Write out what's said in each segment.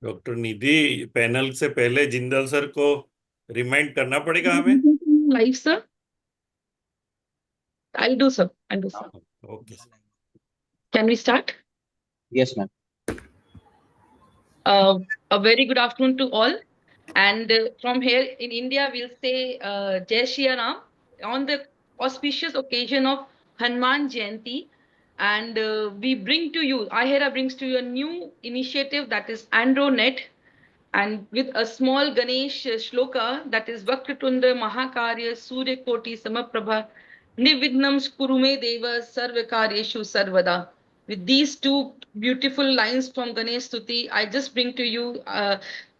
Doctor निधि, panel से पहले Jindal sir को रिमाइंड करना पड़ेगा हमें। Live, sir. I'll do, sir. I'll do, sir. Okay. Can we start? Yes, ma'am. A very good afternoon to all. And from here in India, we'll say Jai Shri Ram on the auspicious occasion of Hanuman Jayanti. And we bring to you, IHERA brings to you a new initiative that is AndroNet. And with a small Ganesh shloka that is Vakratunda Mahakarya Surya Koti Samaprabha Nivighnam Kurume Deva Sarvakaryeshu Sarvada. With these two beautiful lines from Ganesh Stuti, I just bring to you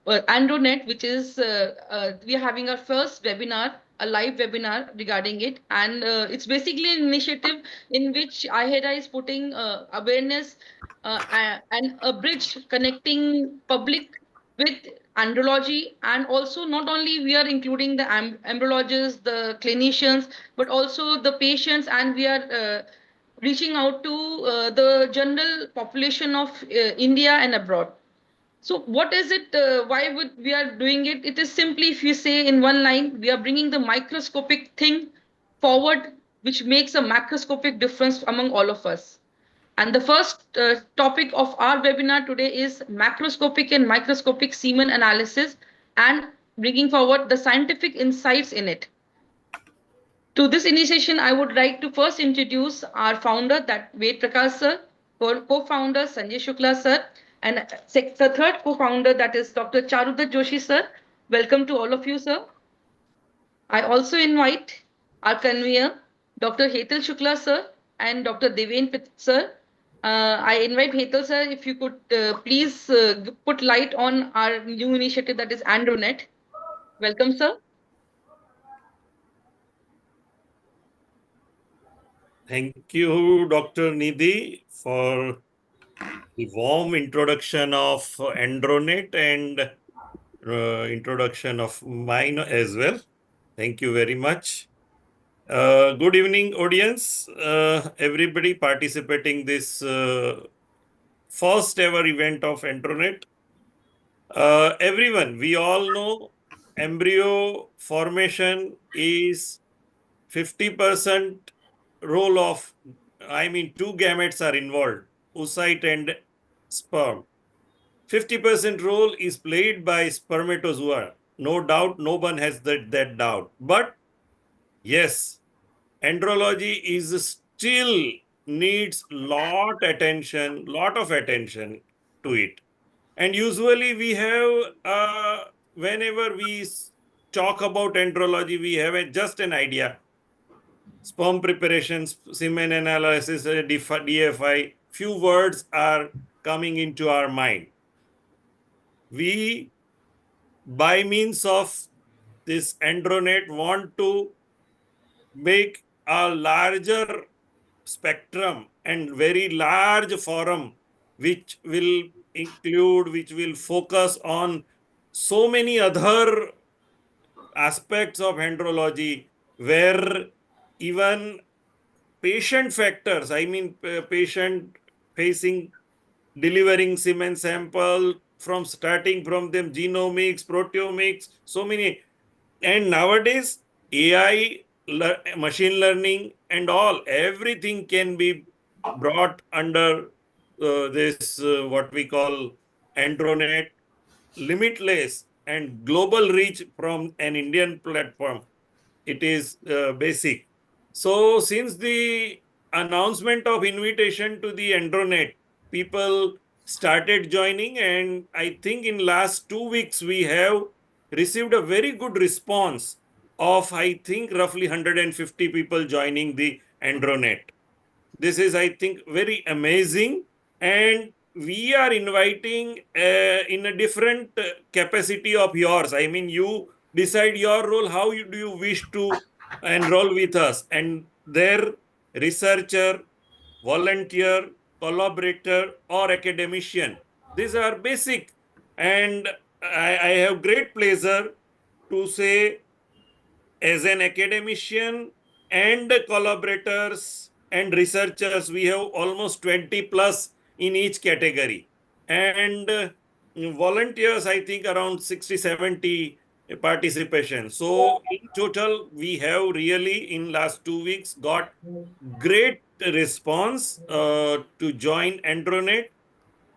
Andronet, which is we are having our first webinar, a live webinar regarding it, and it's basically an initiative in which IHEDA is putting awareness and a bridge connecting public with andrology, and also not only we are including the embryologists, the clinicians, but also the patients, and we are reaching out to the general population of India and abroad. So what is it? Why would we are doing it? It is simply, if you say in one line, we are bringing the microscopic thing forward, which makes a macroscopic difference among all of us. And the first topic of our webinar today is macroscopic and microscopic semen analysis and bringing forward the scientific insights in it. To this initiation, I would like to first introduce our founder, that Ved Prakash sir, co-founder Sanjay Shukla sir, and the third co-founder, that is Dr. Charudar Joshi sir. Welcome to all of you, sir. I also invite our convener, Dr. Hetal Shukla sir and Dr. Deven Pit sir. I invite Hetal sir, if you could please put light on our new initiative, that is Andronet. Welcome, sir. Thank you, Dr. Nidhi, for the warm introduction of Andronet and introduction of mine as well. Thank you very much. Good evening, audience. Everybody participating this first ever event of Andronet. Everyone, we all know embryo formation is 50% role of, I mean, two gametes are involved, oocyte and sperm. 50% role is played by spermatozoa. No doubt, no one has that doubt. But yes, andrology is still needs lot of attention to it. And usually we have, whenever we talk about andrology, we have just an idea. Sperm preparations, semen analysis, DFI, few words are coming into our mind. We, by means of this Andronet, want to make a larger spectrum and very large forum, which will include, which will focus on so many other aspects of andrology, where even patient factors, I mean, patient facing delivering semen sample, from starting from them genomics, proteomics, so many. And nowadays, AI, machine learning, and all, everything can be brought under this, what we call Andronet, limitless and global reach from an Indian platform. It is basic. So since the announcement of invitation to the Andronet, people started joining, and I think in last 2 weeks we have received a very good response of, I think, roughly 150 people joining the Andronet. This is, I think, very amazing. And we are inviting in a different capacity of yours. I mean, you decide your role, how do you wish to enroll with us. And their researcher, volunteer, collaborator, or academician. These are basic. And I have great pleasure to say, as an academician and collaborators and researchers, we have almost 20 plus in each category. And volunteers, I think around 60, 70 participation. So in total, we have really in last 2 weeks got great response to join Andronet.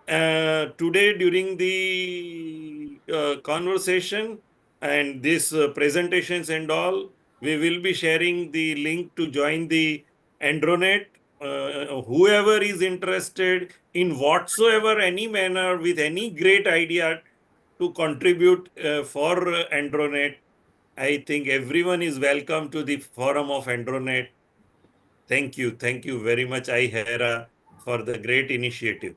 Today during the conversation and this presentations and all, we will be sharing the link to join the Andronet. Whoever is interested in whatsoever any manner with any great idea to contribute for Andronet, I think everyone is welcome to the forum of Andronet. Thank you very much, iHera, for the great initiative.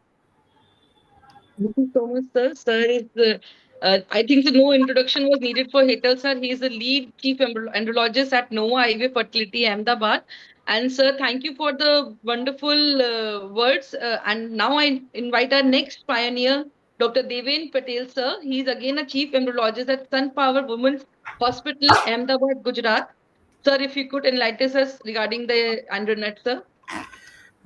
Thank you so much, sir. Sir is, I think so no introduction was needed for Hetal, sir. He is the lead chief andrologist at Nova Ivy Fertility, Ahmedabad. And, sir, thank you for the wonderful words. And now I invite our next pioneer, Dr. Deven Patel, sir. He is again a chief embryologist at Sun Power Women's Hospital, Ahmedabad, Gujarat. Sir, if you could enlighten us regarding the Andronet, sir.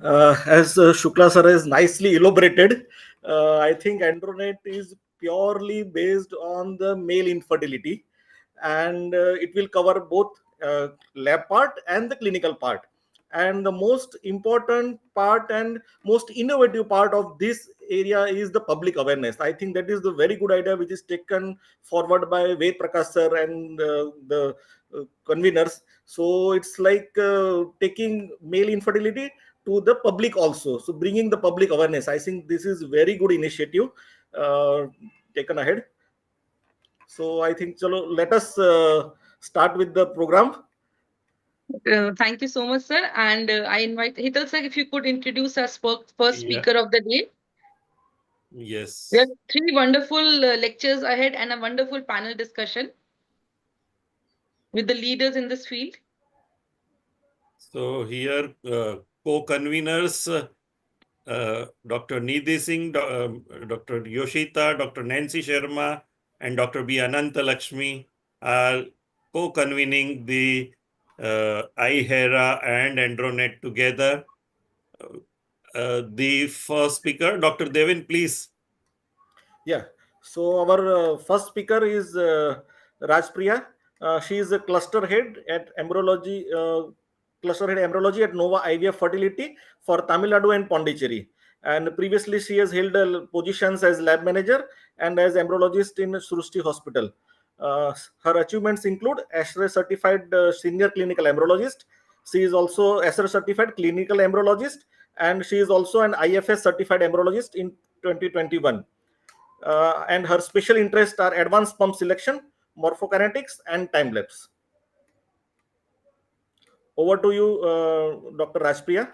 As Shukla sir has nicely elaborated, I think Andronet is purely based on the male infertility, and it will cover both lab part and the clinical part. And the most important part and most innovative part of this area is the public awareness. I think that is the very good idea which is taken forward by Prakash sir and the conveners. So it's like taking male infertility to the public also, so bringing the public awareness. I think this is very good initiative uh, taken ahead. So I think chalo, let us start with the program. Thank you so much, sir. And I invite Hital, sir, if you could introduce us first Yeah. speaker of the day. We have Yes. three wonderful lectures ahead and a wonderful panel discussion with the leaders in this field. So here, co-conveners, Dr. Nidhi Singh, Dr. Yoshita, Dr. Nancy Sharma, and Dr. B. Ananta Lakshmi are co-convening the iHera and Andronet together. The first speaker, Dr. Devin, please. Yeah. So our first speaker is Rajpriya. She is a cluster head at embryology, at Nova IVF Fertility for Tamil Nadu and Pondicherry. And previously, she has held positions as lab manager and as embryologist in Srushti Hospital. Her achievements include ASHRAE certified senior clinical embryologist. She is also ASHRAE certified clinical embryologist, and she is also an IFS certified embryologist in 2021. And her special interests are advanced pump selection, morphokinetics, and time lapse. Over to you, Dr. Rajpriya.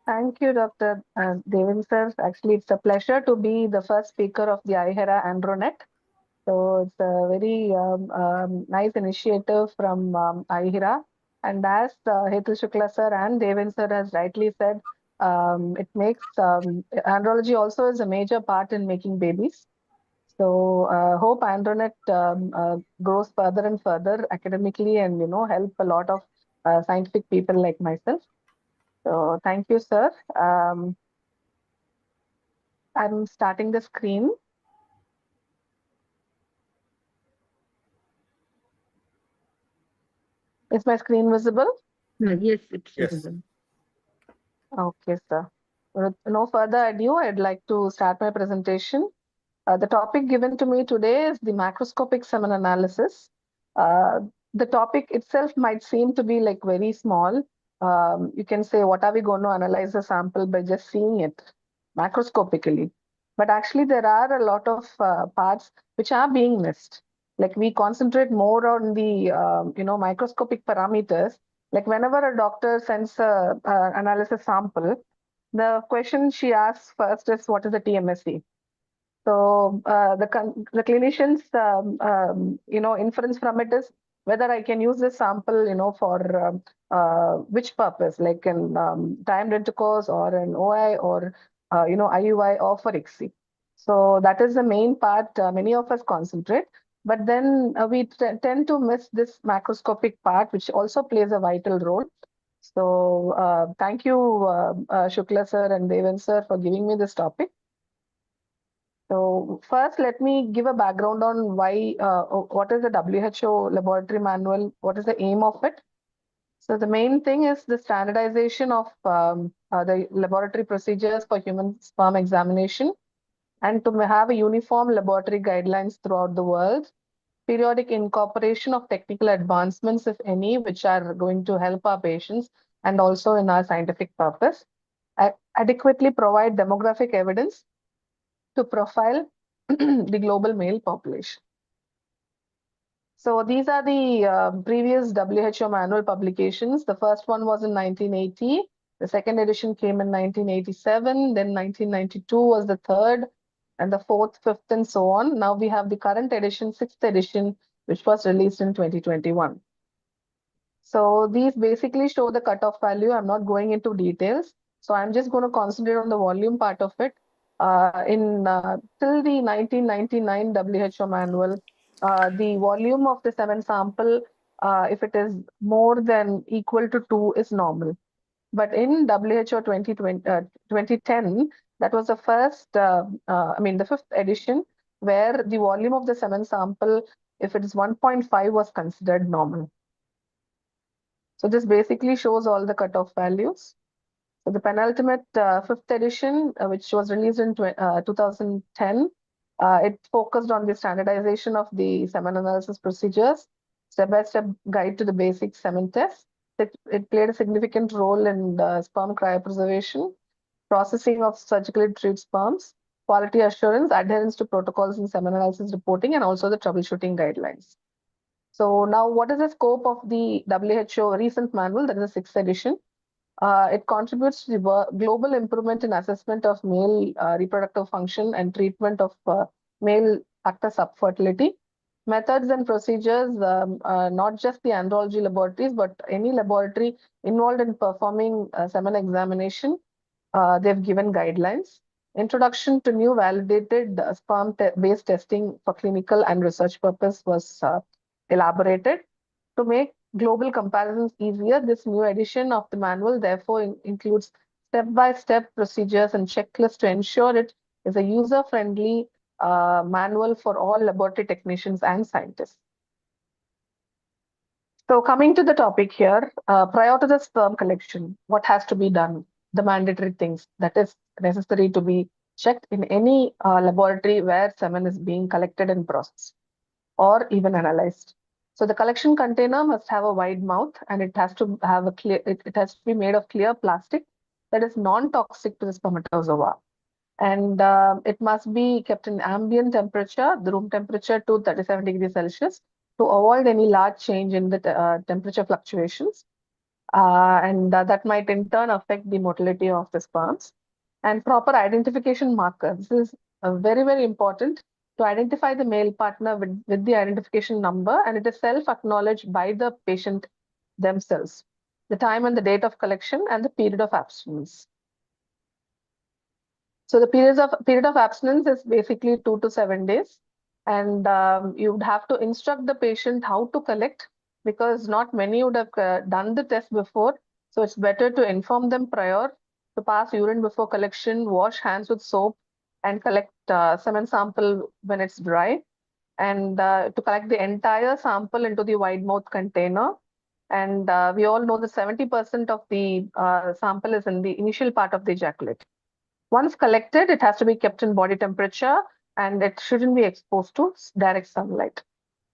Thank you, Dr. Devin sir. Actually, it's a pleasure to be the first speaker of the iHera Andronet. So it's a very nice initiative from iHera. And as Hetu Shukla sir and Devin sir has rightly said, it makes andrology also is a major part in making babies. So hope Andronet grows further and further academically and help a lot of scientific people like myself. So thank you, sir. I'm starting the screen. Is my screen visible? Yes, it's Yes. visible. Okay, sir. With no further ado, I'd like to start my presentation. The topic given to me today is the macroscopic semen analysis. Uh, the topic itself might seem to be like very small. You can say, what are we going to analyze a sample by just seeing it macroscopically? But actually, there are a lot of parts which are being missed. Like we concentrate more on the microscopic parameters. Like whenever a doctor sends a analysis sample, the question she asks first is, what is the TMSE? So the clinicians, inference from it is whether I can use this sample, for which purpose, like in timed intercourse or an OI or IUI or for ICSI. So that is the main part many of us concentrate. But then we tend to miss this macroscopic part, which also plays a vital role. So thank you, Shukla sir and Devan sir, for giving me this topic. So first, let me give a background on what is the WHO laboratory manual, what is the aim of it. So the main thing is the standardization of the laboratory procedures for human sperm examination and to have a uniform laboratory guidelines throughout the world, periodic incorporation of technical advancements, if any, which are going to help our patients and also in our scientific purpose, adequately provide demographic evidence to profile the global male population. So these are the previous WHO manual publications. The first one was in 1980. The second edition came in 1987. Then 1992 was the third, and the fourth, fifth, and so on. Now we have the current edition, sixth edition, which was released in 2021. So these basically show the cutoff value. I'm not going into details. So I'm just going to concentrate on the volume part of it. Till the 1999 WHO manual, the volume of the semen sample, if it is more than equal to 2, is normal. But in WHO 2010, that was the the fifth edition, where the volume of the semen sample, if it is 1.5, was considered normal. So this basically shows all the cutoff values. So the penultimate fifth edition, which was released in 2010, it focused on the standardization of the semen analysis procedures, step-by-step guide to the basic semen test. It played a significant role in sperm cryopreservation, processing of surgically treated sperms, quality assurance, adherence to protocols in semen analysis reporting, and also the troubleshooting guidelines. So now what is the scope of the WHO recent manual, that is the sixth edition? It contributes to the global improvement in assessment of male reproductive function and treatment of male factor subfertility. Methods and procedures, not just the andrology laboratories, but any laboratory involved in performing semen examination, they've given guidelines. Introduction to new validated sperm-based testing for clinical and research purpose was elaborated. To make global comparisons easier, this new edition of the manual therefore includes step-by-step procedures and checklists to ensure it is a user-friendly manual for all laboratory technicians and scientists. So coming to the topic here, prior to the sperm collection, what has to be done? The mandatory things that is necessary to be checked in any laboratory where semen is being collected and processed or even analyzed. So the collection container must have a wide mouth, and it has to have it has to be made of clear plastic that is non-toxic to the spermatozoa. And it must be kept in ambient temperature, the room temperature, to 37 degrees Celsius, to avoid any large change in the temperature fluctuations. And that might in turn affect the motility of the sperms. And proper identification markers. This is very, very important to identify the male partner with the identification number, and it is self-acknowledged by the patient themselves. The time and the date of collection and the period of abstinence. So the period of abstinence is basically 2 to 7 days, and you would have to instruct the patient how to collect, because not many would have done the test before. So it's better to inform them prior to pass urine before collection, wash hands with soap, and collect semen sample when it's dry, and to collect the entire sample into the wide mouth container. And we all know that 70% of the sample is in the initial part of the ejaculate. Once collected, it has to be kept in body temperature, and it shouldn't be exposed to direct sunlight.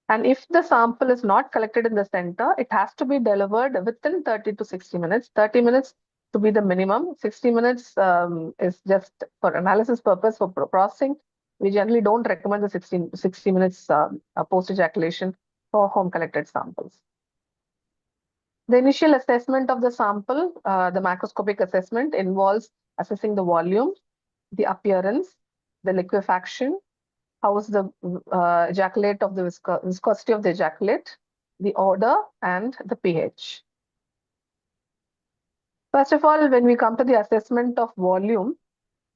And if the sample is not collected in the center, it has to be delivered within 30 to 60 minutes. 30 minutes to be the minimum. 60 minutes is just for analysis purpose, for processing. We generally don't recommend the 60 minutes post-ejaculation for home collected samples. The initial assessment of the sample, the macroscopic assessment, involves assessing the volume, the appearance, the liquefaction, how is the ejaculate of the viscosity of the ejaculate, the odor, and the pH. First of all, when we come to the assessment of volume,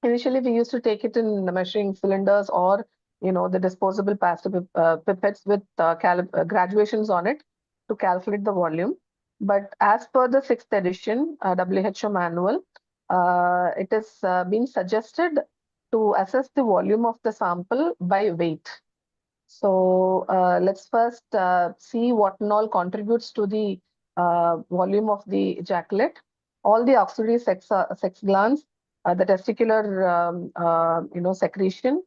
initially we used to take it in the measuring cylinders or the disposable pipettes with graduations on it to calculate the volume. But as per the sixth edition WHO manual, it is being suggested to assess the volume of the sample by weight. So let's first see what and all contributes to the volume of the ejaculate. All the auxiliary sex glands, the testicular secretion,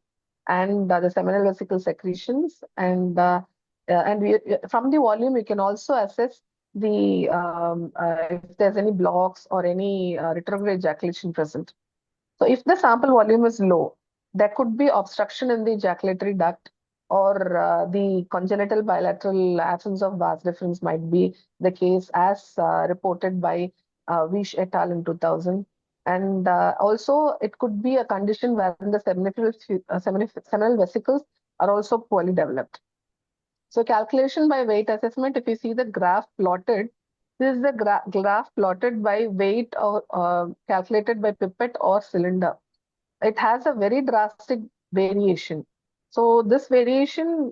and the seminal vesicle secretions, and from the volume we can also assess the if there's any blocks or any retrograde ejaculation present. So if the sample volume is low, there could be obstruction in the ejaculatory duct, or the congenital bilateral absence of vas deferens might be the case, as reported by Vish et al. In 2000. And also, it could be a condition wherein the seminal vesicles are also poorly developed. So calculation by weight assessment, if you see the graph plotted, this is the graph plotted by weight or calculated by pipette or cylinder. It has a very drastic variation. So this variation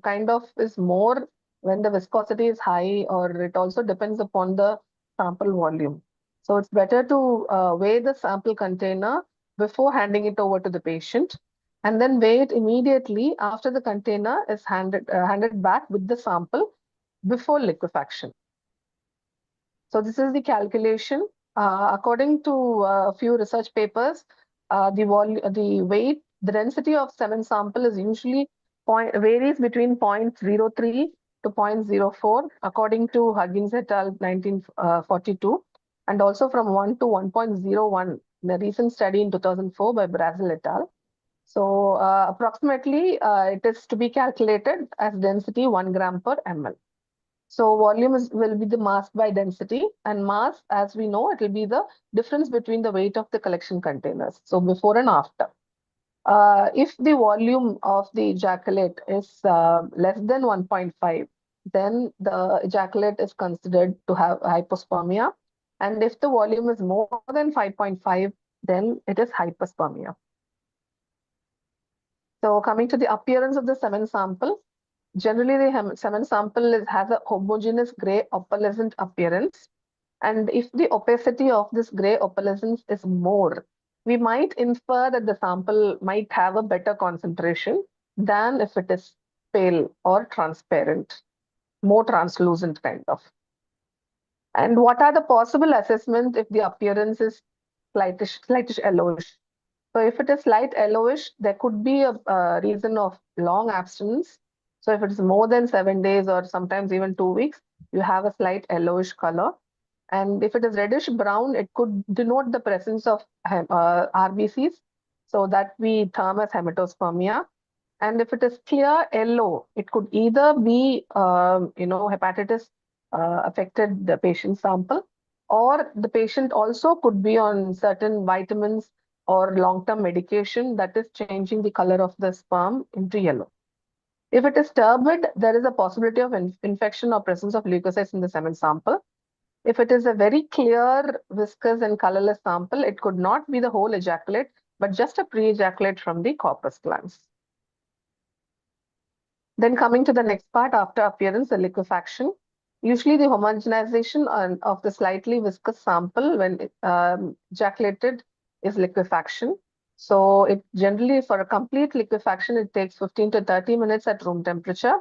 kind of is more when the viscosity is high, or it also depends upon the sample volume. So it's better to weigh the sample container before handing it over to the patient, and then weigh it immediately after the container is handed back with the sample before liquefaction. So this is the calculation. According to a few research papers, the weight, the density of semen sample is usually varies between 0.03 to 0.04, according to Huggins et al. 1942, and also from 1 to 1.01, the recent study in 2004 by Brazil et al. So approximately, it is to be calculated as density 1 gram per ml. So volume will be the mass by density, and mass, as we know, it will be the difference between the weight of the collection containers. So before and after. If the volume of the ejaculate is less than 1.5, then the ejaculate is considered to have hypospermia. And if the volume is more than 5.5, then it is hyperspermia. So coming to the appearance of the semen sample, generally the semen sample has a homogeneous gray opalescent appearance. And if the opacity of this gray opalescence is more, we might infer that the sample might have a better concentration than if it is pale or transparent, more translucent kind of. And what are the possible assessments if the appearance is slightish yellowish? So if it is light yellowish, there could be a reason of long abstinence. So if it is more than 7 days or sometimes even 2 weeks, you have a slight yellowish color. And if it is reddish brown, it could denote the presence of RBCs, so that we term as hematospermia. And if it is clear yellow, it could either be, hepatitis affected the patient sample, or the patient also could be on certain vitamins or long-term medication that is changing the color of the sperm into yellow. If it is turbid, there is a possibility of infection or presence of leukocytes in the semen sample. If it is a very clear, viscous, and colorless sample, it could not be the whole ejaculate, but just a pre-ejaculate from the corpus glands. Then coming to the next part, after appearance, the liquefaction. Usually the homogenization of the slightly viscous sample when ejaculated is liquefaction. So it generally, for a complete liquefaction, it takes 15 to 30 minutes at room temperature.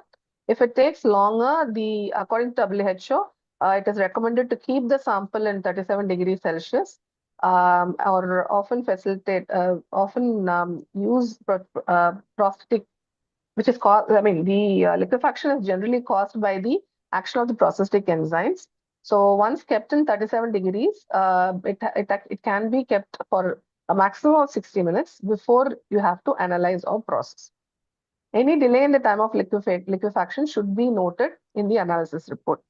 If it takes longer, according to WHO, it is recommended to keep the sample in 37 degrees Celsius, or often use prosthetic, which is caused, the liquefaction is generally caused by the action of the prosthetic enzymes. So once kept in 37 degrees, it can be kept for a maximum of 60 minutes before you have to analyze or process. Any delay in the time of liquefaction should be noted in the analysis report.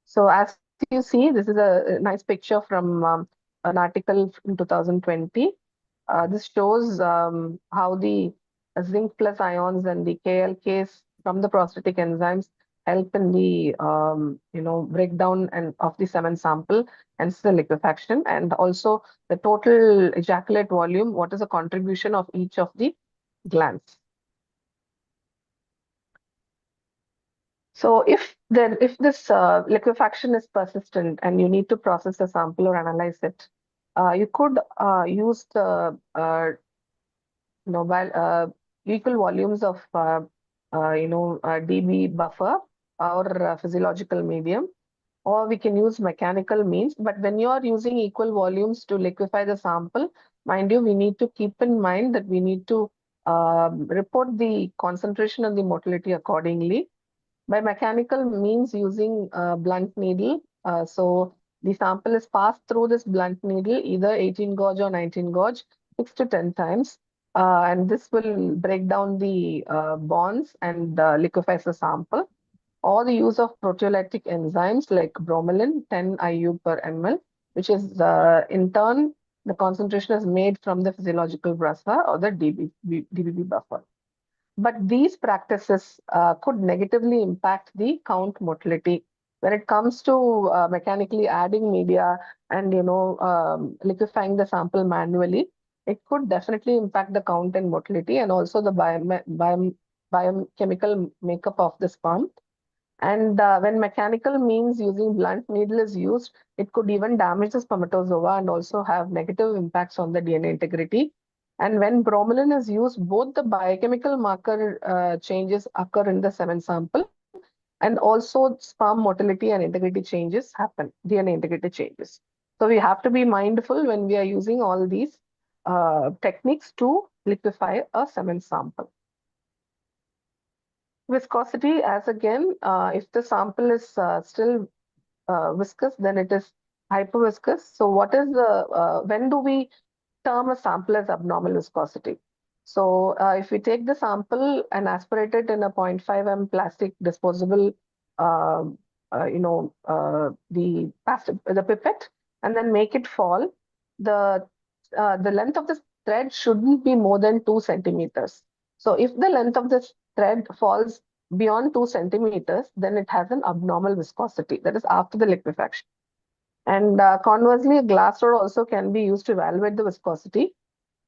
So as you see, this is a nice picture from an article in 2020. This shows how the zinc plus ions and the KLKs from the prosthetic enzymes help in the breakdown of the semen sample and the liquefaction, and also the total ejaculate volume, what is the contribution of each of the glands. So if this liquefaction is persistent and you need to process the sample or analyze it, you could use the equal volumes of dB buffer or physiological medium, or we can use mechanical means. But when you are using equal volumes to liquefy the sample, mind you, we need to keep in mind that we need to report the concentration and the motility accordingly. By mechanical means using a blunt needle, so the sample is passed through this blunt needle, either 18 gauge or 19 gauge, 6 to 10 times. And this will break down the bonds and liquefies the sample. Or the use of proteolytic enzymes like bromelain, 10 IU per ml, which is in turn, the concentration is made from the physiological buffer or the DBB buffer. But these practices could negatively impact the count motility. When it comes to mechanically adding media and liquefying the sample manually, it could definitely impact the count and motility and also the biochemical makeup of the sperm. And when mechanical means using blunt needle is used, it could even damage the spermatozoa and also have negative impacts on the DNA integrity. And when bromelain is used, both the biochemical marker changes occur in the semen sample, and also sperm motility and integrity changes happen, DNA integrity changes. So we have to be mindful when we are using all these techniques to liquefy a semen sample. Viscosity, as again, if the sample is still viscous, then it is hyperviscous. So what is the, when do we term a sample as abnormal viscosity? So if we take the sample and aspirate it in a 0.5 m plastic disposable, uh, the pipette, and then make it fall, the length of the thread shouldn't be more than 2 centimeters. So if the length of the thread falls beyond 2 centimeters, then it has an abnormal viscosity. That is after the liquefaction. And conversely, a glass rod also can be used to evaluate the viscosity.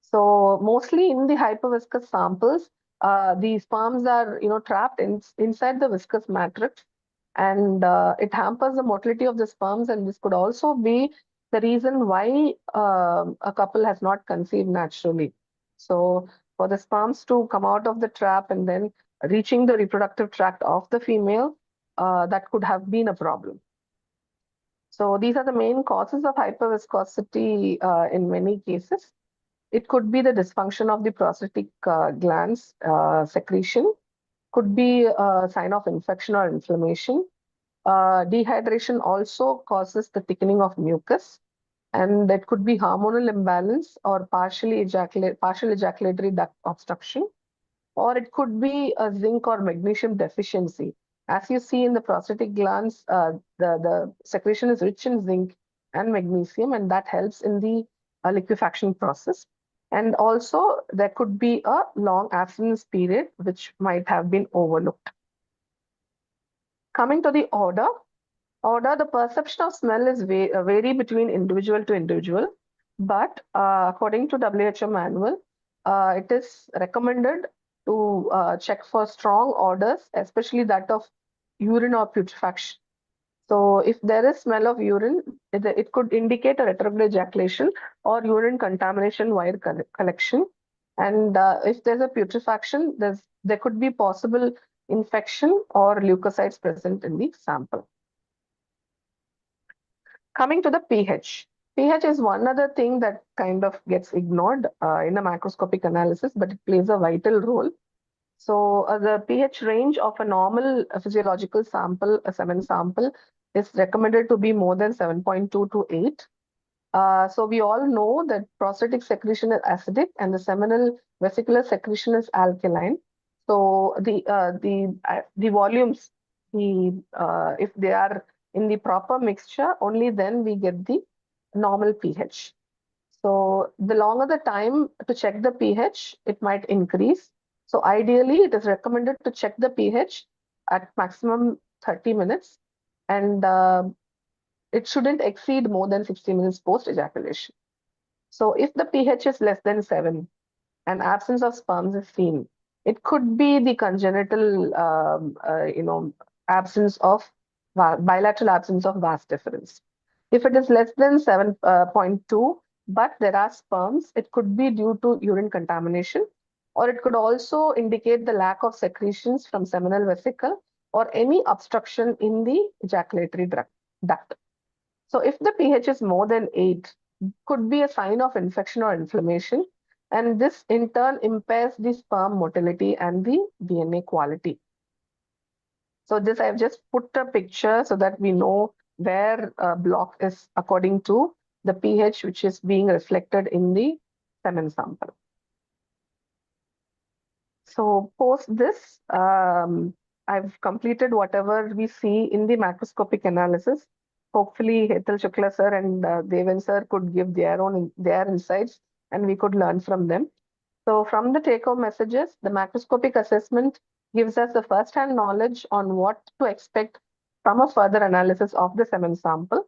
So mostly in the hyperviscous samples, the sperms are trapped inside the viscous matrix, and it hampers the motility of the sperms. And this could also be the reason why a couple has not conceived naturally. So for the sperms to come out of the trap and then reaching the reproductive tract of the female, that could have been a problem. So these are the main causes of hyperviscosity in many cases. It could be the dysfunction of the prostatic glands secretion, could be a sign of infection or inflammation. Dehydration also causes the thickening of mucus, and that could be hormonal imbalance or partial ejaculatory duct obstruction, or it could be a zinc or magnesium deficiency. As you see in the prostatic glands, the secretion is rich in zinc and magnesium, and that helps in the liquefaction process. And also, there could be a long abstinence period, which might have been overlooked. Coming to the order, the perception of smell is vary between individual to individual, but according to WHO manual, it is recommended to check for strong odors, especially that of urine or putrefaction. So if there is smell of urine, it could indicate a retrograde ejaculation or urine contamination while collection. And if there's a putrefaction, there could be possible infection or leukocytes present in the sample. Coming to the pH. pH is one other thing that kind of gets ignored in a macroscopic analysis, but it plays a vital role. So the pH range of a normal physiological sample, a semen sample, is recommended to be more than 7.2 to 8. So we all know that prostatic secretion is acidic and the seminal vesicular secretion is alkaline. So the volumes, if they are in the proper mixture, only then we get the normal pH. So the longer the time to check the pH, it might increase. So ideally, it is recommended to check the pH at maximum 30 minutes, and it shouldn't exceed more than 60 minutes post ejaculation. So if the pH is less than 7 and absence of sperms is seen, it could be the congenital, absence of bilateral absence of vas deferens. If it is less than 7.2, but there are sperms, it could be due to urine contamination or it could also indicate the lack of secretions from seminal vesicle or any obstruction in the ejaculatory duct. So if the pH is more than 8, could be a sign of infection or inflammation, and this in turn impairs the sperm motility and the DNA quality. So this I've just put a picture so that we know where a block is according to the pH which is being reflected in the semen sample. So post this, I've completed whatever we see in the macroscopic analysis. Hopefully, Hetal Shukla sir and Devan sir could give their insights, and we could learn from them. So from the take-home messages, the macroscopic assessment gives us the first-hand knowledge on what to expect from a further analysis of the semen sample.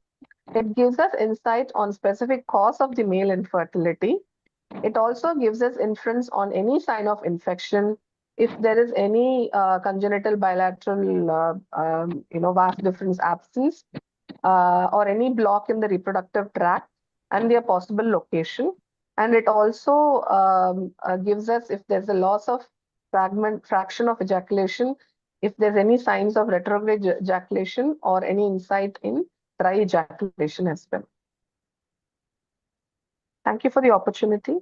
It gives us insight on specific cause of the male infertility. It also gives us inference on any sign of infection, if there is any congenital bilateral, vas deferens abscess, or any block in the reproductive tract and their possible location. And it also gives us if there's a loss of fraction of ejaculation, if there's any signs of retrograde ejaculation or any insight in dry ejaculation as well. Thank you for the opportunity.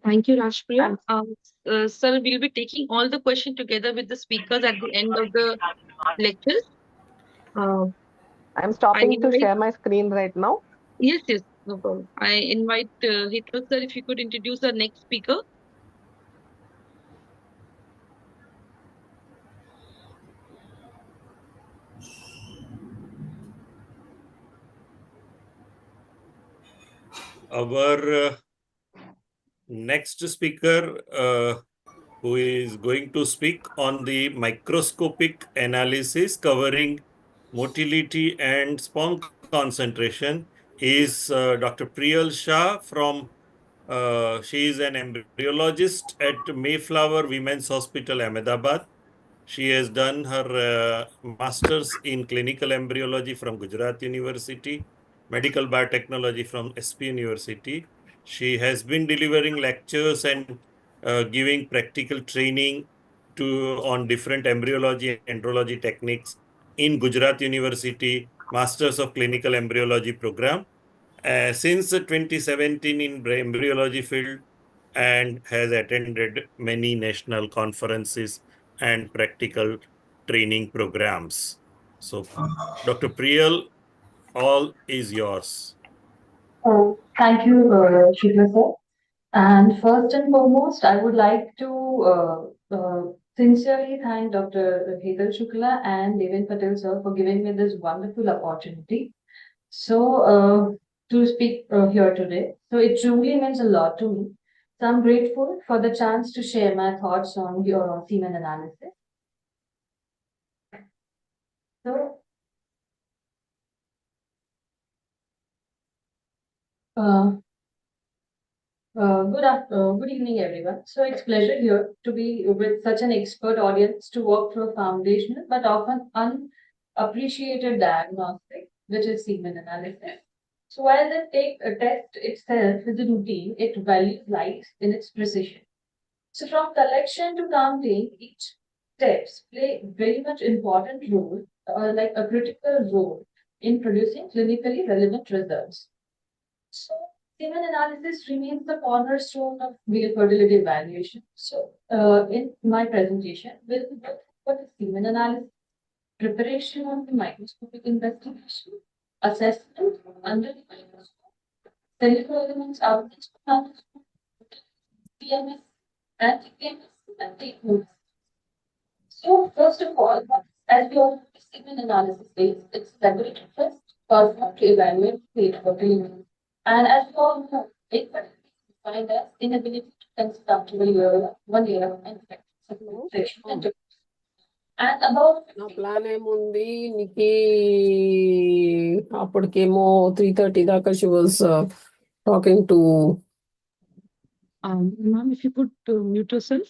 Thank you, Rashpriya. Sir, we'll be taking all the questions together with the speakers at the end of the lectures. I'm stopping to share my screen right now. Yes, no problem. I invite Hital sir, if you could introduce our next speaker. Our next speaker, who is going to speak on the microscopic analysis covering motility and sperm concentration, is Dr. Priyal Shah from, she is an embryologist at Mayflower Women's Hospital, Ahmedabad. She has done her master's in clinical embryology from Gujarat University, medical biotechnology from SP University. She has been delivering lectures and giving practical training on different embryology and andrology techniques in Gujarat University, Masters of Clinical Embryology program. Since 2017 in embryology field, and has attended many national conferences and practical training programs. So, Dr. Priyal, all is yours. Thank you, Shikha sir. And first and foremost, I would like to sincerely thank Dr. Hetal Shukla and Devin Patel sir for giving me this wonderful opportunity. So, to speak here today. So, it truly means a lot to me. So, I'm grateful for the chance to share my thoughts on your semen analysis. So, uh, good evening, everyone. So it's pleasure here to be with such an expert audience to walk through a foundational but often unappreciated diagnostic, which is semen analysis. So while the test itself is a routine, its value lies in its precision. So from collection to counting, each steps play very much important role, like a critical role in producing clinically relevant results. So, semen analysis remains the cornerstone of male fertility evaluation. So, in my presentation, we'll look what is semen analysis, preparation of the microscopic investigation, assessment under the microscope, clinical elements outcomes microscope, PMS, anti-PMS, and take-home. So, first of all, as we all know, semen analysis is it's laboratory test performed to evaluate male fertility. And as we all know, infertility is defined as inability to conceive after a year, 1 year of infection and about నా plan ఏముంది నీకు అప్పటికేమో 3:30 దాకా she was talking to Ma'am, if you could mute yourself.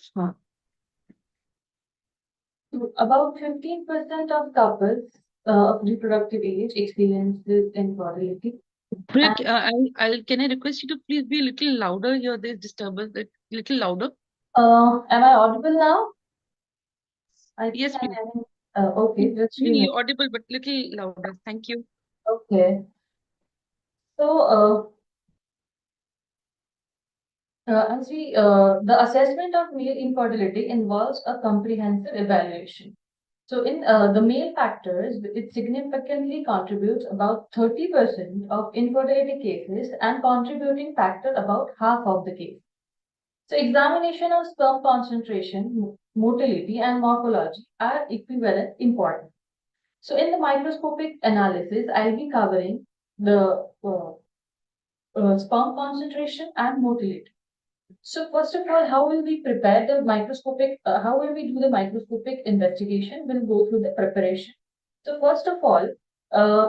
about 15% of couples of reproductive age experience this infertility. Priya, can I request you to please be a little louder here? There's disturbance. A little louder. Am I audible now? I think Yes, I please. am. Okay, just No, give me. you're audible, but little louder. Thank you. Okay. So, the assessment of male infertility involves a comprehensive evaluation. So, in the male factors, it significantly contributes about 30% of infertility cases and contributing factor about half of the case. So, examination of sperm concentration, motility, and morphology are equivalent important. So, in the microscopic analysis, I'll be covering the sperm concentration and motility. So first of all, how will we prepare the microscopic, how will we do the microscopic investigation? We'll go through the preparation. So first of all, uh,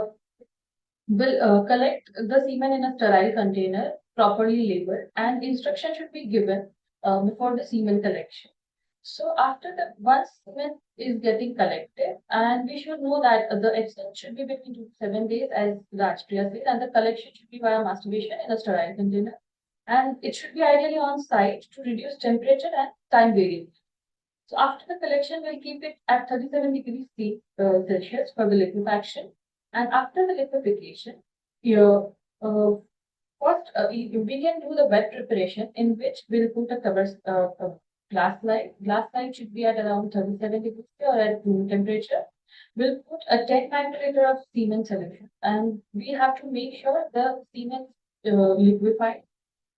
we'll collect the semen in a sterile container, properly labeled, and instruction should be given before the semen collection. So after the once semen is getting collected, and we should know that the extent should be between 2 to 7 days, as Rajpriya said, and the collection should be via masturbation in a sterile container, and it should be ideally on site to reduce temperature and time variance. So after the collection, we'll keep it at 37 degrees Celsius for the liquefaction, and after the liquefaction, your first, we can do the wet preparation in which we'll put a cover glass slide. Glass slide should be at around 37 degrees or at room temperature. We'll put a 10 microliter of semen solution, and we have to make sure the semen liquefied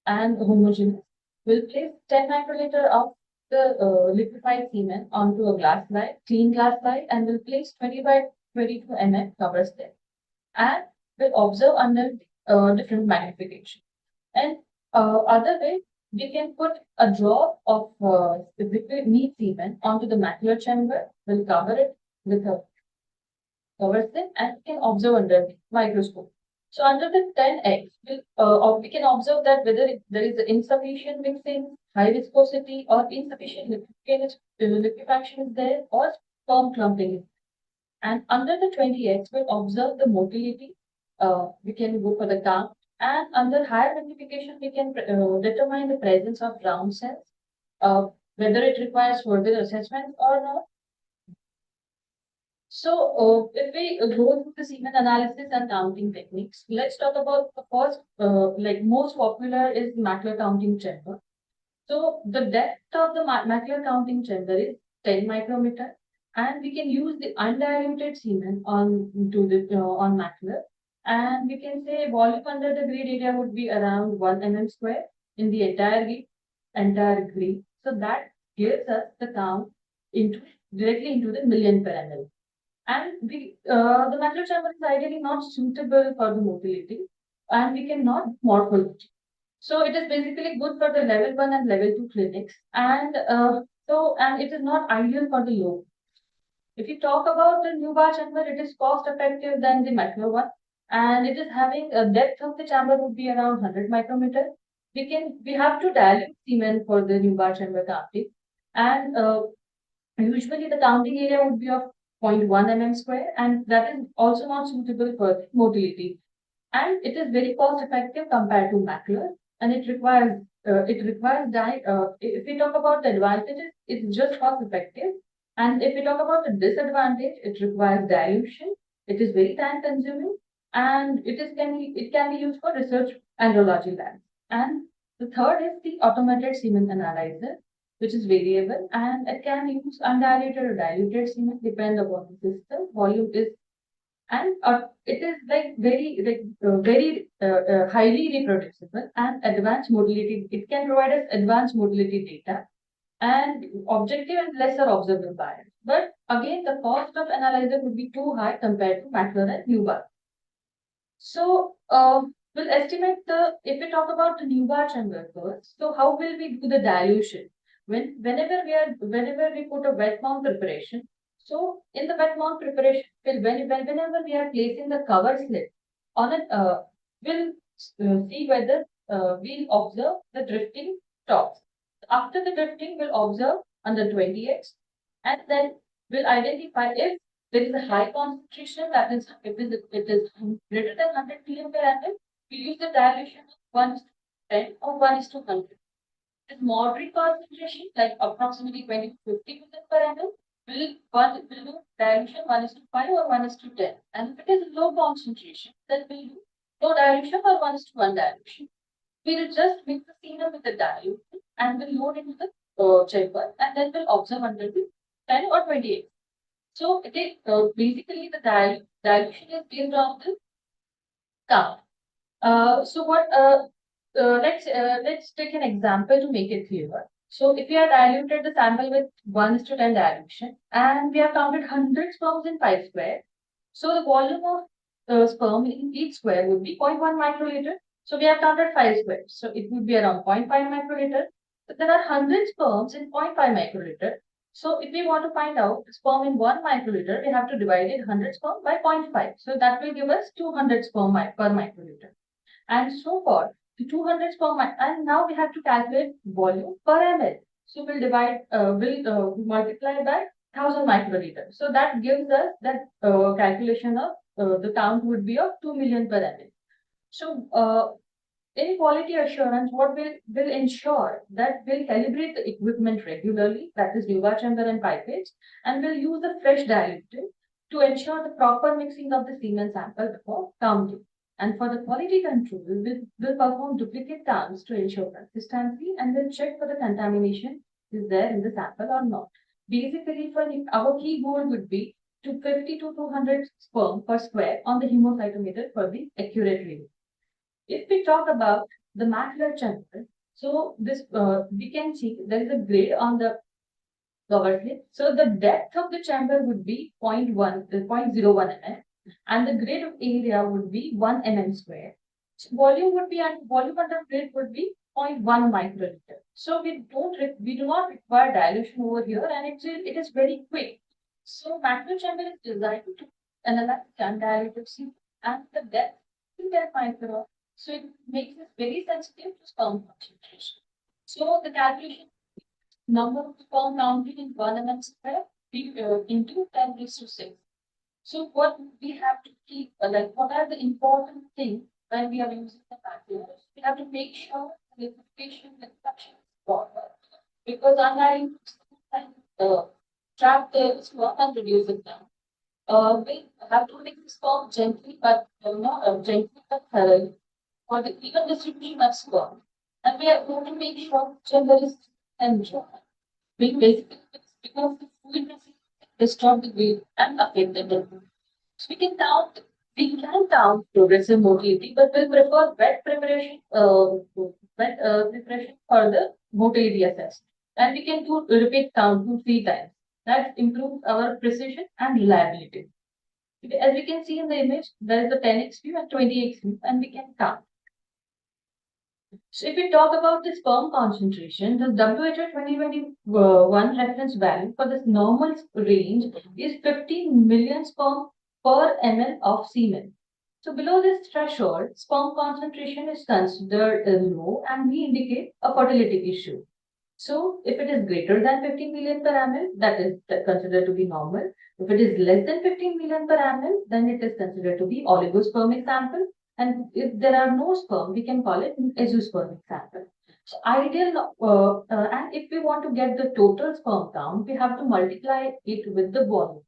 and homogeneous. We'll place 10 microliter of the liquefied semen onto a glass slide, clean glass slide, and we'll place 20 by 22 mm cover slip, and we'll observe under different magnification. And other way, we can put a drop of liquid meat semen onto the macular chamber. We'll cover it with a cover slip, and we can observe under the microscope. So under the 10x, we can observe that whether there is insufficient mixing, high viscosity, or insufficient liquefaction is there, or sperm clumping. And under the 20x, we'll observe the motility. We can go for the count. And under higher magnification, we can determine the presence of round cells, whether it requires further assessment or not. So, if we go through the semen analysis and counting techniques, let's talk about the first, like most popular is macular counting chamber. So, the depth of the macular counting chamber is 10 micrometer, and we can use the undiluted semen on macular, and we can say volume under the grid area would be around 1 mm square in the entire grid. So that gives us the count into directly into the million per ml. And the macular chamber is ideally not suitable for the motility, and we cannot morphology. So it is basically good for the level 1 and level 2 clinics, and and it is not ideal for the low. If you talk about the new bar chamber, it is cost effective than the macular one, and it is having a depth of the chamber would be around 100 micrometer. We have to dilute semen for the new bar chamber counting, and usually the counting area would be of 0.1 mm square, and that is also not suitable for motility. And it is very cost effective compared to macular, and if we talk about the advantages, it's just cost effective. And if we talk about the disadvantage, it requires dilution. It is very time consuming, and it can be used for research andrology labs. And the third is the automated semen analyzer, which is variable, and it can use undiluted or diluted semen depend upon the system. Volume is and it is like very highly reproducible and advanced motility. It can provide us advanced motility data and objective and lesser observable bias. But again, the cost of analyzer would be too high compared to macular and Newbar. So we'll estimate if we talk about the Newbar chamber first. So how will we do the dilution? Whenever we put a wet mount preparation, so in the wet mount preparation, whenever we are placing the cover slip on it, we'll see whether we'll observe the drifting tops. After the drifting, we'll observe under 20x, and then we'll identify if there is a high concentration, that is, if it is greater than 100 million per annum, We use the dilution of 1:10 or 1:100. This moderate concentration, like approximately 20 to 50% per annum, will do dilution 1:5 or 1:10. And if it is low concentration, then we'll do no dilution or 1:1 dilution. We'll just mix the serum with the dilute and we'll load into the chamber and then we'll observe until the 10 or 28. So it is basically the dilution is based on the count. So what? Let's take an example to make it clearer. So if we have diluted the sample with 1:10 dilution and we have counted 100 sperms in 5 square, so the volume of sperm in each square would be zero point 0.1 microliter. So we have counted 5 squares, so it would be around 0.5 microliter. But there are 100 sperms in 0.5 microliter. So if we want to find out sperm in 1 microliter, we have to divide it 100 sperm by 0.5. So that will give us 200 sperm per microliter and so forth to 200 per month. And now we have to calculate volume per ml. So we'll multiply by 1000 microliter. So that gives us that calculation of the count would be of 2 million per ml. So in quality assurance, what will ensure that we'll calibrate the equipment regularly, that is Yuva chamber and pipette, and we'll use a fresh diluent to ensure the proper mixing of the semen sample before counting. And for the quality control, we'll perform duplicate counts to ensure consistency and we'll check for the contamination is there in the sample or not. Basically, for our key goal would be to 50 to 200 sperm per square on the hemocytometer for the accurate reading. If we talk about the macular chamber, so this we can see there is a grade on the cover slip. So the depth of the chamber would be 0.01 mm, and the grade of area would be 1 mm square. So volume would be and volume under grade would be 0.1 microliter. So we do not require dilution over here, and it is very quick. So macular chamber is designed to analyze undiluted serum and the depth to 10 micron. So it makes it very sensitive to sperm concentration. So the calculation number of sperm counted in 1 mm square into 10 raised to 6. So what we have to keep, like what are the important things when we are using the calculator? We have to make sure the liquefaction reflection is proper because unlike trap the sperm and reduce it down. We have to make the sperm gently gently but thoroughly for the even distribution of sperm. And we are going to make sure gender is enjoyed. We basically because the fluid disturb the weight and affect the development. So we can count progressive motility, but we'll prefer wet preparation for the motility assessment. And we can do repeat count 2-3 times. That improves our precision and reliability. As we can see in the image, there is a 10x view and 20x view, and we can count. So if we talk about the sperm concentration, the WHO 2021 reference value for this normal range is 15 million sperm per ml of semen. So below this threshold, sperm concentration is considered low and we indicate a fertility issue. So if it is greater than 15 million per ml, that is considered to be normal. If it is less than 15 million per ml, then it is considered to be oligospermic sample. And if there are no sperm, we can call it azoospermic sample. So and if we want to get the total sperm count, we have to multiply it with the volume.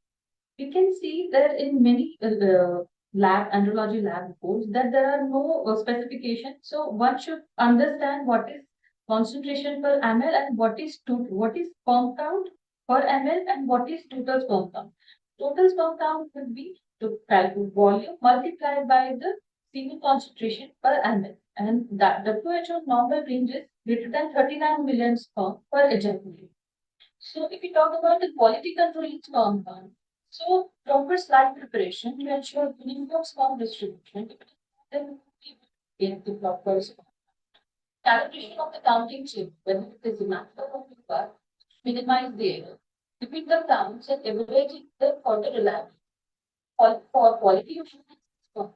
We can see that in many andrology lab reports that there are no specifications. So one should understand what is concentration per ml and what is sperm count per ml and what is total sperm count. Total sperm count will be the volume multiplied by the semen concentration per ml. And that WHO normal range is greater than 39 million sperm per ejaculate. So if we talk about the quality control in sperm count, so proper slide preparation to ensure uniform sperm distribution, then we get the proper calibration of the counting chip, whether it is manual or paper, minimize the error. Repeat the counts and evaluating them for the reliability. For quality assurance,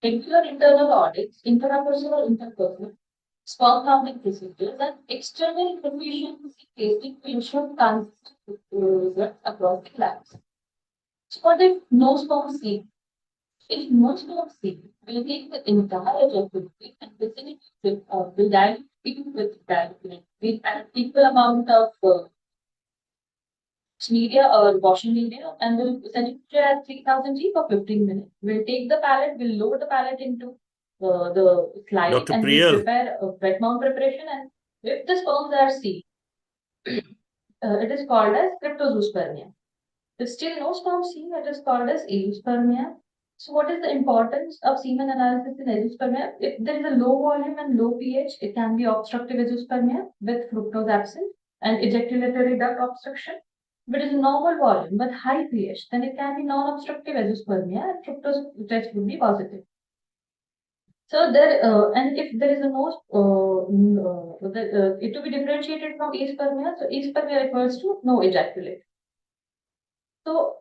regular internal audits, interpersonal interpersonal, sperm counting procedures, and external efficiency testing to ensure consistent results across the labs. So for the no sperm seed, If most of sea will take the entire ejaculate and vicinity will dilute it with dilute with an equal amount of media or washing media and we'll send it at 3000 G for 15 minutes. We'll take the pallet, we'll load the pallet into the slide Dr. and we'll Priyal, prepare a wet mount preparation. And if the sperms are C, it is called as cryptozoospermia. If still no sperm seen, it is called as azoospermia. So, what is the importance of semen analysis in azoospermia? If there is a low volume and low pH, it can be obstructive azoospermia with fructose absent and ejaculatory duct obstruction. If it is normal volume but high pH, then it can be non-obstructive azoospermia and fructose test would be positive. So there, and if there is a no, it to be differentiated from aspermia. So aspermia refers to no ejaculate. So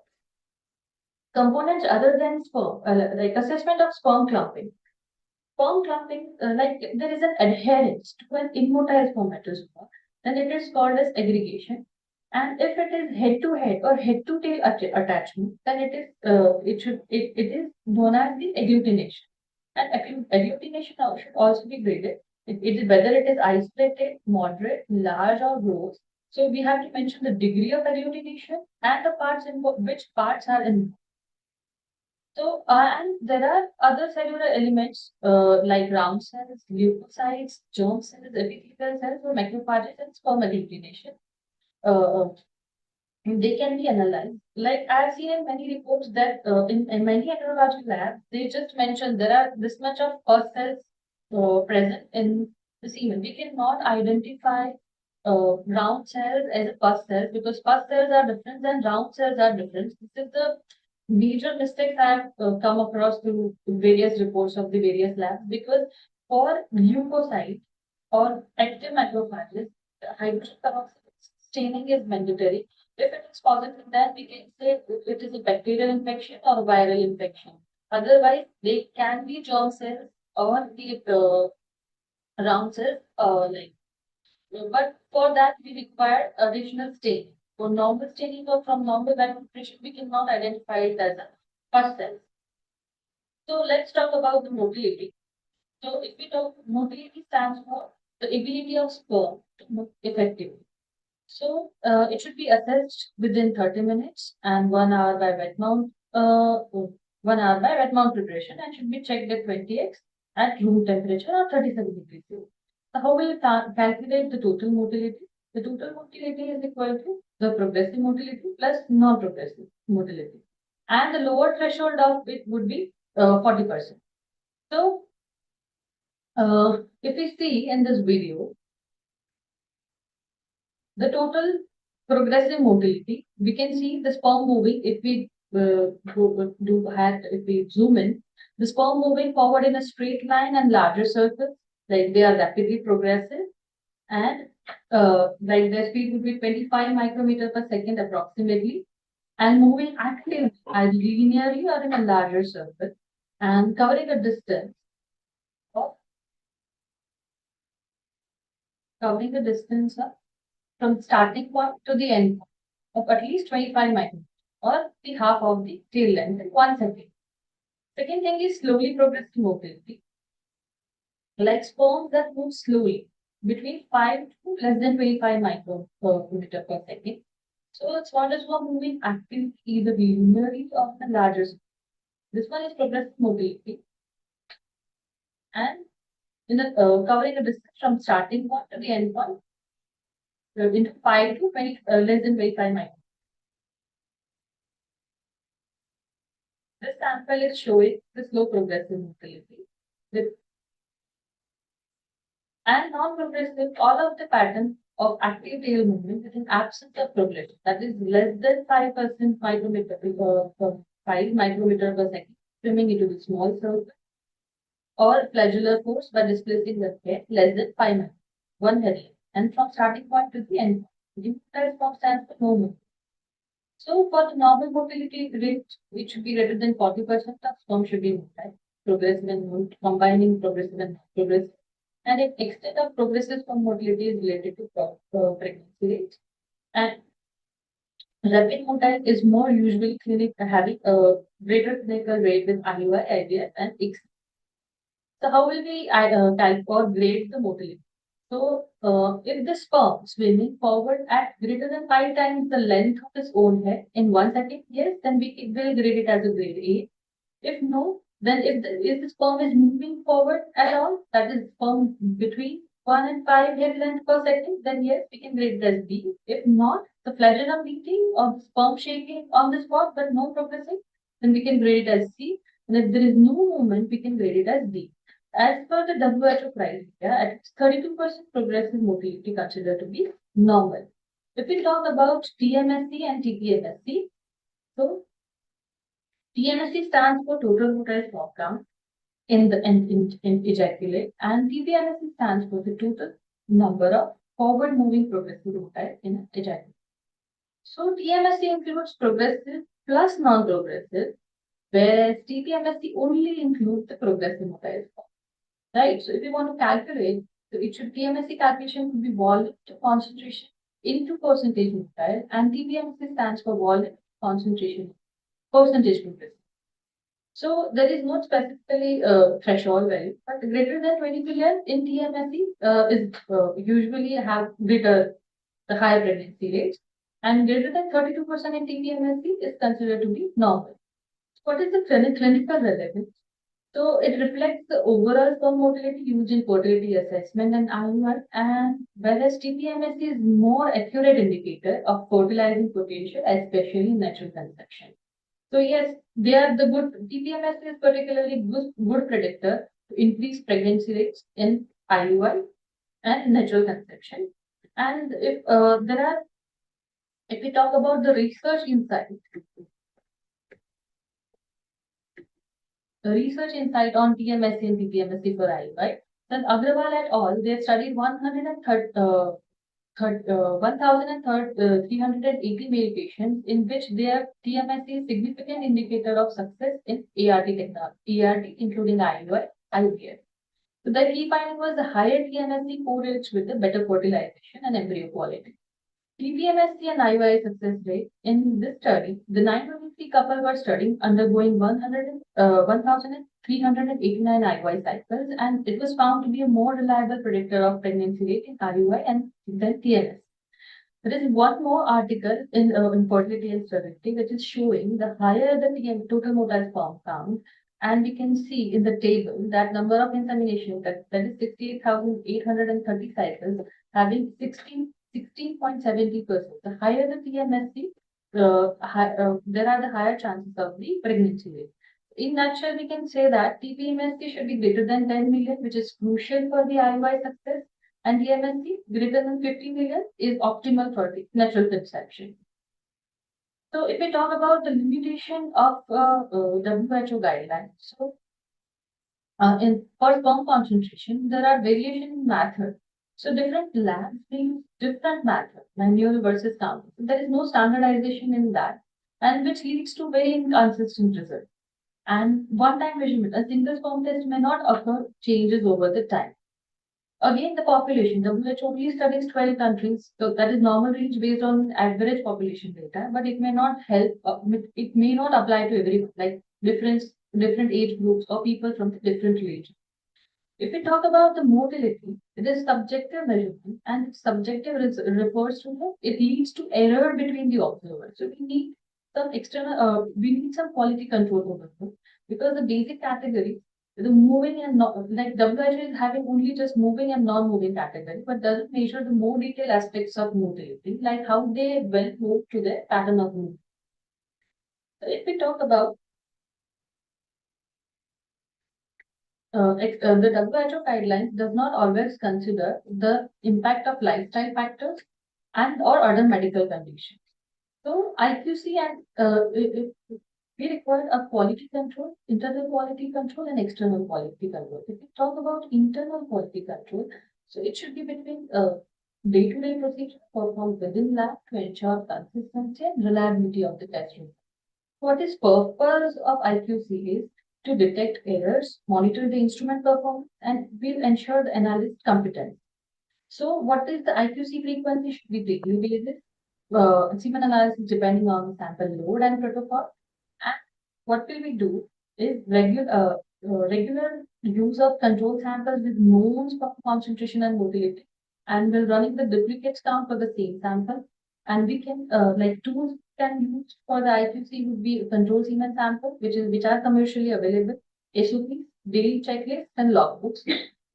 components other than sperm, like assessment of sperm clumping. Sperm clumping, like if there is an adherence to an immotile spermatozoa, then it is called as aggregation. And if it is head-to-head or head-to-tail attachment, then it is known as the agglutination. And agglutination should also be graded. It is whether it is isolated, moderate, large, or gross. So we have to mention the degree of agglutination and the parts involved, which parts are involved. So, and there are other cellular elements like round cells, leukocytes, germ cells, epithelial cells, or macrophages and sperm agglutination. Uh, they can be analyzed. Like I've seen in many reports that in many embryology labs, they just mentioned there are this much of pus cells present in the semen. We cannot identify round cells as a pus cells because pus cells are different and round cells are different. This is the major mistakes I have come across through various reports of the various labs because for leukocytes or active macrophages, hydrogen peroxide staining is mandatory. If it is positive, then we can say it is a bacterial infection or a viral infection. Otherwise, they can be germ cells or the round cells, but for that we require additional staining. For normal staining or from normal nutrition, we cannot identify it as a pus cells. So let's talk about the motility. So if we talk motility stands for the ability of sperm to move effectively. So it should be assessed within 30 minutes and 1 hour by wet mount, 1 hour by wet mount preparation and should be checked at 20x at room temperature or 37 degrees C. So how will you calculate the total motility? The total motility is equal to the progressive motility plus non-progressive motility. And the lower threshold of it would be 40%. So if we see in this video, the total progressive motility, we can see the sperm moving if we if we zoom in, the sperm moving forward in a straight line and larger circles, like they are rapidly progressive and like their speed would be 25 micrometer per second approximately and moving actively either linearly or in a larger circle and covering a distance of from starting point to the end point of at least 25 microns or the half of the tail length in 1 second. Second thing is slowly progressive mobility, like sperms that move slowly between 5 to less than 25 micrometer per second. So it's one is for moving actively either linearly or in a larger scale. This one is progressive mobility and covering a distance from starting point to the end point into 5 to 20, less than 25 microns. This sample is showing the slow progressive motility with and non-progressive, all of the patterns of active tail movement with an absence of progression, that is less than 5% micrometer, 5 micrometer per second, swimming into the small circle, or flagellar force by displacing the head less than 5 micrometers, one head length, and from starting point to the end point. The implied form stands for no movement. So for the normal motility rate, it should be greater than 40% of sperm should be motile, progressive and combining progressive and non-progressive. And if extent of progressive sperm motility is related to pregnancy rate. And Rapid motile is more usually having a greater clinical rate with IUI, IVF, and X. So how will we calculate or grade the motility? So if the sperm swimming forward at greater than 5 times the length of its own head in 1 second, yes, then we will grade it as a grade A. If no, then if the sperm is moving forward at all, that is sperm between 1 and 5 head length per second, then yes, we can grade it as B. If not, the flagellum beating or the sperm shaking on the spot but no progressing, then we can grade it as C. And if there is no movement, we can grade it as D. As per the WHO criteria, at 32% progressive motility considered to be normal. If we talk about TMSC and TPMSC, so TMSC stands for total motile sperm count in ejaculate, and TPMSC stands for the total number of forward moving progressive motile in ejaculate. So TMSC includes progressive plus non-progressive, whereas TPMSC only includes the progressive motile sperm. Right. So if you want to calculate, so it should TMSC calculation could be volume to concentration into percentage motile, and TPMSC stands for volume concentration percentage progressive. So there is no specifically threshold value, but greater than 20 billion in TMSC is usually have greater the higher pregnancy rates, and greater than 32% in TPMSC is considered to be normal. What is the clinical relevance? So it reflects the overall sperm motility used in fertility assessment and IUI, and whereas TPMSC is more accurate indicator of fertilizing potential, especially in natural conception. So yes, they are the good TPMSC is particularly good predictor to increase pregnancy rates in IUI and natural conception. And if we talk about the research insight on TMSC and TPMSC for IUI, then Agrawal et al. They studied 1,380 male patients in which their TMSC is significant indicator of success in ART technology, ART including IUI, IVF. So the key finding was the higher TMSC correlates with the better fertilization and embryo quality. TPMSC and IUI success rate. In this study, the 923 couple were studying undergoing 1,389 IUI cycles, and it was found to be a more reliable predictor of pregnancy rate in IUI and than TMS. There is one more article in Fertility and Sterility which is showing the higher the total motile sperm count, and we can see in the table that number of insemination that is 68,830 cycles having 16.70%. The higher the TMSC, there are the higher chances of the pregnancy rate. In nutshell, we can say that TPMSC should be greater than 10 million, which is crucial for the IUI success, and TMSC greater than 50 million is optimal for the natural conception. So if we talk about the limitation of WHO guidelines, so for sperm concentration, there are variation in method. So different labs use different methods, manual versus counting. So there is no standardization in that, and which leads to very inconsistent results. And one-time measurement, a single sperm test may not occur changes over the time. Again, the population, WHO only studies 12 countries, so that is normal range based on average population data, but it may not help, it may not apply to everyone, like different age groups or people from different regions. If we talk about the motility, it is subjective measurement, and subjective refers to it leads to error between the observers. So we need some quality control over them, because the basic category, the moving and not, like WHO is having only just moving and non-moving category, but doesn't measure the more detailed aspects of motility, like how they will move to their pattern of movement. So if we talk about the WHO guidelines does not always consider the impact of lifestyle factors and or other medical conditions. So IQC and we require a quality control, internal quality control, and external quality control. If we talk about internal quality control, so it should be between day-to-day procedure performed within lab to ensure consistency and reliability of the test result. What is purpose of IQC is to detect errors, monitor the instrument performance, and will ensure the analyst competence. So what is the IQC frequency should be daily basis, semen analysis depending on sample load and protocol. And what will we do is regular use of control samples with known concentration and motility, and we're running the duplicates count for the same sample. And we can like tools can use for the IQC would be control semen sample, which are commercially available, SOPs, daily checklists, and logbooks.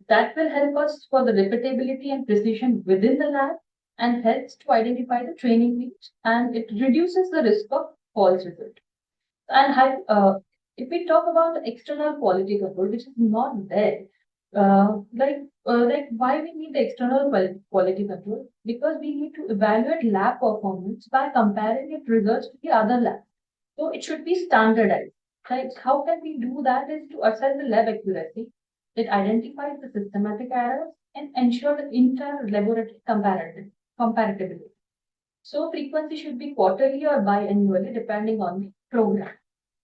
That will help us for the repeatability and precision within the lab and helps to identify the training needs, and it reduces the risk of false result. And if we talk about the external quality control, which is not there, like why we need the external quality control? Because we need to evaluate lab performance by comparing its results to the other labs. So it should be standardized. Right? How can we do that? Is to assess the lab accuracy. It identifies the systematic errors and ensure the inter-laboratory compatibility. So frequency should be quarterly or biannually depending on the program.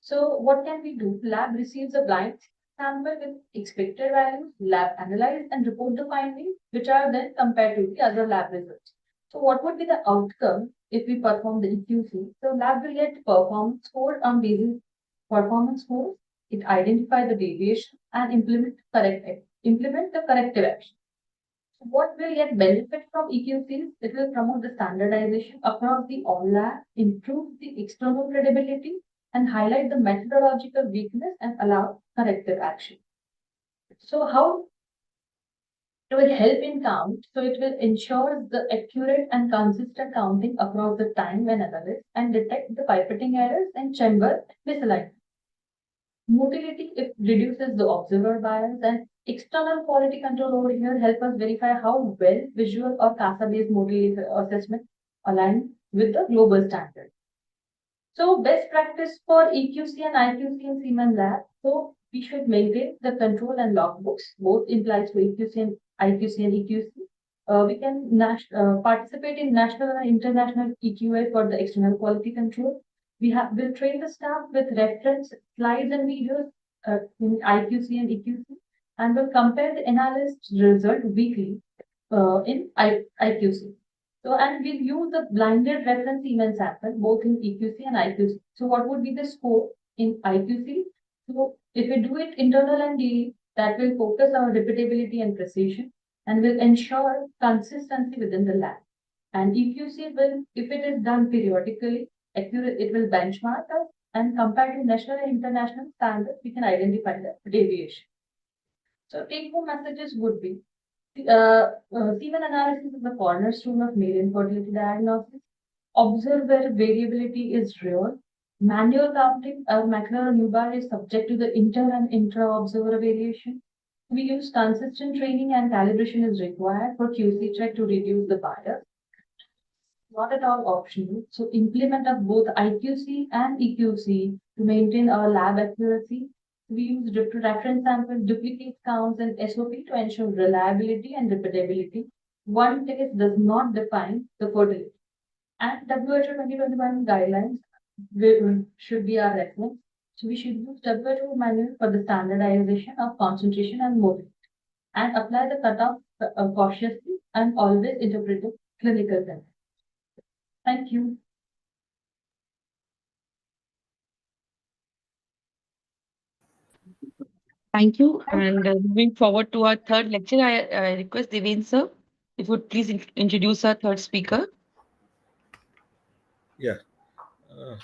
So what can we do? Lab receives a blind sample with expected values, lab analyze and report the findings, which are then compared to the other lab results. So what would be the outcome if we perform the EQC? So lab will get performance score on basis performance scores. It identify the deviation and implement the corrective action. What will get benefit from EQCs? It will promote the standardization across the all lab, improve the external credibility, and highlight the methodological weakness and allow corrective action. So how it will help in count? So it will ensure the accurate and consistent counting across the time when analyzed and detect the pipetting errors and chamber misalignment. Motility, it reduces the observer bias, and external quality control over here help us verify how well visual or CASA-based motility assessment align with the global standard. So best practice for EQC and IQC in Siemens lab. So we should maintain the control and logbooks, both implies for EQC and IQC and EQC. We can participate in national and international EQA for the external quality control. Will train the staff with reference slides and videos in IQC and EQC, and will compare the analyst result weekly in IQC. So, and we'll use the blinded reference semen sample both in EQC and IQC. So, what would be the score in IQC? So, if we do it internal and daily, that will focus on repeatability and precision and will ensure consistency within the lab. And EQC will, if it is done periodically, accurate, it will benchmark us, and compared to national and international standards, we can identify the deviation. So take home messages would be semen analysis is the cornerstone of male infertility diagnosis. Observe where variability is real. Manual counting of macular nubar is subject to the inter and intra-observer variation. We use consistent training and calibration is required for QC check to reduce the bias. Not at all optional. So implement of both IQC and EQC to maintain our lab accuracy. We use reference samples, duplicate counts, and SOP to ensure reliability and repeatability. One test does not define the fertility. And WHO 2021 guidelines should be our reference. So we should use WHO manual for the standardization of concentration and motility and apply the cutoff cautiously and always interpret the clinical benefit. Thank you. Thank you. And moving forward to our third lecture, I request Devin sir, if you would please introduce our third speaker. Yeah. Uh,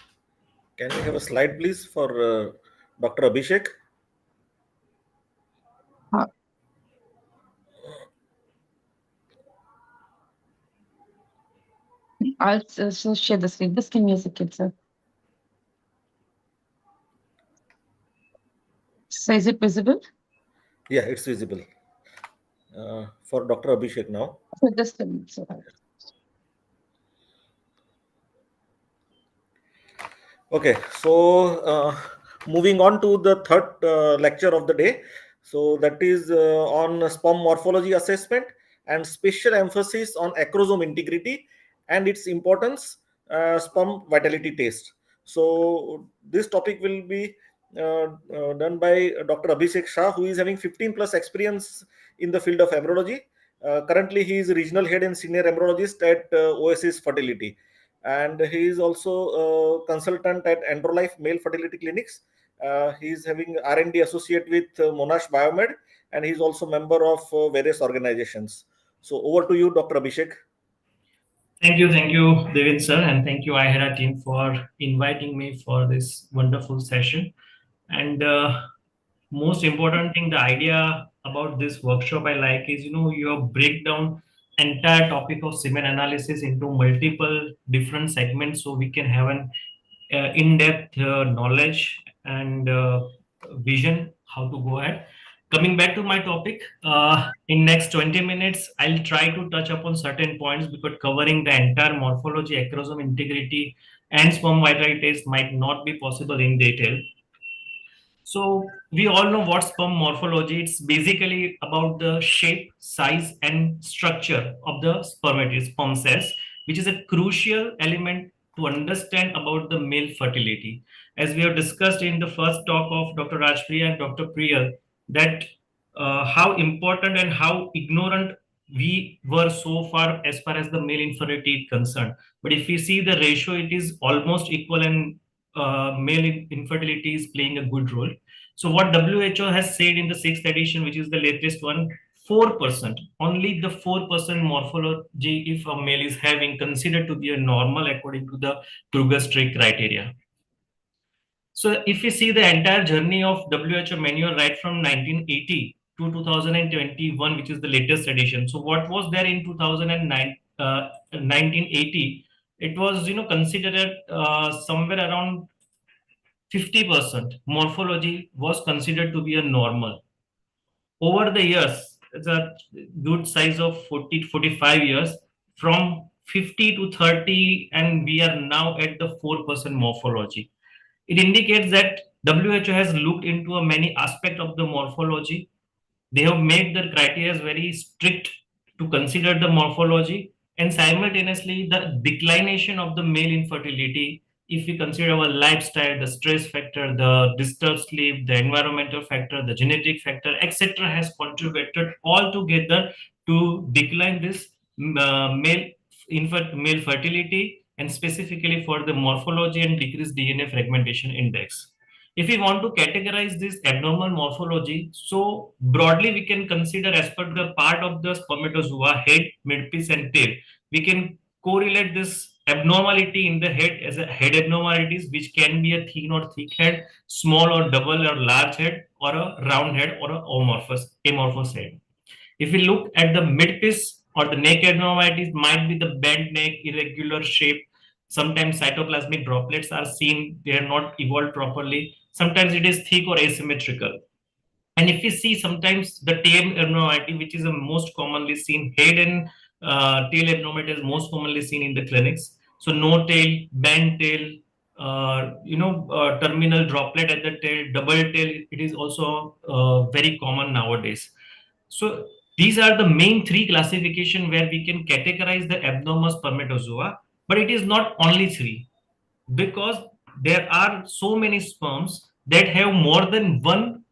can we have a slide, please, for Dr. Abhishek? Uh, I'll so share the screen. Just give me a second, sir. So is it visible? Yeah, it's visible. For Dr. Abhishek now. So just a minute, sir. Okay, so moving on to the third lecture of the day. So that is on sperm morphology assessment and special emphasis on acrosome integrity and its importance, sperm vitality test. So this topic will be done by Dr. Abhishek Shah, who is having 15 plus experience in the field of embryology. Currently, he is regional head and senior embryologist at OSS Fertility. and he is also a consultant at Androlife Male Fertility Clinics. He is having R&D associate with Monash Biomed, and he is also member of various organizations. So over to you, Dr. Abhishek. Thank you, Devin sir, and thank you, iHera team, for inviting me for this wonderful session. And most important thing, the idea about this workshop I like is, you break down entire topic of semen analysis into multiple different segments, so we can have an in-depth knowledge and vision how to go ahead. Coming back to my topic, in next 20 minutes, I'll try to touch upon certain points because covering the entire morphology, acrosome integrity, and sperm vitality test might not be possible in detail. So we all know what sperm morphology. It's basically about the shape, size, and structure of the sperm cells, which is a crucial element to understand about the male fertility. As we have discussed in the first talk of Dr. Rajpriya and Dr. Priyal, that how important and how ignorant we were so far as the male infertility is concerned. But if we see the ratio, it is almost equal, and male infertility is playing a good role. So what WHO has said in the sixth edition, which is the latest one, 4%, only the 4% morphology if a male is having considered to be a normal according to the Kruger-Strick criteria. So if you see the entire journey of WHO manual right from 1980 to 2021, which is the latest edition. So what was there in 2009, 1980? It was considered somewhere around 50% morphology was considered to be a normal. Over the years, it's a good size of 40 to 45 years, from 50 to 30, and we are now at the 4% morphology. It indicates that WHO has looked into a many aspects of the morphology. They have made their criteria very strict to consider the morphology, and simultaneously the declination of the male infertility, if we consider our lifestyle, the stress factor, the disturbed sleep, the environmental factor, the genetic factor, etc., has contributed all together to decline this male fertility, and specifically for the morphology and decreased DNA fragmentation index. If we want to categorize this abnormal morphology, so broadly we can consider as per the part of the spermatozoa, head, midpiece, and tail. We can correlate this abnormality in the head as a head abnormalities, which can be a thin or thick head, small or double or large head, or a round head, or a amorphous head. If we look at the midpiece or the neck abnormalities, might be the bent neck, irregular shape. Sometimes cytoplasmic droplets are seen, they are not evolved properly. Sometimes it is thick or asymmetrical. And if you see sometimes the tail abnormality, which is the most commonly seen, head and tail abnormality is most commonly seen in the clinics. So no tail, bent tail, terminal droplet at the tail, double tail, it is also very common nowadays. So these are the main three classification where we can categorize the abnormal spermatozoa, but it is not only three, because there are so many sperms that have more than one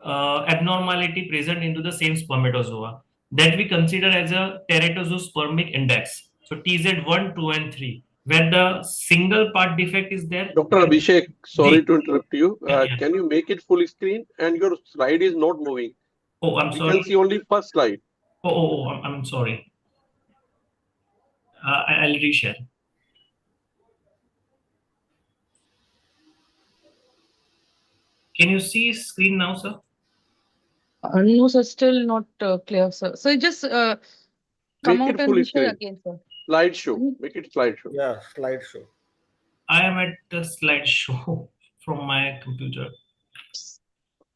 abnormality present into the same spermatozoa, that we consider as a teratozospermic index. So TZ1, 2, and 3, where the single part defect is there. Dr. Abhishek, sorry to interrupt you. Yeah, yeah. Can you make it full screen? And your slide is not moving. Oh, I'm We sorry. can see only first slide. I'm sorry. I'll reshare. Can you see screen now, sir? No, sir, still not clear, sir. So just come Make out it and full reshare screen. again, sir. Slideshow. Make it slideshow. Yeah, slideshow. I am at the slideshow from my computer.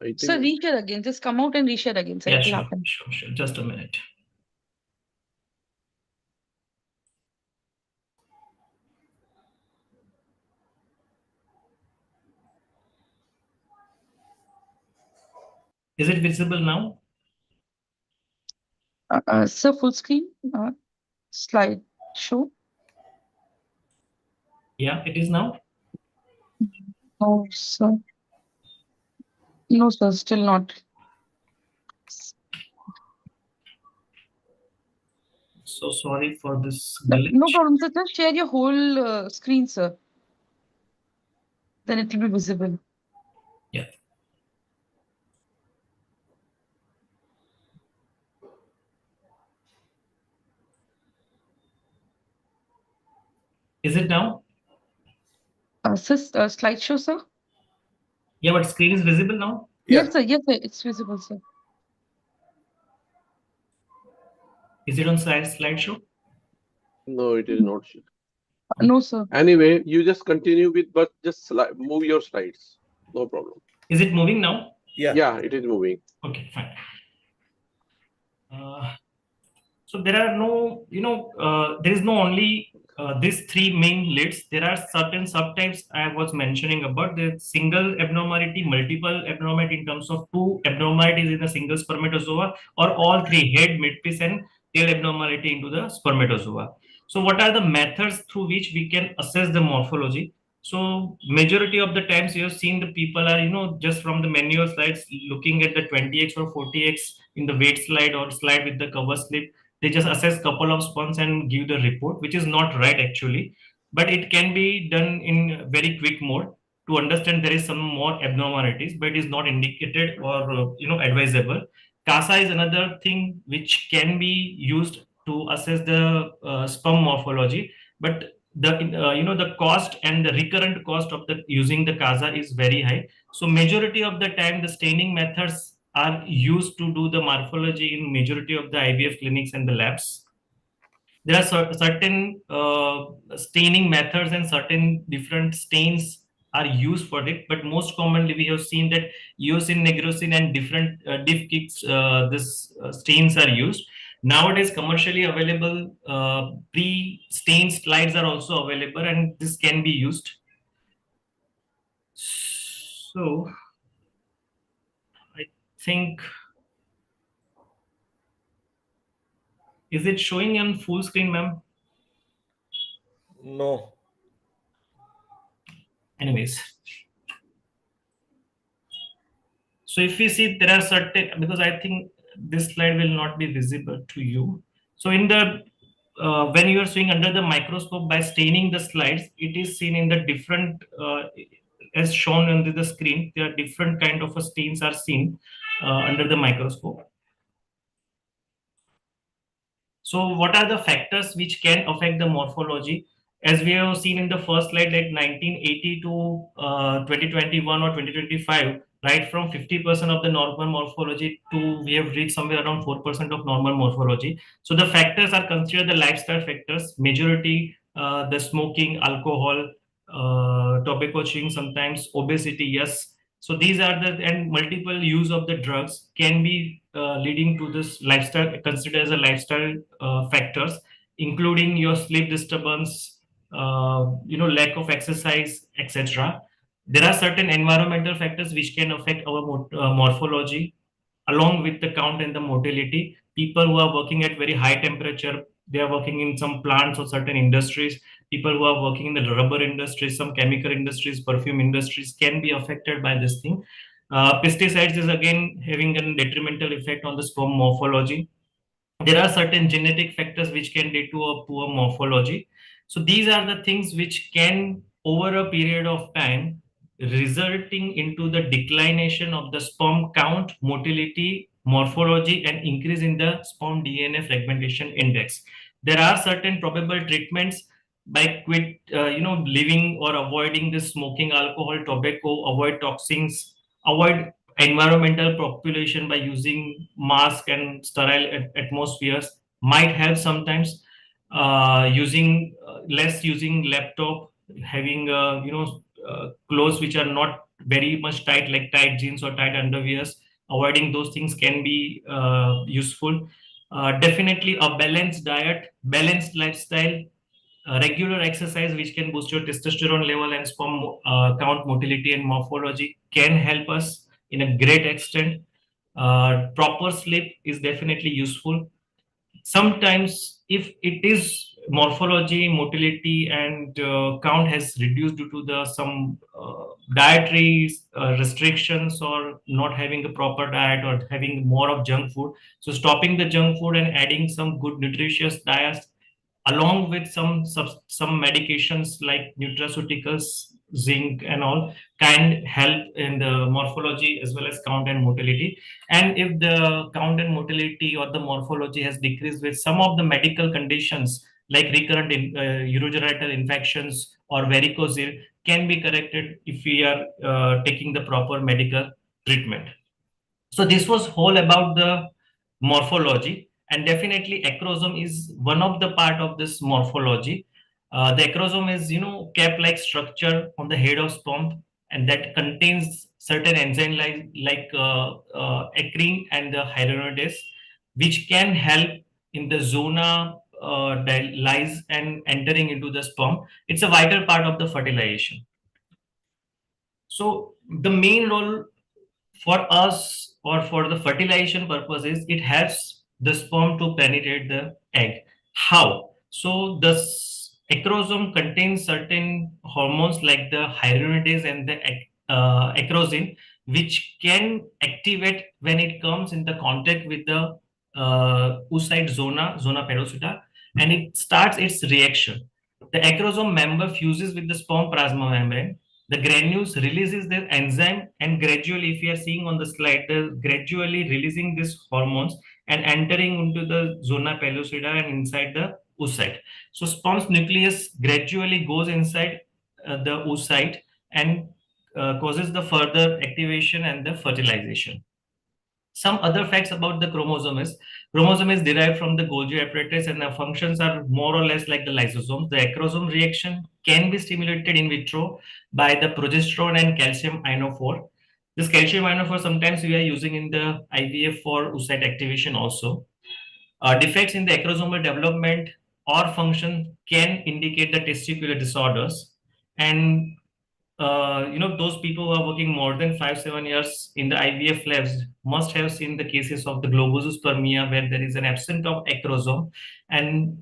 I Sir, think reshare again. Just come out and reshare again, sir. Yeah, It will sure, happen. sure. Just a minute. Is it visible now? Sir, full screen slide show. Yeah, it is now. No, sir. No, sir, still not. So sorry for this No, glitch. no problem, sir. Just share your whole screen, sir. Then it will be visible. Yeah. Is it now? Slideshow, sir? Yeah, but screen is visible now. Yes, sir. Yes, sir. It's visible, sir. Is it on slideshow? No, it is not. No, sir. Anyway, you just continue with, but just move your slides. No problem. Is it moving now? Yeah, it is moving. Okay, fine. So there are no, there is no only these three main lids. There are certain subtypes I was mentioning about the single abnormality, multiple abnormality in terms of two abnormalities in a single spermatozoa, or all three, head, midpiece, and tail abnormality into the spermatozoa. So what are the methods through which we can assess the morphology? So majority of the times you have seen the people are, just from the manual slides looking at the 20x or 40x in the weight slide or slide with the cover slip. They just assess couple of sperms and give the report, which is not right actually, but it can be done in very quick mode to understand there is some more abnormalities, but it is not indicated or advisable. CASA is another thing which can be used to assess the sperm morphology, but the cost and the recurrent cost of the using the CASA is very high. So majority of the time the staining methods are used to do the morphology in majority of the IVF clinics and the labs. There are certain staining methods and certain different stains are used for it, but most commonly we have seen that eosin, negrosin, and different diff kicks, this stains are used. Nowadays, commercially available pre-stained slides are also available, and this can be used. So, I think, is it showing on full screen, ma'am? No. Anyways, so if we see there are certain, because I think this slide will not be visible to you. So in the when you are seeing under the microscope by staining the slides, it is seen in the different as shown on the screen. There are different kind of stains are seen under the microscope. So what are the factors which can affect the morphology? As we have seen in the first slide, like 1980 to 2021 or 2025, right from 50% of the normal morphology to we have reached somewhere around 4% of normal morphology. So the factors are considered the lifestyle factors, majority the smoking, alcohol, tobacco chewing, sometimes obesity, yes. So these are the, and multiple use of the drugs can be leading to this lifestyle, considered as a lifestyle factors, including your sleep disturbance, lack of exercise, etc. There are certain environmental factors which can affect our morphology, along with the count and the motility. People who are working at very high temperature, they are working in some plants or certain industries. People who are working in the rubber industries, some chemical industries, perfume industries can be affected by this thing. Pesticides is again having a detrimental effect on the sperm morphology. There are certain genetic factors which can lead to a poor morphology. So these are the things which can over a period of time resulting into the declination of the sperm count, motility, morphology, and increase in the sperm DNA fragmentation index. There are certain probable treatments by quit living or avoiding the smoking, alcohol, tobacco, avoid toxins, avoid environmental population by using mask and sterile atmospheres might help sometimes. Using less using laptop, having clothes which are not very much tight, like tight jeans or tight underwears, avoiding those things can be useful. Definitely a balanced diet, balanced lifestyle, regular exercise which can boost your testosterone level and sperm count, motility, and morphology can help us in a great extent. Proper sleep is definitely useful. Sometimes, if it is morphology, motility, and count has reduced due to the some dietary restrictions or not having a proper diet or having more of junk food. So stopping the junk food and adding some good nutritious diets along with some medications like nutraceuticals, zinc and all can help in the morphology as well as count and motility. And if the count and motility or the morphology has decreased with some of the medical conditions like recurrent urogenital infections or varicocele can be corrected if we are taking the proper medical treatment. So this was whole about the morphology, and definitely acrosome is one of the part of this morphology. The acrosome is cap-like structure on the head of sperm, and that contains certain enzyme like acrin and the hyaluronidase, which can help in the zona lyse and entering into the sperm. It's a vital part of the fertilization. So the main role for us or for the fertilization purposes, it helps the sperm to penetrate the egg. How? So the acrosome contains certain hormones like the hyaluronidase and the acrosin, which can activate when it comes in the contact with the oocyte zona pellucida, and it starts its reaction. The acrosome member fuses with the sperm plasma membrane. The granules releases their enzyme, and gradually, if you are seeing on the slide, they're gradually releasing these hormones and entering into the zona pellucida and inside the oocyte. So sperm's nucleus gradually goes inside the oocyte and causes the further activation and the fertilization. Some other facts about the chromosome is derived from the Golgi apparatus, and the functions are more or less like the lysosomes. The acrosome reaction can be stimulated in vitro by the progesterone and calcium ionophore. This calcium ionophore sometimes we are using in the IVF for oocyte activation also. Defects in the acrosomal development or function can indicate the testicular disorders, and those people who are working more than 5-7 years in the IVF labs must have seen the cases of the globospermia where there is an absence of acrosome. And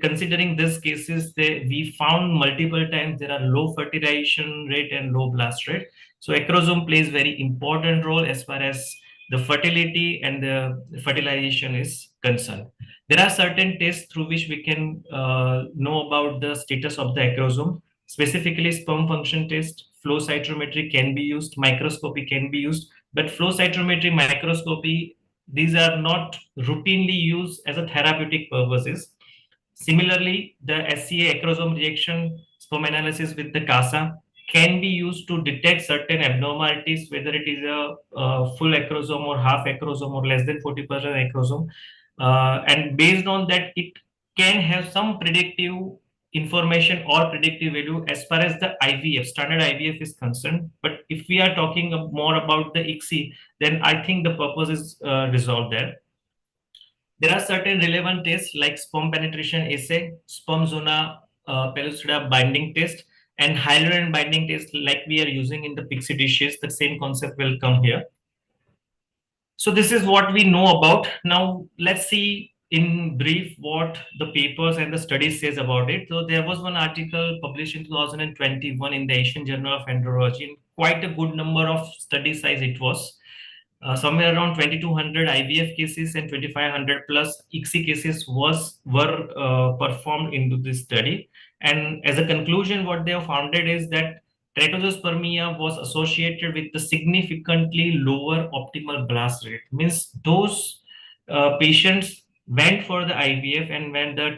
considering these cases, we found multiple times there are low fertilization rate and low blast rate. So acrosome plays very important role as far as the fertility and the fertilization is concerned. There are certain tests through which we can know about the status of the acrosome. Specifically, sperm function test, flow cytometry can be used, microscopy can be used, but flow cytometry, microscopy, these are not routinely used as a therapeutic purposes. Similarly, the SCA acrosome reaction sperm analysis with the CASA can be used to detect certain abnormalities, whether it is a full acrosome or half acrosome or less than 40% acrosome. And based on that, it can have some predictive information or predictive value as far as the IVF, standard IVF is concerned. But if we are talking more about the ICSI, then I think the purpose is resolved there. There are certain relevant tests like sperm penetration assay, sperm zona pellucida binding test, and hyaluron binding test like we are using in the pixie dishes. The same concept will come here. So this is what we know about. Now let's see in brief what the papers and the studies says about it. So there was one article published in 2021 in the Asian Journal of Andrology. Quite a good number of study size it was. Somewhere around 2200 IVF cases and 2500 plus ICSI cases were performed into this study. And as a conclusion, what they have found is that teratospermia was associated with the significantly lower optimal blast rate. Means those patients went for the IVF, and when the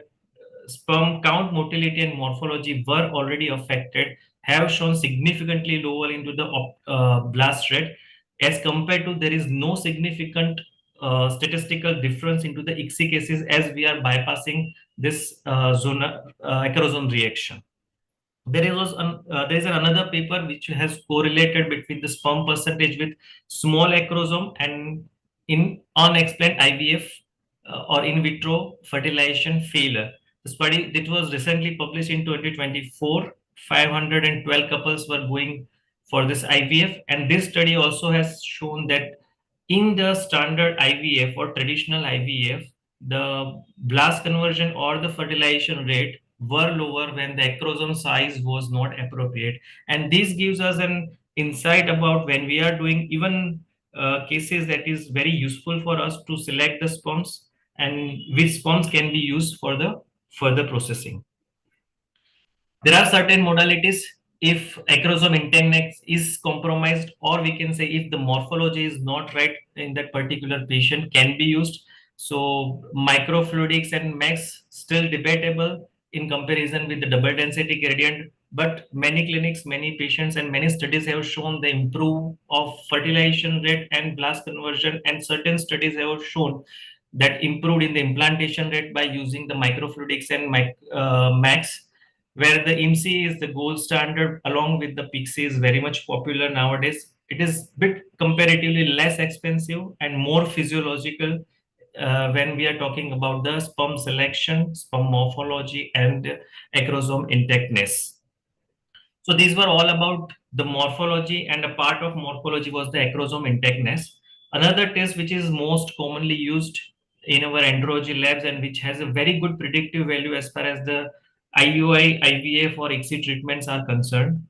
sperm count, motility, and morphology were already affected, have shown significantly lower into the blast rate as compared to there is no significant statistical difference into the ICSI cases as we are bypassing this acrosome reaction. There is another paper which has correlated between the sperm percentage with small acrosome and in unexplained IVF or in vitro fertilization failure. The study that was recently published in 2024, 512 couples were going for this IVF, and this study also has shown that in the standard IVF or traditional IVF, the blast conversion or the fertilization rate were lower when the acrosome size was not appropriate. And this gives us an insight about when we are doing even cases that is very useful for us to select the sperms and which sperms can be used for the further processing. There are certain modalities if acrosome intact is compromised, or we can say if the morphology is not right in that particular patient, can be used. So microfluidics and max still debatable in comparison with the double density gradient, but many clinics, many patients, and many studies have shown the improve of fertilization rate and blast conversion, and certain studies have shown that improved in the implantation rate by using the microfluidics and max, where the IMSI is the gold standard along with the Pixie is very much popular nowadays. It is bit comparatively less expensive and more physiological when we are talking about the sperm selection, sperm morphology, and acrosome intactness. So these were all about the morphology, and a part of morphology was the acrosome intactness. Another test which is most commonly used in our andrology labs and which has a very good predictive value as far as the IUI, IVF or ICSI treatments are concerned.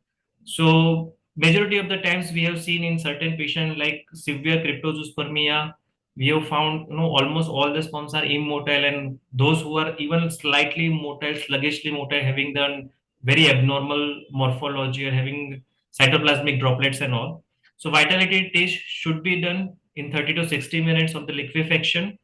So majority of the times we have seen in certain patients like severe cryptozoospermia, we have found almost all the sperms are immotile, and those who are even slightly motile, sluggishly motile, having the very abnormal morphology or having cytoplasmic droplets and all. So vitality test should be done in 30 to 60 minutes of the liquefaction,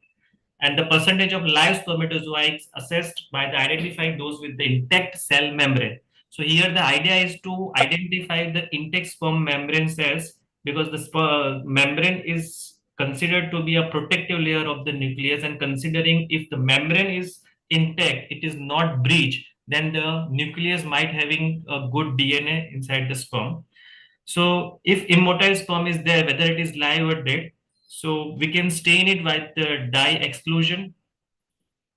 and the percentage of live spermatozoa is assessed by the identifying those with the intact cell membrane. So here the idea is to identify the intact sperm membrane cells, because the membrane is considered to be a protective layer of the nucleus, and considering if the membrane is intact, it is not breached, then the nucleus might having a good DNA inside the sperm. So if immotile sperm is there, whether it is live or dead, so we can stain it with the dye exclusion.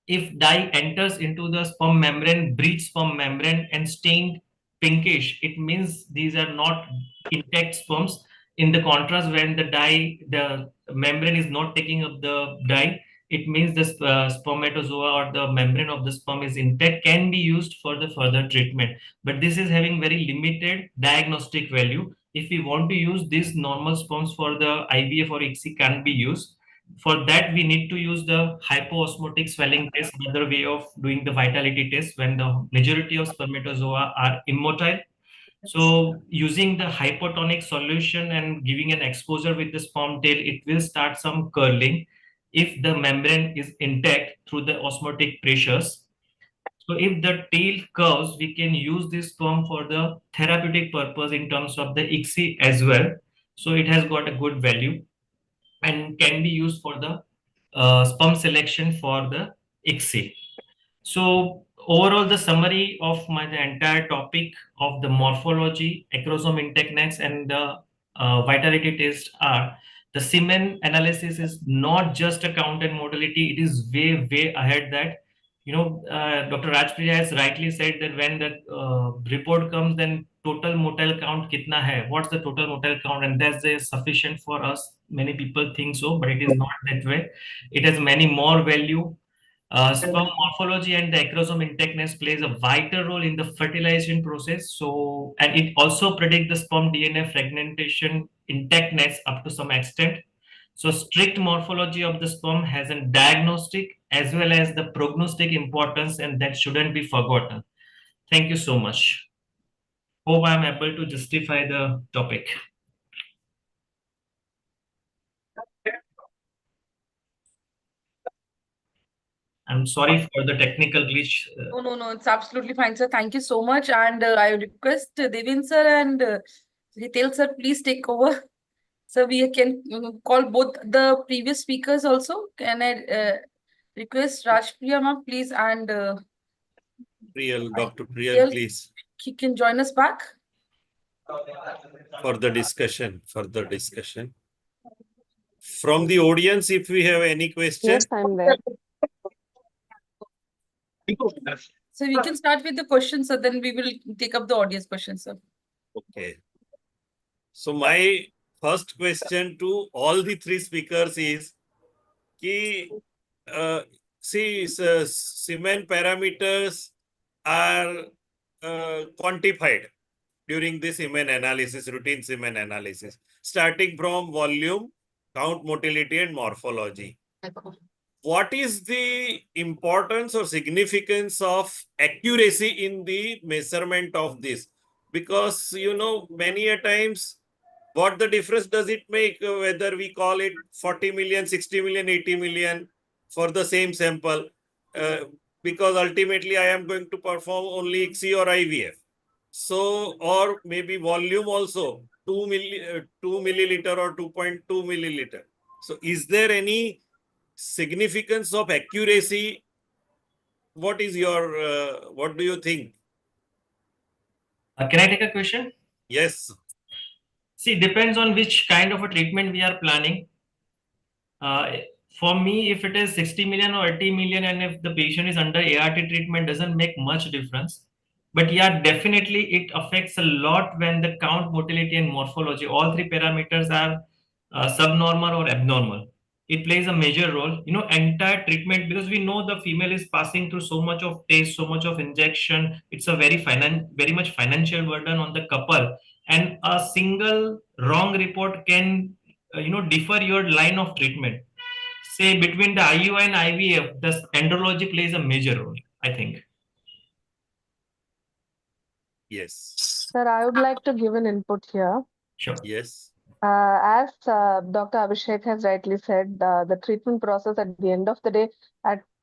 If dye enters into the sperm membrane, breach sperm membrane and stained pinkish, it means these are not intact sperms. In the contrast, when the membrane is not taking up the dye, it means the spermatozoa or the membrane of the sperm is intact, can be used for the further treatment. But this is having very limited diagnostic value. If we want to use these normal sperms for the IVF or ICSI, can be used. For that, we need to use the hypoosmotic swelling test, another way of doing the vitality test when the majority of spermatozoa are immotile. So using the hypotonic solution and giving an exposure with the sperm tail, it will start some curling if the membrane is intact through the osmotic pressures. So if the tail curves, we can use this sperm for the therapeutic purpose in terms of the ICSI as well. So it has got a good value and can be used for the sperm selection for the ICSI. So overall, the summary of my the entire topic of the morphology, acrosome intactness, and the vitality test are the semen analysis is not just a count and modality; it is way ahead that. Dr. Rajpriya has rightly said that when the report comes, then total motile count kitna hai? What's the total motile count? And that's sufficient for us. Many people think so, but it is not that way. It has many more value. Sperm morphology and the acrosome intactness plays a vital role in the fertilization process. So, and it also predicts the sperm DNA fragmentation intactness up to some extent. So, strict morphology of the sperm has a diagnostic as well as the prognostic importance, and that shouldn't be forgotten. Thank you so much. Hope I'm able to justify the topic. I'm sorry for the technical glitch. No, it's absolutely fine, sir. Thank you so much. And I request Devin sir and Hitel sir, please take over. So we can call both the previous speakers also. Can I request Rajpriya ma'am, please, and Dr. Priyal, Hitel, please, he can join us back. for the discussion. From the audience, if we have any question. Yes, I'm there. So we can start with the questions, so then we will take up the audience questions, sir. Okay. So my first question to all the three speakers is, see, semen parameters are quantified during this semen analysis, routine semen analysis, starting from volume, count, motility, and morphology. What is the importance or significance of accuracy in the measurement of this? Because, many a times, what the difference does it make whether we call it 40 million, 60 million, 80 million for the same sample? Uh, because ultimately I am going to perform only XC or IVF. So, or maybe volume also 2 milliliter or 2.2 milliliter. So, is there any significance of accuracy? What is your, what do you think? Can I take a question? Yes. See, depends on which kind of a treatment we are planning. Uh, for me, if it is 60 million or 80 million, and if the patient is under ART treatment, doesn't make much difference. But yeah, definitely it affects a lot when the count, motility, and morphology, all three parameters are subnormal or abnormal. It plays a major role, entire treatment, because we know the female is passing through so much of test, so much of injection. It's a very much financial burden on the couple, and a single wrong report can differ your line of treatment. Say between the IU and IVF, the andrology plays a major role, I think. Yes. Sir, I would like to give an input here. Sure. Yes. As Dr. Abhishek has rightly said, the treatment process at the end of the day,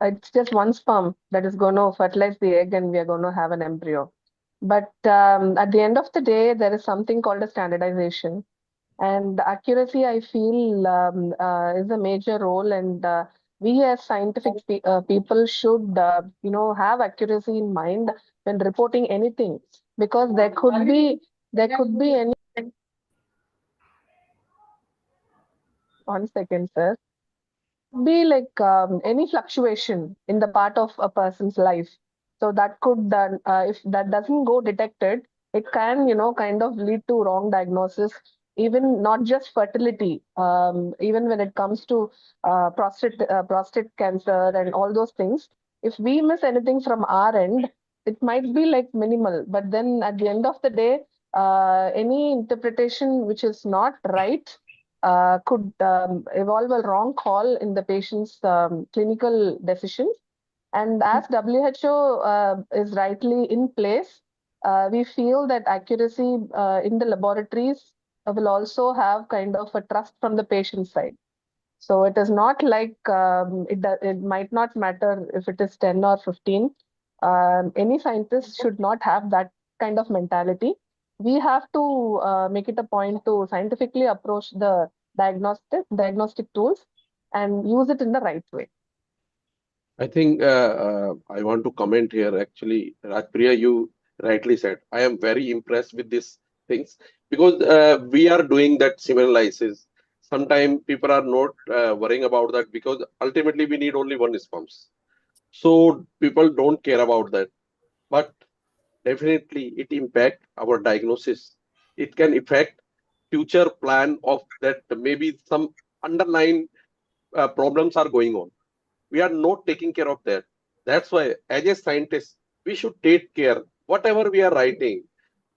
it's just one sperm that is going to fertilize the egg and we are going to have an embryo. But at the end of the day, there is something called a standardization. And accuracy, I feel, is a major role. And we as scientific people should, have accuracy in mind when reporting anything, because there could be any. One second, sir. Be like any fluctuation in the part of a person's life. So that could, if that doesn't go detected, it can, kind of lead to wrong diagnosis, even not just fertility, even when it comes to prostate cancer and all those things. If we miss anything from our end, it might be like minimal, but then at the end of the day, any interpretation which is not right could evolve a wrong call in the patient's clinical decisions. And as WHO is rightly in place, we feel that accuracy in the laboratories will also have kind of a trust from the patient side. So it is not like it might not matter if it is 10 or 15. Any scientist should not have that kind of mentality. We have to make it a point to scientifically approach the diagnostic tools and use it in the right way. I think I want to comment here. Actually, Rajpriya, you rightly said. I am very impressed with these things because we are doing that semen analysis. Sometimes people are not worrying about that because ultimately we need only one sperms. So people don't care about that. But definitely it impact our diagnosis. It can affect future plan of that maybe some underlying problems are going on. We are not taking care of that. That's why as a scientist we should take care whatever we are writing,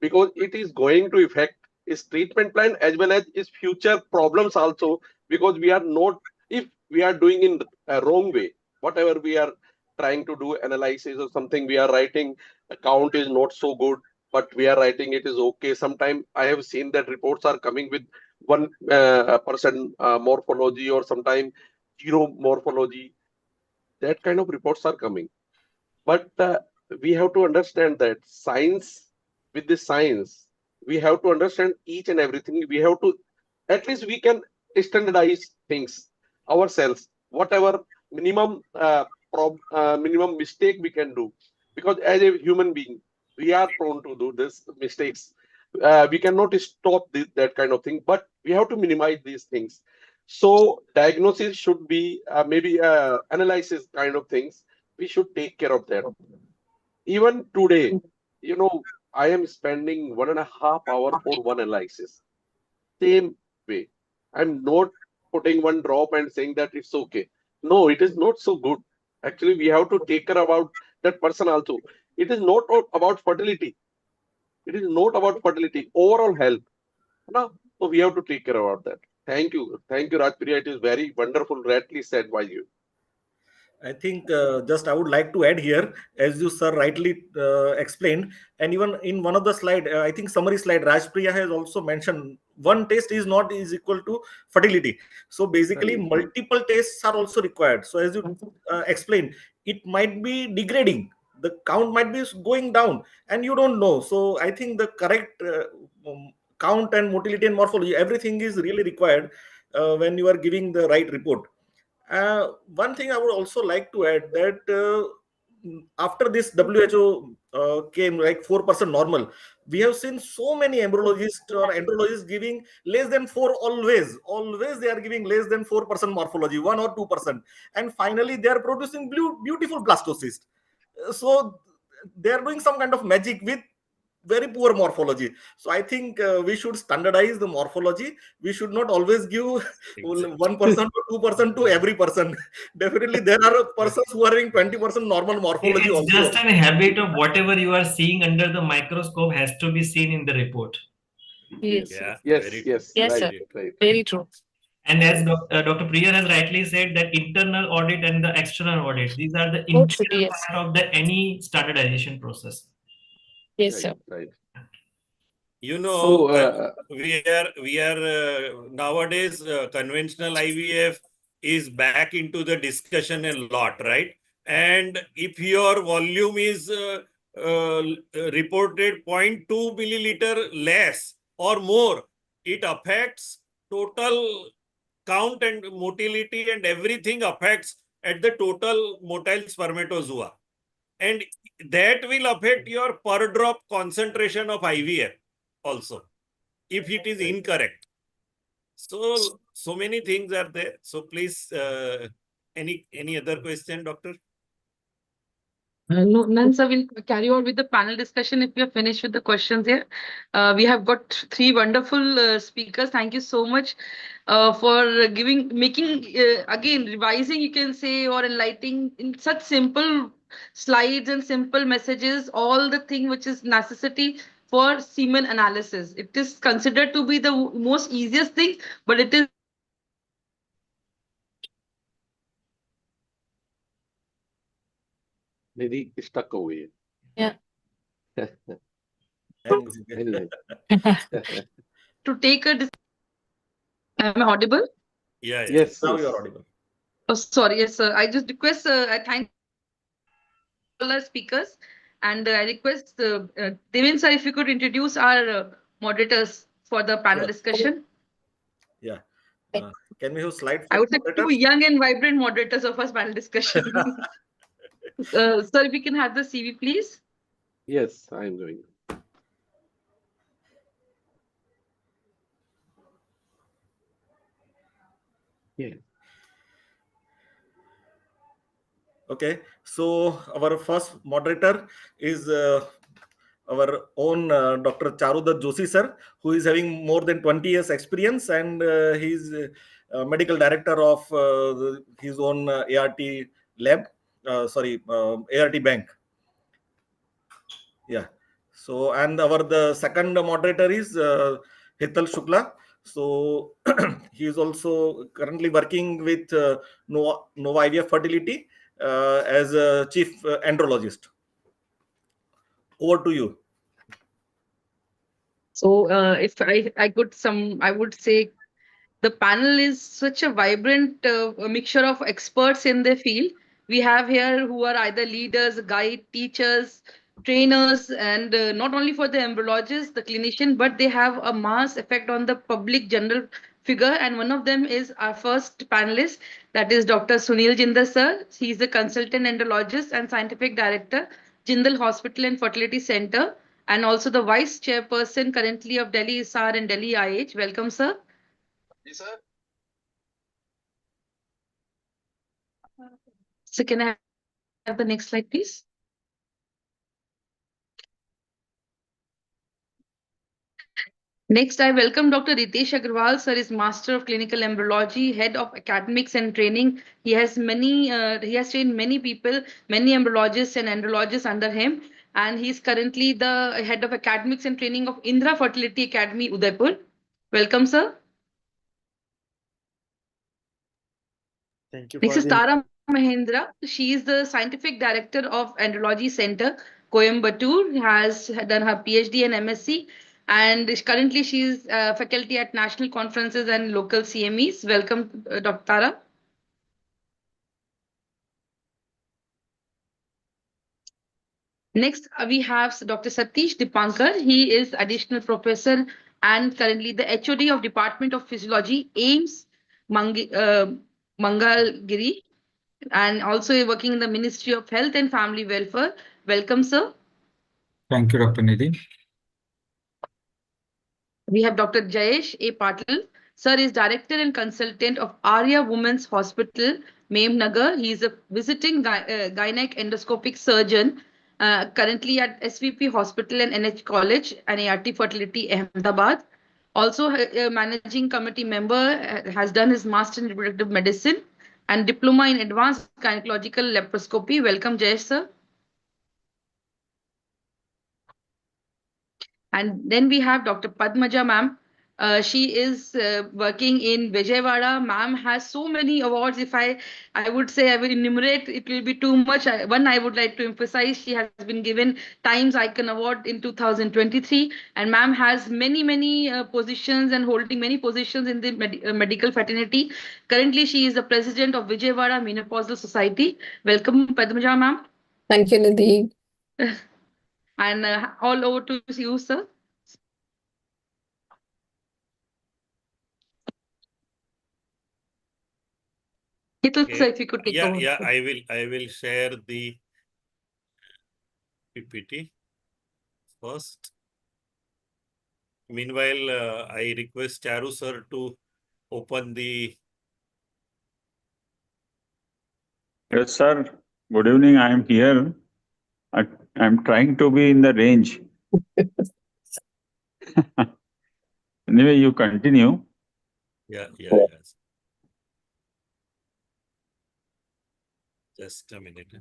because it is going to affect his treatment plan as well as his future problems also, because we are not, if we are doing in a wrong way, whatever we are trying to do analysis or something we are writing, account is not so good, but we are writing it is okay. Sometimes I have seen that reports are coming with 1% morphology or sometimes zero morphology. That kind of reports are coming. But we have to understand that science, with the science, we have to understand each and everything. We have to, at least we can standardize things ourselves, whatever minimum minimum mistake we can do. Because as a human being, we are prone to do this mistakes. We cannot stop that kind of thing, but we have to minimize these things. So diagnosis should be maybe analysis kind of things. We should take care of that. Even today, I am spending 1.5 hours for one analysis. Same way. I'm not putting one drop and saying that it's okay. No, it is not so good. Actually, we have to take care about that person also. It is not about fertility. It is not about fertility, overall health. No? So we have to take care about that. Thank you. Thank you, Rajpriya. It is very wonderful, rightly said by you. I think just I would like to add here, as you sir rightly explained, and even in one of the slide, I think summary slide, Rajpriya has also mentioned one test is not is equal to fertility. So basically, Right. multiple tests are also required. So as you explained, it might be degrading. The count might be going down, and you don't know. So I think the correct count and motility and morphology, everything is really required when you are giving the right report. One thing I would also like to add that after this WHO came like 4% normal, we have seen so many embryologists or andrologists giving less than 4 always. Always they are giving less than 4% morphology, 1 or 2%. And finally they are producing beautiful blastocyst. So they are doing some kind of magic with very poor morphology. So I think we should standardize the morphology. We should not always give Exactly. 1% or 2% to every person. Definitely there are persons who are having 20% normal morphology It's just also. an habit of whatever you are seeing under the microscope has to be seen in the report. Yes. Yeah, Yes, very true. yes, Yes, right, sir. Very right. Very true. And as Dr. Priya has rightly said, that internal audit and the external audit, these are the Both should integral be yes. part of the any standardization process. Yes, Right, sir. right. You So, know, we are nowadays conventional IVF is back into the discussion a lot, right? And if your volume is reported zero point 0.2 milliliter less or more, it affects total count and motility, and everything affects at the total motile spermatozoa, and that will affect your per drop concentration of IVF also if it is right. incorrect. So many things are there. So please, any other question, doctor? No, none, sir. We'll carry on with the panel discussion if we are finished with the questions here. We have got three wonderful speakers. Thank you so much for making, again, revising, you can say, or enlightening in such simple slides and simple messages, all the thing which is necessity for semen analysis. It is considered to be the most easiest thing, but it is Nidhi stuck away. Yeah. And Anyway. to take a. Am I audible? Yeah, yeah. Yes, now you are yes. audible. Oh, sorry, yes, sir. I just request, I thank all our speakers, and I request Devin, sir, if you could introduce our moderators for the panel Sure. discussion. Yeah. Can we have slide I for would the say two moderators? young and vibrant moderators of our panel discussion. Sir, if we can have the CV, please. Yes, I am going. Yeah. Okay. So our first moderator is our own Dr. Charudat Joshi sir, who is having more than 20 years experience, and he's medical director of his own ART lab, ART bank. Yeah. So, and the second moderator is Hital Shukla. So he is also currently working with Nova IVF Fertility as a chief andrologist. Over to you. So, if I could I would say the panel is such a vibrant a mixture of experts in their field. We have here who are either leaders, guide, teachers, trainers, and not only for the embryologists, the clinician, but they have a mass effect on the public general figure. And one of them is our first panelist, that is Dr. Sunil Jindal sir. He is the consultant embryologist and scientific director, Jindal Hospital and Fertility Center, and also the vice chairperson currently of Delhi ISAR and Delhi IH. Welcome, sir. Yes, sir. So can I have the next slide, please? Next, I welcome Dr. Ritesh Agrawal, sir is Master of Clinical Embryology, Head of Academics and Training. He has trained many people, many embryologists and andrologists under him. and he's currently the head of academics and training of Indra Fertility Academy, Udaipur. Welcome, sir. Thank you Next for is the Tara Mahendra. She is the scientific director of Andrology Center, Coimbatore. Has done her PhD and MSc, and currently she is faculty at national conferences and local CMEs. Welcome, Dr. Tara. Next, we have Dr. Satish Dipankar. He is additional professor and currently the HOD of Department of Physiology, AIMS Mangalgiri, and also working in the Ministry of Health and Family Welfare. Welcome, sir. Thank you, Dr. Nidhi. We have Dr. Jayesh A. Patil. Sir is director and consultant of Arya Women's Hospital, Memnagar. He is a visiting gynec endoscopic surgeon, currently at SVP Hospital and NH College and ART Fertility, Ahmedabad. Also, a managing committee member, has done his master in reproductive medicine and diploma in advanced gynecological laparoscopy. Welcome, Jayesh, sir. And then we have Dr. Padmaja, ma'am. She is working in Vijayawada. Ma'am has so many awards. If I would say I will enumerate, it will be too much. One I would like to emphasize, she has been given Times Icon Award in 2023. And ma'am has many positions and holding many positions in the medical fraternity. Currently, she is the president of Vijayawada Menopausal Society. Welcome, Padmaja, ma'am. Thank you, Nidhi. And all over to you, sir. Hitul, sir, if you could take over. Yeah, I will share the PPT first. Meanwhile, I request Charu sir to open the. Yes, sir. Good evening. I am here. I'm trying to be in the range. Anyway, you continue. Yeah. Just a minute.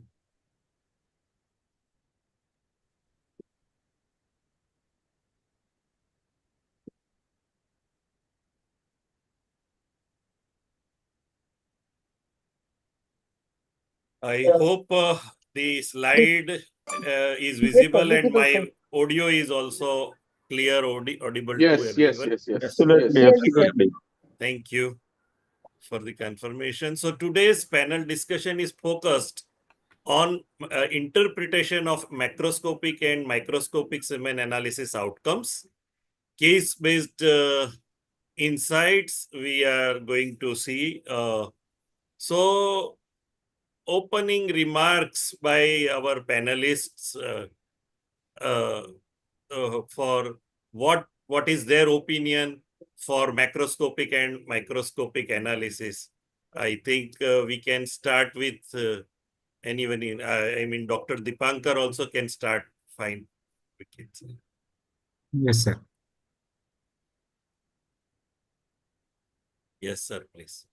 I hope the slide is visible and my audio is also clear, audible to Yes, everyone. Absolutely, yes. absolutely. Thank you for the confirmation. So today's panel discussion is focused on interpretation of macroscopic and microscopic semen analysis outcomes. Case-based insights we are going to see. So opening remarks by our panelists for what is their opinion for macroscopic and microscopic analysis. I think we can start with anyone in, I mean, Dr. Dipankar also can start. Fine. Yes, sir. Yes, sir, please.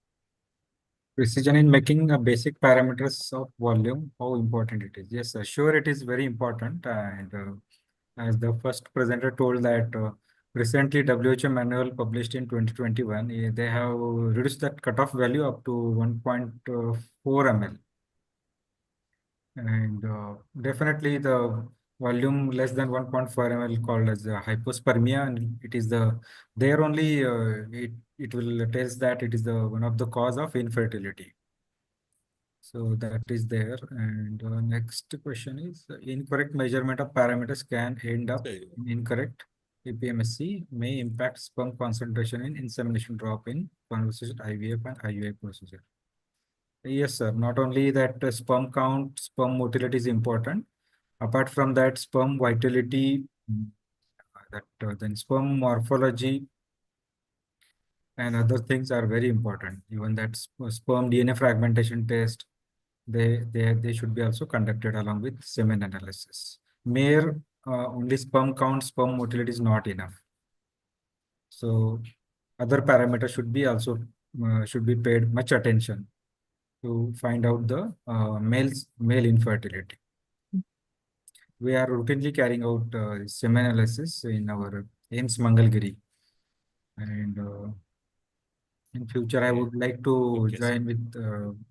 Precision in making a basic parameters of volume, how important it is. Yes, sir. Sure, it is very important. And as the first presenter told that recently WHO manual published in 2021, they have reduced that cutoff value up to 1.4 ml. And definitely the volume less than 1.4 ml called as hypospermia, and it is there only it will test that it is one of the cause of infertility. So that is there. And next question is incorrect measurement of parameters can end up in incorrect APMSC, may impact sperm concentration in insemination drop in conversation IVF and IUI procedure. Yes, sir. Not only that sperm count, sperm motility is important. Apart from that, sperm vitality, then sperm morphology and other things are very important. Even that sperm DNA fragmentation test, they should be also conducted along with semen analysis. Mere only sperm count, sperm motility is not enough. So other parameters should be also should be paid much attention to find out the male infertility. we are routinely carrying out semen analysis in our AIMS Mangalgiri. And in future, I would like to Okay, sir. join with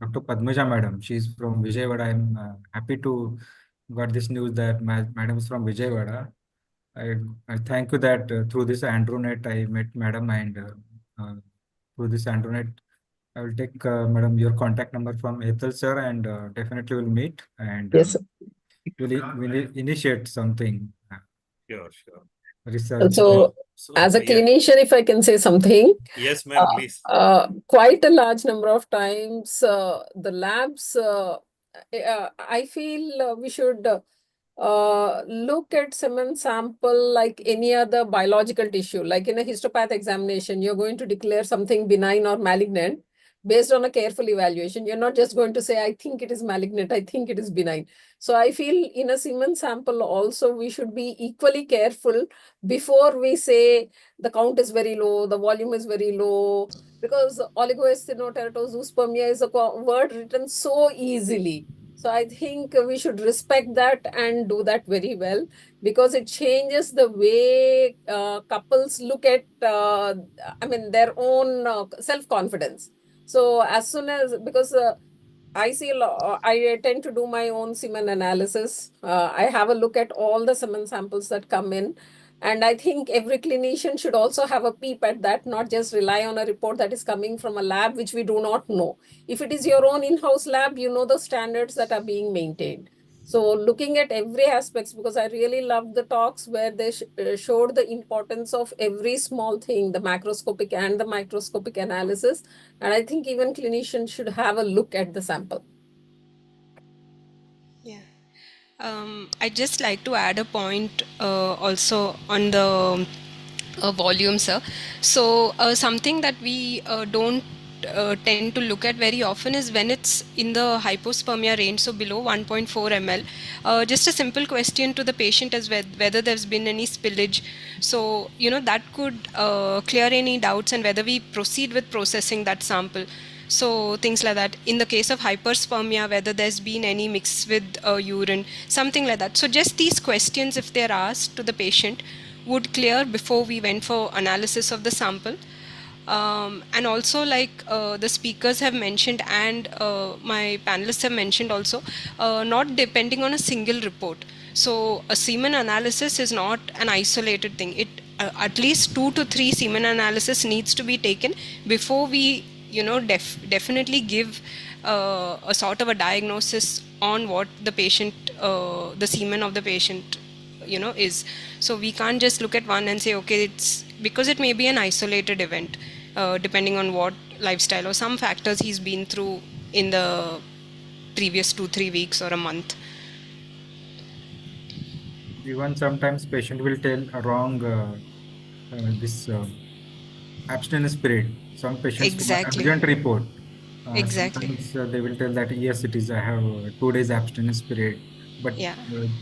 Dr. Padmaja Madam. She is from Vijayawada. I'm happy to got this news that Madam is from Vijayawada. I thank you that through this Andronet I met Madam, and through this Andronet I will take Madam your contact number from Ethel sir, and definitely will meet, and Yes. will initiate something Sure, sure. research. So, So, as a yeah. clinician, if I can say something, Yes, ma'am, please. quite a large number of times, the labs, I feel we should look at semen sample like any other biological tissue. Like in a histopath examination, you're going to declare something benign or malignant based on a careful evaluation. You're not just going to say, I think it is malignant, I think it is benign. So I feel in a semen sample also, we should be equally careful before we say the count is very low, the volume is very low, because oligoestenoteratozoospermia is a word written so easily. So I think we should respect that and do that very well, because it changes the way couples look at, their own self-confidence. So as soon as, because I tend to do my own semen analysis. I have a look at all the semen samples that come in. And I think every clinician should also have a peep at that, not just rely on a report that is coming from a lab which we do not know. If it is your own in-house lab, you know the standards that are being maintained. So looking at every aspects, because I really loved the talks where they showed the importance of every small thing, the macroscopic and the microscopic analysis. And I think even clinicians should have a look at the sample. Yeah. I'd just like to add a point also on the volume, sir. So something that we don't tend to look at very often is when it's in the hypospermia range, so below 1.4 ml. Just a simple question to the patient as whether there's been any spillage. So, that could clear any doubts and whether we proceed with processing that sample. So things like that. In the case of hyperspermia, whether there's been any mix with urine, something like that. So just these questions, if they're asked to the patient, would clear before we went for analysis of the sample. And also, like the speakers have mentioned and my panelists have mentioned also, not depending on a single report. So a semen analysis is not an isolated thing. It at least 2 to 3 semen analysis needs to be taken before we definitely give a sort of a diagnosis on what the patient, the semen of the patient is. So we can't just look at one and say, okay, it's because it may be an isolated event, depending on what lifestyle or some factors he's been through in the previous 2-3 weeks or a month. Even sometimes patient will tell a wrong this abstinence period. Some patients want Exactly. urgent report. Exactly. Sometimes they will tell that yes, it is I have 2 days abstinence period, but Yeah.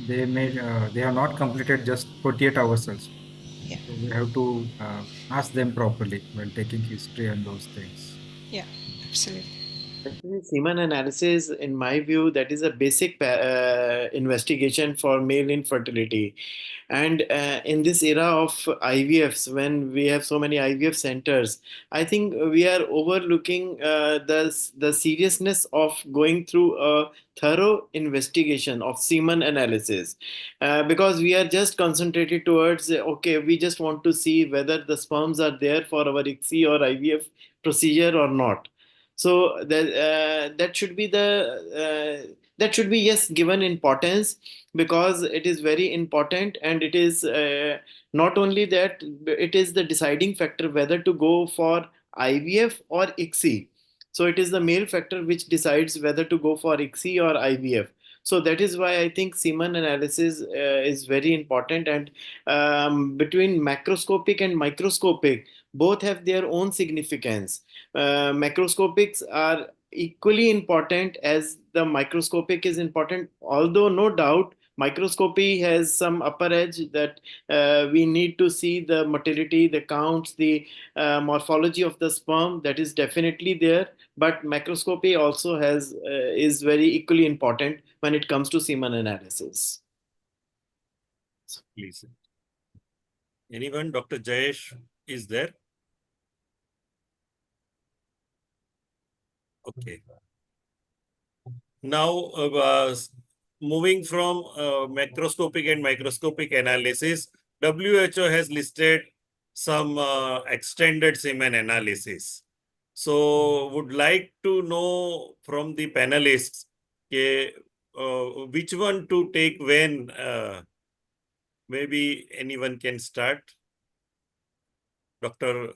they have not completed just 48 hours also. Yeah. So we have to ask them properly while taking history and those things. Yeah, absolutely. Actually, semen analysis, in my view, that is a basic investigation for male infertility. And in this era of IVFs, when we have so many IVF centers, I think we are overlooking the seriousness of going through a thorough investigation of semen analysis, because we are just concentrated towards okay, we just want to see whether the sperms are there for our ICSI or IVF procedure or not. So that should be that should be, yes, given importance, because it is very important, and it is not only that, it is the deciding factor whether to go for IVF or ICSI. So it is the male factor which decides whether to go for ICSI or IVF. So that is why I think semen analysis is very important. And between macroscopic and microscopic, both have their own significance. Macroscopics are equally important as the microscopic is important, although no doubt microscopy has some upper edge that we need to see the motility, the counts, the morphology of the sperm. That is definitely there, but macroscopy also has is very equally important when it comes to semen analysis. Please. Anyone? Dr. Jayesh is there? Okay. Now, moving from macroscopic and microscopic analysis, WHO has listed some extended semen analysis. So, would like to know from the panelists which one to take when. Maybe anyone can start. Dr.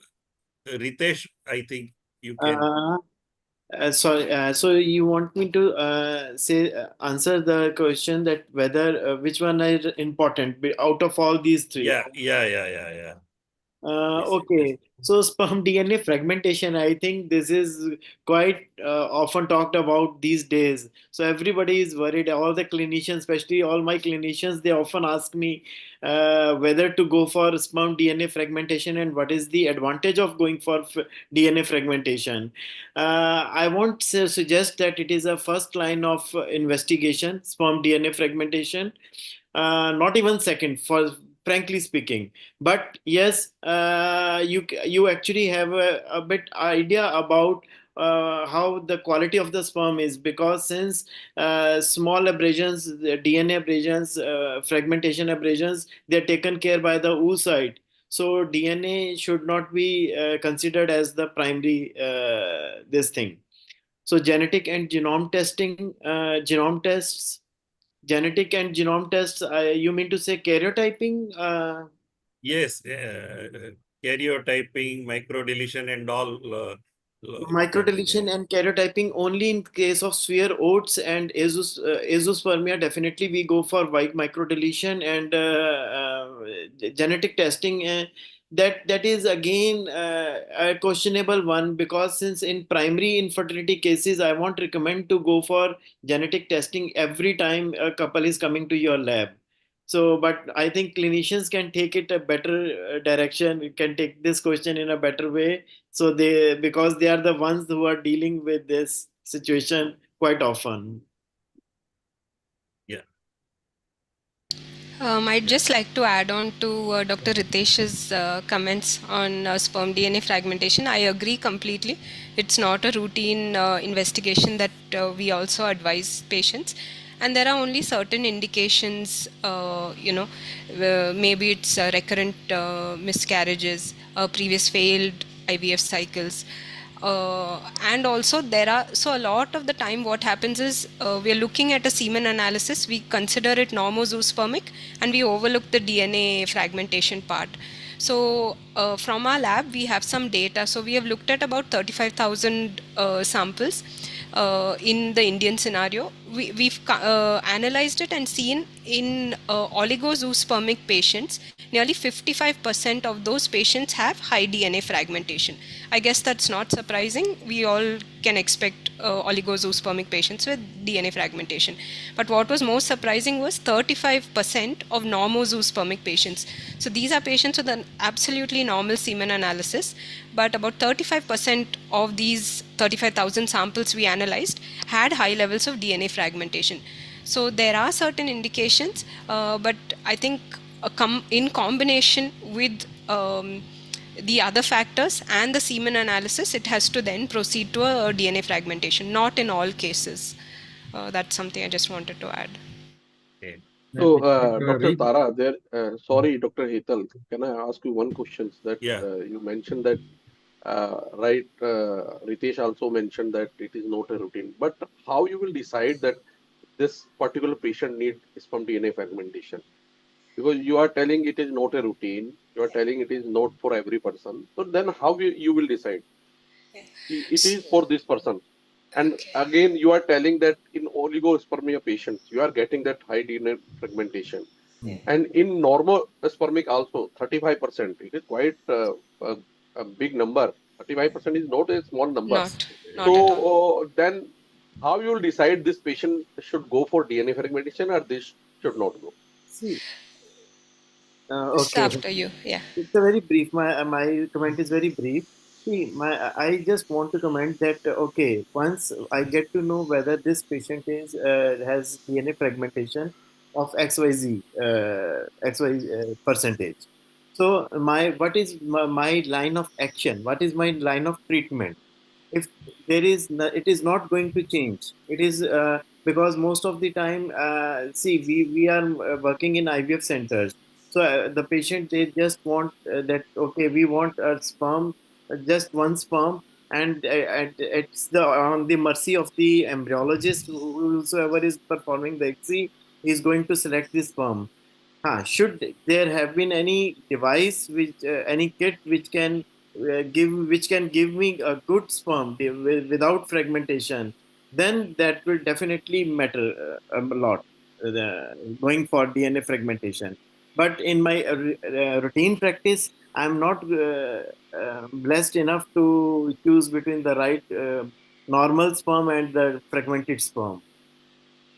Ritesh, I think you can. Sorry, so you want me to say answer the question that whether which one is important out of all these three? Yeah. Yes. Okay, so sperm DNA fragmentation, I think this is quite often talked about these days. So everybody is worried. All the clinicians, especially all my clinicians, they often ask me whether to go for sperm DNA fragmentation and what is the advantage of going for DNA fragmentation. I won't suggest that it is a first line of investigation, sperm DNA fragmentation. Not even second, for frankly speaking. But yes, you actually have a bit idea about how the quality of the sperm is, because since small abrasions, the DNA abrasions, fragmentation abrasions, they're taken care by the oocyte. So DNA should not be considered as the primary this thing. So genetic and genome testing, genome tests, genetic and genome tests. You mean to say karyotyping? Yes, karyotyping, microdeletion, and all that. Microdeletion and karyotyping only in case of sphere oats and azoospermia. Definitely, we go for white microdeletion and genetic testing. That is again a questionable one, because since in primary infertility cases, I won't recommend to go for genetic testing every time a couple is coming to your lab. So, but I think clinicians can take it a better direction. We can take this question in a better way, so they, because they are the ones who are dealing with this situation quite often. Yeah. I'd just like to add on to Dr. Ritesh's comments on sperm DNA fragmentation. I agree completely. It's not a routine investigation that we also advise patients. And there are only certain indications, maybe it's recurrent miscarriages, previous failed IVF cycles. And also there are, so a lot of the time what happens is we are looking at a semen analysis, we consider it normozoospermic, and we overlook the DNA fragmentation part. So from our lab we have some data. So we have looked at about 35,000 samples in the Indian scenario. We've analyzed it and seen in oligozoospermic patients, nearly 55% of those patients have high DNA fragmentation. I guess that's not surprising. We all can expect oligozoospermic patients with DNA fragmentation. But what was most surprising was 35% of normozoospermic patients. So these are patients with an absolutely normal semen analysis, but about 35% of these 35,000 samples we analyzed had high levels of DNA fragmentation. So there are certain indications, but I think in combination with the other factors and the semen analysis, it has to then proceed to a DNA fragmentation. Not in all cases. That's something I just wanted to add. Okay. So, Like, Dr. Tara, there, sorry, Dr. Hetal, can I ask you one question? That Yeah. you mentioned that, right, Ritesh also mentioned that it is not a routine. But how you will decide that this particular patient need sperm DNA fragmentation? Because you are telling it is not a routine, you are telling it is not for every person. So then how you will decide? It is for this person. And again, you are telling that in oligospermia patients, you are getting that high DNA fragmentation. And in normal spermic also, 35%. It is quite a big number. 35% is not a small number. Not So at all. then how you will decide this patient should go for DNA fragmentation or this should not go? See, It's okay, after you. Yeah. it's a very brief. My comment is very brief. See, I just want to comment that okay, once I get to know whether this patient is has DNA fragmentation, of XYZ percentage. So what is my line of action? What is my line of treatment? If there is it is not going to change. It is because most of the time, see, we are working in IVF centers. So the patient, they just want that, okay, we want a sperm, just one sperm, and it's the on the mercy of the embryologist, whosoever is performing the XC is going to select this sperm. Should there have been any device, which any kit which can give me a good sperm without fragmentation, then that will definitely matter a lot, going for DNA fragmentation. But in my routine practice, I'm not blessed enough to choose between the right normal sperm and the fragmented sperm.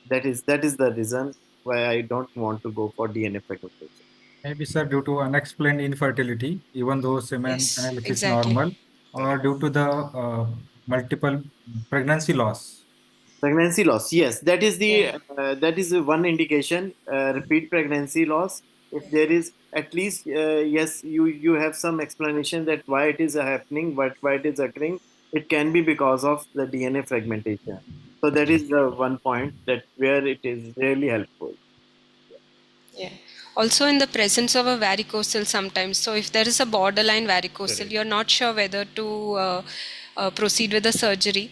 That is the reason why I don't want to go for DNA fragmentation. Maybe, sir, due to unexplained infertility, even though semen Yes, analysis is exactly. normal, or due to the multiple pregnancy loss. Pregnancy loss, yes, Yeah. that is one indication. Repeat pregnancy loss. If there is at least, yes, you have some explanation that why it is happening, why it is occurring. It can be because of the DNA fragmentation. So that is the one point that where it is really helpful. Yeah. Also, in the presence of a varicocele, sometimes. So, if there is a borderline varicocele, you're not sure whether to proceed with the surgery.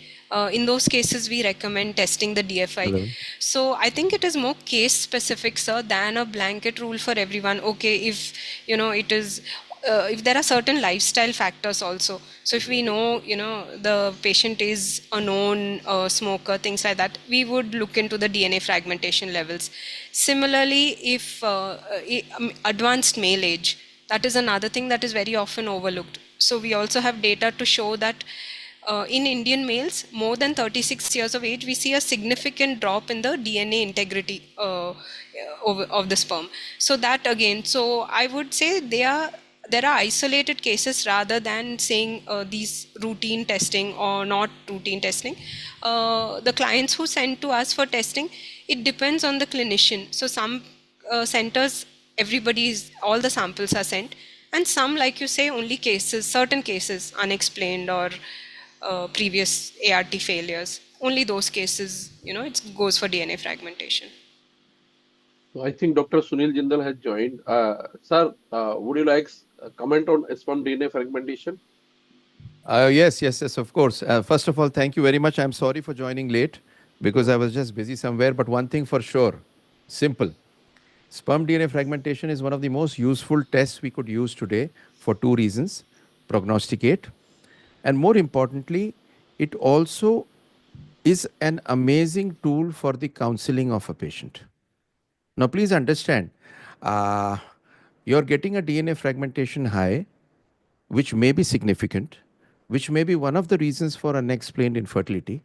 In those cases, we recommend testing the DFI. Hello. So, I think it is more case specific, sir, than a blanket rule for everyone. Okay, if it is if there are certain lifestyle factors also. So if we know the patient is a known smoker, things like that, we would look into the DNA fragmentation levels. Similarly, if advanced male age, that is another thing that is very often overlooked. So we also have data to show that in Indian males more than 36 years of age, we see a significant drop in the DNA integrity of the sperm. So that again, so I would say there are isolated cases rather than saying these routine testing or not routine testing. The clients who send to us for testing, it depends on the clinician. So some centers, all the samples are sent, and some, like you say, only cases, certain cases, unexplained or previous ART failures. Only those cases, it goes for DNA fragmentation. So I think Dr. Sunil Jindal has joined. Sir, would you like comment on sperm DNA fragmentation? Yes, of course. First of all, thank you very much. I'm sorry for joining late because I was just busy somewhere. But one thing for sure, simple. Sperm DNA fragmentation is one of the most useful tests we could use today for two reasons: prognosticate, and more importantly, it also is an amazing tool for the counseling of a patient. Now, please understand, uh, you're getting a DNA fragmentation high, which may be significant, which may be one of the reasons for unexplained infertility,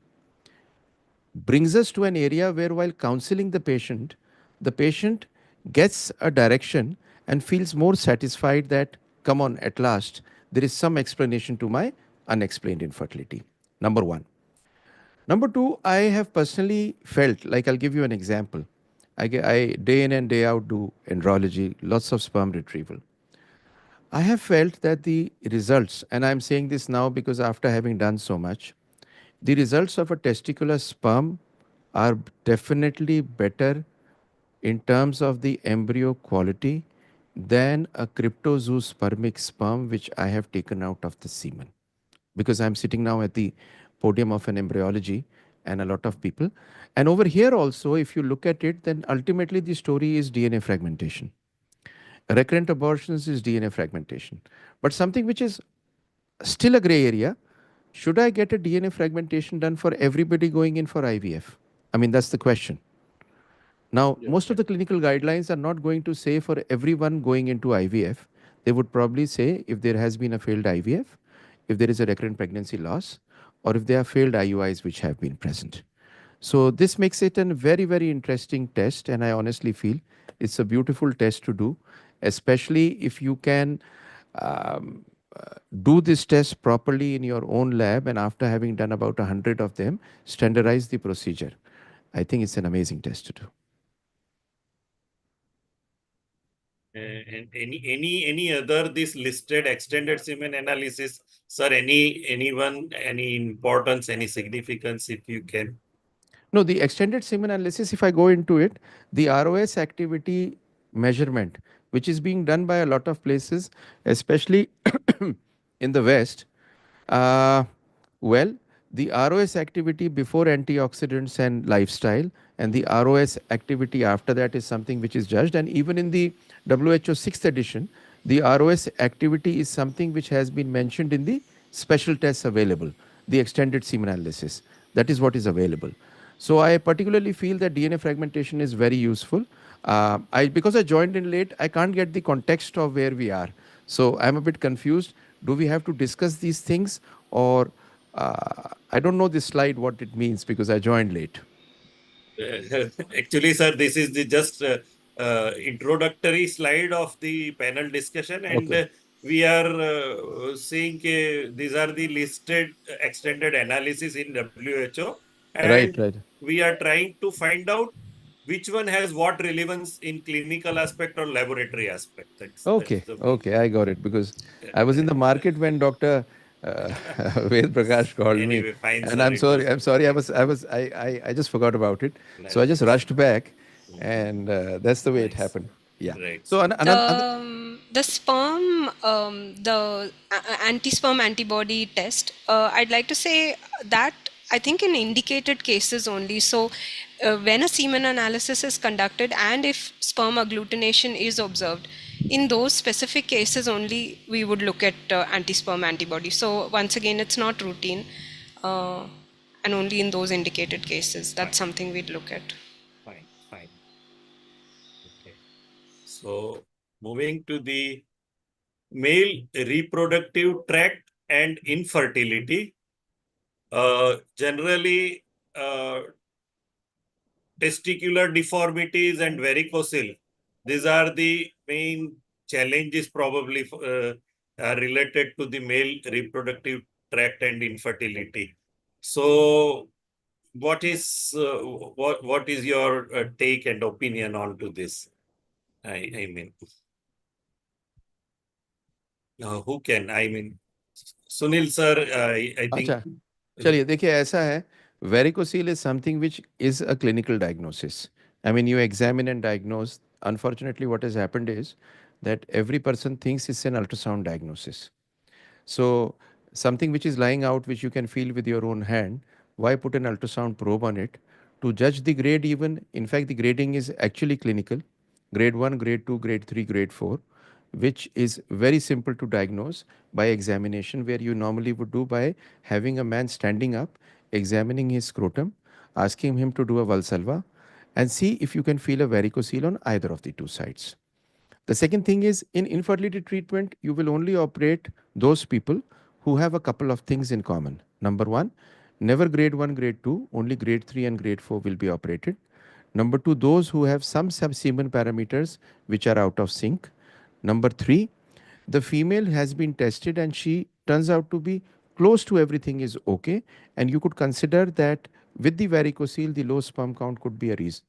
brings us to an area where, while counseling the patient gets a direction and feels more satisfied that, come on, at last, there is some explanation to my unexplained infertility. Number one. Number two, I have personally felt, like I'll give you an example. I day in and day out do andrology, lots of sperm retrieval. I have felt that the results, and I'm saying this now because after having done so much, the results of a testicular sperm are definitely better in terms of the embryo quality than a cryptozoo sperm which I have taken out of the semen. Because I'm sitting now at the podium of an embryology and a lot of people. And over here also, if you look at it, then ultimately the story is DNA fragmentation. Recurrent abortions is DNA fragmentation. But something which is still a gray area, should I get a DNA fragmentation done for everybody going in for IVF? I mean, that's the question. Now, Yeah. most of the clinical guidelines are not going to say for everyone going into IVF. They would probably say if there has been a failed IVF, if there is a recurrent pregnancy loss, or if there are failed IUIs which have been present. So this makes it a very, very interesting test, and I honestly feel it's a beautiful test to do, especially if you can um, do this test properly in your own lab, and after having done about 100 of them, standardize the procedure. I think it's an amazing test to do. And any other this listed extended semen analysis, sir? Anyone, any importance, any significance, if you can? No, the extended semen analysis, if I go into it, the ROS activity measurement, which is being done by a lot of places, especially in the West, uh, well, the ROS activity before antioxidants and lifestyle, and the ROS activity after that is something which is judged. And even in the WHO 6th edition, the ROS activity is something which has been mentioned in the special tests available, the extended semen analysis. That is what is available. So I particularly feel that DNA fragmentation is very useful. Because I joined in late, I can't get the context of where we are. So I'm a bit confused. Do we have to discuss these things, or I don't know this slide what it means because I joined late. Actually, sir, this is the just introductory slide of the panel discussion, and Okay. we are seeing these are the listed extended analysis in WHO, Right, and right. we are trying to find out which one has what relevance in clinical aspect or laboratory aspect. That's Okay, the main. okay, I got it because I was in the market when Dr. Ved Prakash called me, Anyway, fine, and sir. I'm It was sorry, I'm sorry, I just forgot about it, so I just nice. rushed back, and that's the way it Nice. happened. Yeah. Right, So sir. another. The sperm, the anti-sperm antibody test, I'd like to say that I think in indicated cases only. So when a semen analysis is conducted and if sperm agglutination is observed, in those specific cases only we would look at anti-sperm antibody. So once again, it's not routine, uh, and only in those indicated cases. Fine, That's something we'd look at. fine. Okay. So moving to the male reproductive tract and infertility. Generally, testicular deformities and varicocele. These are the main challenges probably related to the male reproductive tract and infertility. So, what is your take and opinion on to this? I mean, who can? I mean, Sunil sir, I think. अच्छा, चलिए देखिए ऐसा है, varicocele is something which is a clinical diagnosis. I mean, you examine and diagnose. Unfortunately, what has happened is that every person thinks it's an ultrasound diagnosis. So something which is lying out, which you can feel with your own hand, why put an ultrasound probe on it to judge the grade? Even in fact, the grading is actually clinical: grade 1, grade 2, grade 3, grade 4, which is very simple to diagnose by examination, where you normally would do by having a man standing up, examining his scrotum, asking him to do a valsalva, and see if you can feel a varicocele on either of the two sides. The second thing is, in infertility treatment, you will only operate those people who have a couple of things in common. Number one, never grade 1, grade 2, only grade 3 and grade 4 will be operated. Number two, those who have some subsemen parameters which are out of sync. Number three, the female has been tested and she turns out to be close to everything is okay, and you could consider that with the varicocele, the low sperm count could be a reason.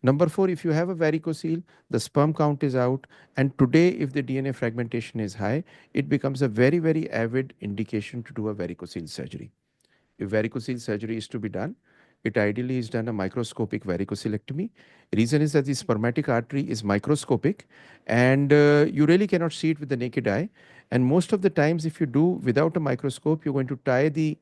Number four, if you have a varicocele, the sperm count is out, and today, if the DNA fragmentation is high, it becomes a very, very avid indication to do a varicocele surgery. If varicocele surgery is to be done, it ideally is done a microscopic varicocelectomy. Reason is that the spermatic artery is microscopic, and you really cannot see it with the naked eye. And most of the times, if you do without a microscope, you're going to tie the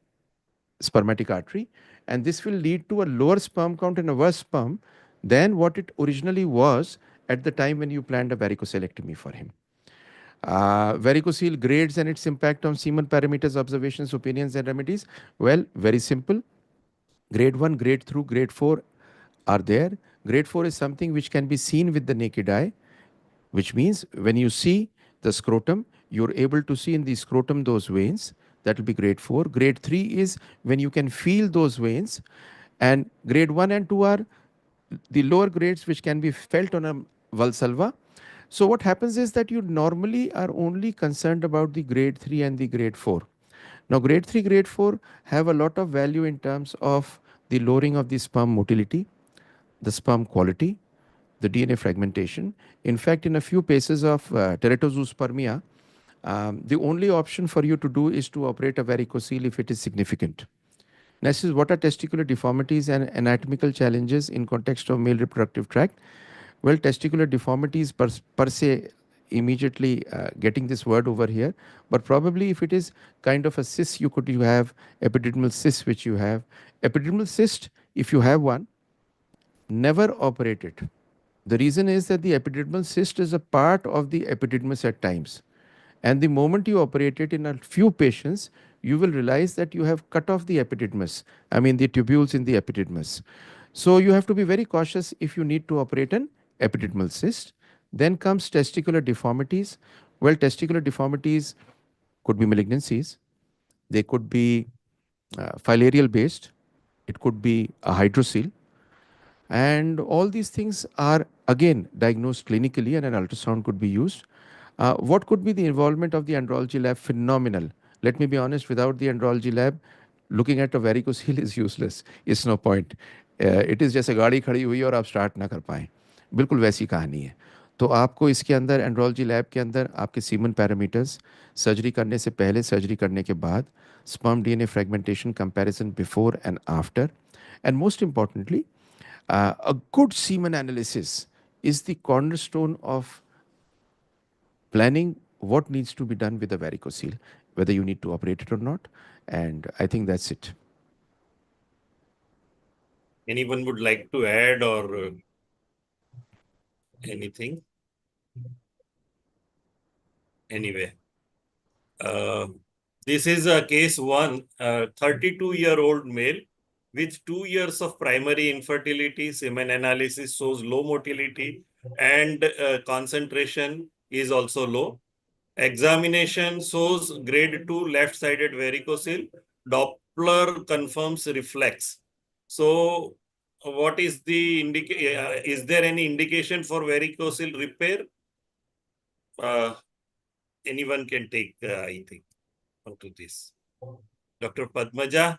spermatic artery, and this will lead to a lower sperm count and a worse sperm than what it originally was at the time when you planned a varicocelectomy for him. Varicocele grades and its impact on semen parameters, observations, opinions, and remedies. Well, very simple. Grade 1, grade 2, grade 4 are there. Grade 4 is something which can be seen with the naked eye, which means when you see the scrotum, you're able to see in the scrotum those veins. That will be grade 4. Grade 3 is when you can feel those veins. And grade 1 and 2 are the lower grades which can be felt on a valsalva. So what happens is that you normally are only concerned about the grade 3 and the grade 4. Now, grade 3, grade 4 have a lot of value in terms of the lowering of the sperm motility, the sperm quality, the DNA fragmentation. In fact, in a few cases of teratozoospermia, the only option for you to do is to operate a varicocele if it is significant. Next is, what are testicular deformities and anatomical challenges in context of male reproductive tract? Well, testicular deformities per se, immediately getting this word over here, but probably if it is kind of a cyst, you have epididymal cyst, which you have. Epididymal cyst, if you have one, never operate it. The reason is that the epididymal cyst is a part of the epididymis at times. And the moment you operate it in a few patients, you will realize that you have cut off the epididymis, I mean the tubules in the epididymis. So you have to be very cautious if you need to operate an epididymal cyst. Then comes testicular deformities. Well, testicular deformities could be malignancies, they could be filarial based, it could be a hydrocele, and all these things are again diagnosed clinically, and an ultrasound could be used. What could be the involvement of the andrology lab? Phenomenal. Let me be honest, without the andrology lab, looking at a varicocele is useless. It's no point. It is जैसे गाड़ी खड़ी हुई और आप start ना कर पाएँ, बिल्कुल वैसी कहानी है. तो आपको इसके अंदर एंड्रोलॉजी लैब के अंदर आपके सीमन पैरामीटर्स, सर्जरी करने से पहले, सर्जरी करने के बाद, sperm DNA fragmentation comparison before and after, and most importantly, a good semen analysis is the cornerstone of planning what needs to be done with the varicocele, whether you need to operate it or not. And I think that's it. Anyone would like to add or anything? Anyway, this is a case one, 32-year-old male with 2 years of primary infertility. Semen analysis shows low motility and concentration is also low. Examination shows grade 2 left-sided varicocele. Doppler confirms reflex. So what is the is there any indication for varicocele repair? Anyone can take, I think, onto this. Dr. Padmaja?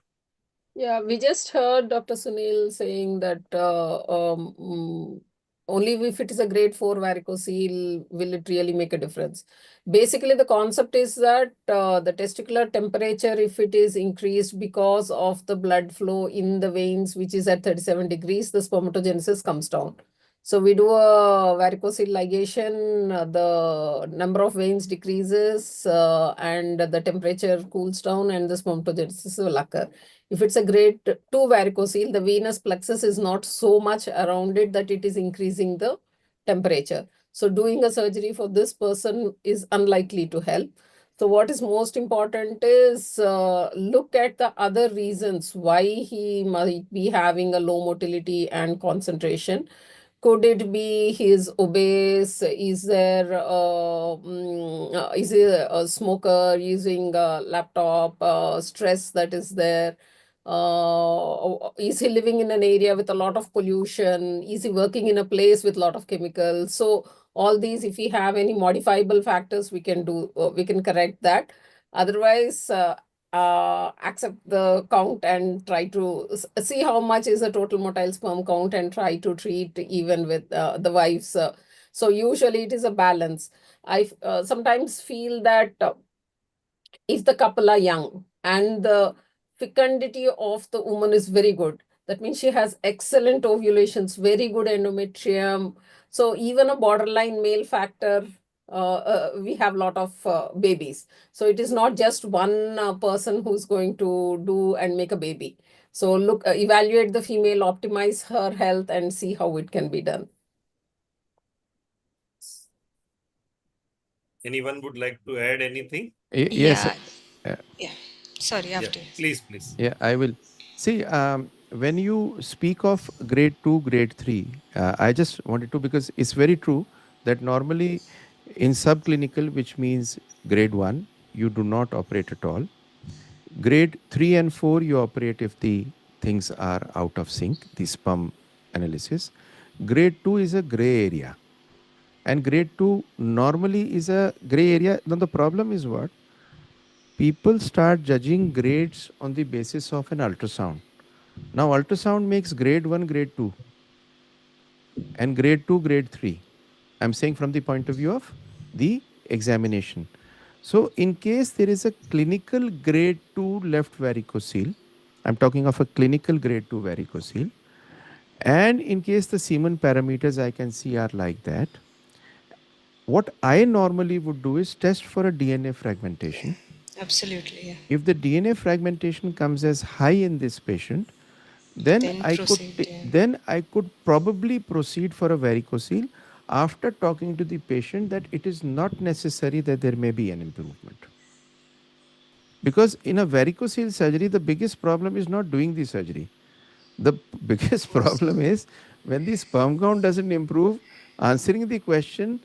Yeah, we just heard Dr. Sunil saying that only if it is a grade 4 varicocele will it really make a difference. Basically, the concept is that the testicular temperature, if it is increased because of the blood flow in the veins, which is at 37 degrees, the spermatogenesis comes down. So we do a varicocele ligation, the number of veins decreases and the temperature cools down and the spermatogenesis will occur. If it's a grade 2 varicocele, the venous plexus is not so much around it that it is increasing the temperature. So doing a surgery for this person is unlikely to help. So what is most important is look at the other reasons why he might be having a low motility and concentration. Could it be he's obese? Is there is he a smoker using a laptop? Stress that is there? Is he living in an area with a lot of pollution? Is he working in a place with a lot of chemicals? So all these, if we have any modifiable factors, we can do, we can correct that. Otherwise, accept the count and try to see how much is the total motile sperm count and try to treat even with the wives. So usually it is a balance. I sometimes feel that if the couple are young and the fecundity of the woman is very good, that means she has excellent ovulations, very good endometrium. So even a borderline male factor, we have a lot of babies. So it is not just one person who's going to do and make a baby. So look, evaluate the female, optimize her health and see how it can be done. Anyone would like to add anything? Yes. Yeah. Yeah. Sorry, Yeah, after. please. Yeah, I will. See, when you speak of grade 2, grade 3, I just wanted to, because it's very true that normally in subclinical, which means grade 1, you do not operate at all. Grade 3 and 4, you operate if the things are out of sync, the sperm analysis. Grade 2 is a gray area. And grade 2 normally is a gray area. Now, the problem is what? People start judging grades on the basis of an ultrasound. Now, ultrasound makes grade 1, grade 2. and grade 2, grade 3. I'm saying from the point of view of the examination. So in case there is a clinical grade 2 left varicocele, I'm talking of a clinical grade 2 varicocele, and in case the semen parameters I can see are like that, what I normally would do is test for a DNA fragmentation. Absolutely, yeah. If the DNA fragmentation comes as high in this patient, then Then proceed, yeah. then I could probably proceed for a varicocele after talking to the patient that it is not necessary that there may be an improvement. Because in a varicocele surgery, the biggest problem is not doing the surgery. The biggest problem is when the sperm count doesn't improve, answering the question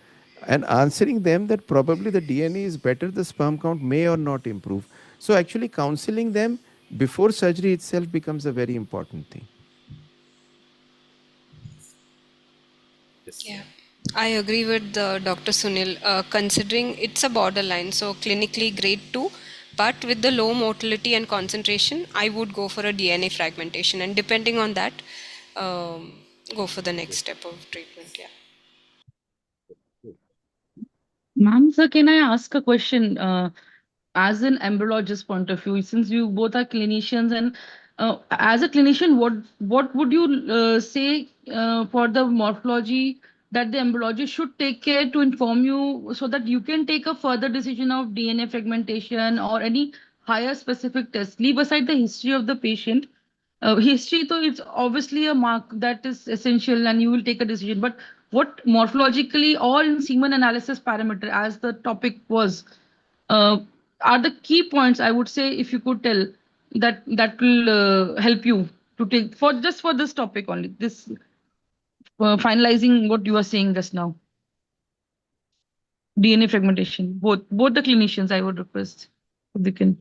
and answering them that probably the DNA is better, the sperm count may or not improve. So actually counseling them before surgery itself becomes a very important thing. Yeah, I agree with Dr. Sunil. Considering it's a borderline, so clinically grade 2, but with the low motility and concentration, I would go for a DNA fragmentation, and depending on that, um, go for the next step of treatment. Yeah. Ma'am, sir, can I ask a question? As an embryologist point of view, since you both are clinicians, and as a clinician, what would you say for the morphology that the embryologist should take care to inform you so that you can take a further decision of DNA fragmentation or any higher specific test? Leave aside the history of the patient. History, though, it's obviously a mark that is essential, and you will take a decision. But what morphologically or in semen analysis parameter, as the topic was, uh, are the key points, I would say, if you could tell, that will help you to take for just for this topic only, this finalizing what you are saying just now. DNA fragmentation, both the clinicians, I would request if they can.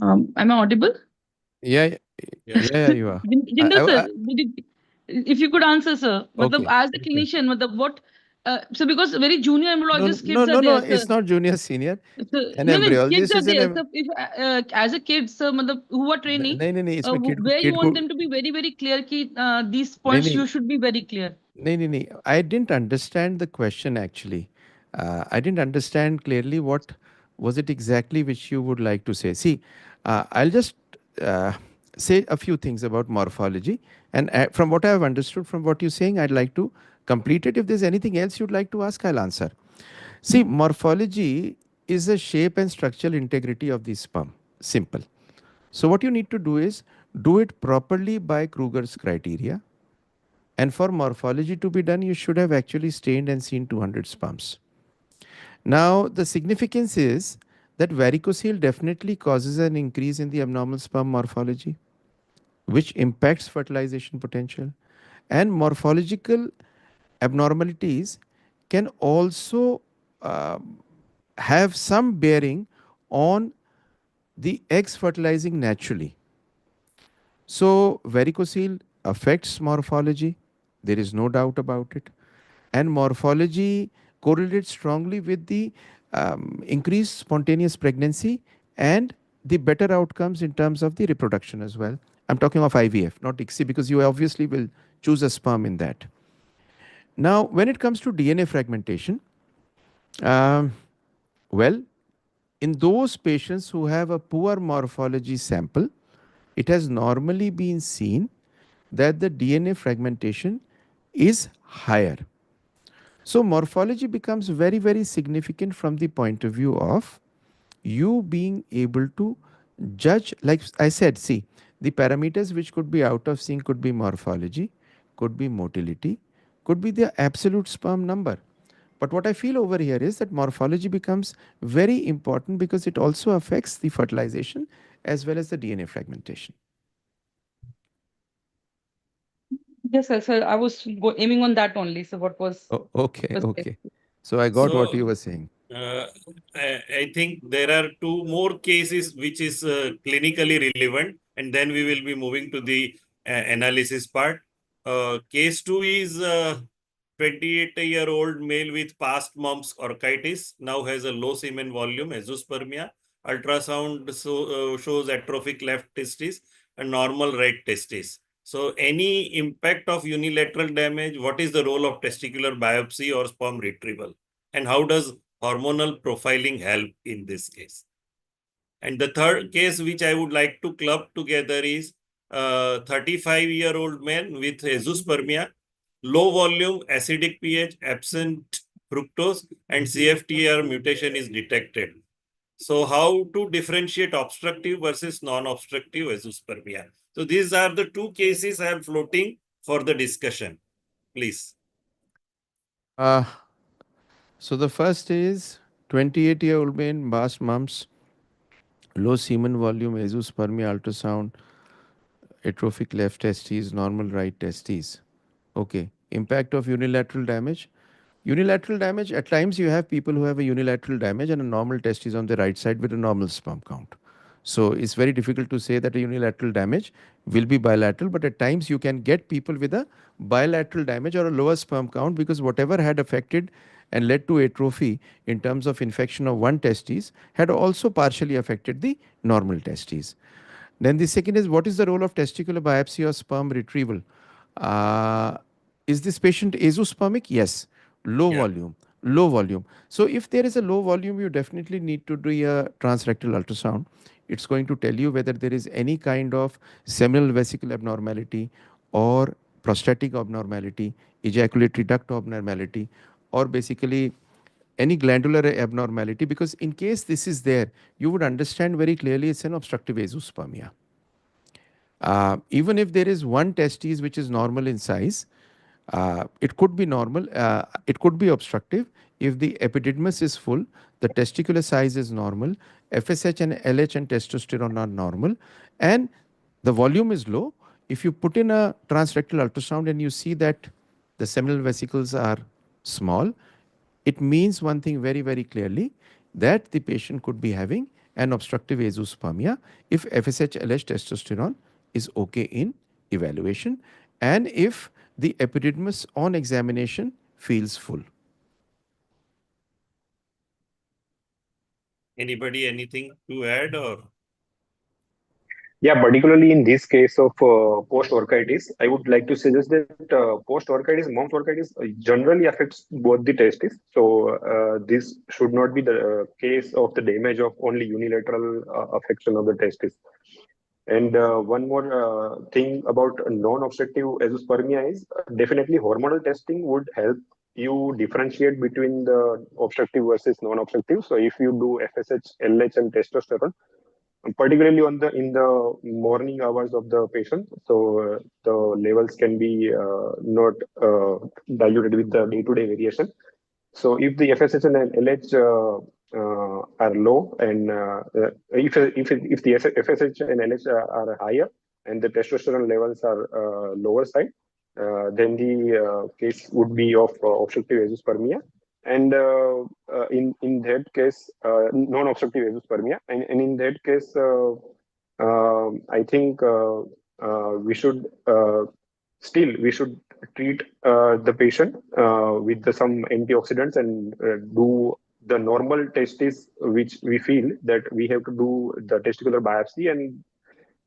Am I audible? Yeah, yeah, you are. Jinder sir, I, if you could answer, sir. okay. As a clinician, what? So because very junior No, embryologist no, kids are no, no. there, sir. It's not junior, senior. So, An no, no, kids embryologist are is there. an. So if as a kid, sir, who are training, नहीं नहीं नहीं इसमें where you kid want को them to be very, very clear, ki, these नहीं points नहीं you should be very clear. नहीं I didn't understand the question actually. I didn't understand clearly what was it exactly which you would like to say. See, I'll just uh, say a few things about morphology, and from what I have understood from what you're saying, I'd like to complete it. If there's anything else you'd like to ask, I'll answer. See, morphology is the shape and structural integrity of the sperm. Simple. So what you need to do is do it properly by Kruger's criteria. And for morphology to be done, you should have actually stained and seen 200 sperms. Now, the significance is that varicocele definitely causes an increase in the abnormal sperm morphology, which impacts fertilization potential. And morphological abnormalities can also have some bearing on the eggs fertilizing naturally. So, varicocele affects morphology. There is no doubt about it. And morphology correlates strongly with the increased spontaneous pregnancy and the better outcomes in terms of the reproduction as well. I'm talking of IVF, not ICSI, because you obviously will choose a sperm in that. Now, when it comes to DNA fragmentation, um, well, in those patients who have a poor morphology sample, it has normally been seen that the DNA fragmentation is higher. So morphology becomes very, very significant from the point of view of you being able to judge, like I said, see, the parameters which could be out of sync could be morphology, could be motility, could be the absolute sperm number. But what I feel over here is that morphology becomes very important because it also affects the fertilization as well as the DNA fragmentation. Yes, sir. I was aiming on that only. So what was? Oh, okay, Was okay. So I got what So, you were saying. I think there are two more cases which is clinically relevant, and then we will be moving to the analysis part. Case 2 is 28-year-old male with past mumps orchitis, now has a low semen volume, azoospermia, ultrasound shows atrophic left testis and normal right testis. So any impact of unilateral damage, what is the role of testicular biopsy or sperm retrieval? And how does hormonal profiling help in this case? And the third case which I would like to club together is 35-year-old man with azoospermia, low volume, acidic pH, absent fructose, and CFTR mutation is detected. So how to differentiate obstructive versus non-obstructive azoospermia? So these are the two cases I am floating for the discussion. Please. Uh, so the first is 28-year-old man, Bas mumps, low semen volume, azoospermia, ultrasound, atrophic left testes, normal right testes. Okay. Impact of unilateral damage. Unilateral damage, at times you have people who have a unilateral damage and a normal testes on the right side with a normal sperm count. So it's very difficult to say that a unilateral damage will be bilateral, but at times you can get people with a bilateral damage or a lower sperm count because whatever had affected and led to atrophy in terms of infection of one testes had also partially affected the normal testes. Then the second is, what is the role of testicular biopsy or sperm retrieval? Uh, is this patient azoospermic? Yes. Low Yeah. volume. Low volume. So if there is a low volume, you definitely need to do a transrectal ultrasound. It's going to tell you whether there is any kind of seminal vesicle abnormality or prostatic abnormality, ejaculatory duct abnormality, or basically any glandular abnormality, because in case this is there, you would understand very clearly it's an obstructive azoospermia. Even if there is one testis which is normal in size, it could be normal, it could be obstructive. If the epididymis is full, the testicular size is normal, FSH and LH and testosterone are normal, and the volume is low. If you put in a transrectal ultrasound and you see that the seminal vesicles are small, it means one thing very, very clearly, that the patient could be having an obstructive azoospermia if FSH, LH, testosterone is okay in evaluation and if the epididymis on examination feels full. Anybody, anything to add or? Yeah, particularly in this case of post-orchitis, I would like to suggest that post-orchitis, mom's orchitis generally affects both the testes. So this should not be the case of the damage of only unilateral affection of the testes. And one more thing about non-obstructive azoospermia is definitely hormonal testing would help you differentiate between the obstructive versus non-obstructive. So if you do FSH, LH, and testosterone, particularly on the in the morning hours of the patient, so the levels can be not diluted with the day-to-day variation. So if the FSH and LH are low, and if the FSH and LH are higher, and the testosterone levels are lower side, then the case would be of obstructive azoospermia. And in that case, non-obstructive azoospermia, and in that case, I think we should still we should treat the patient with some antioxidants and do the normal testes, which we feel that we have to do the testicular biopsy, and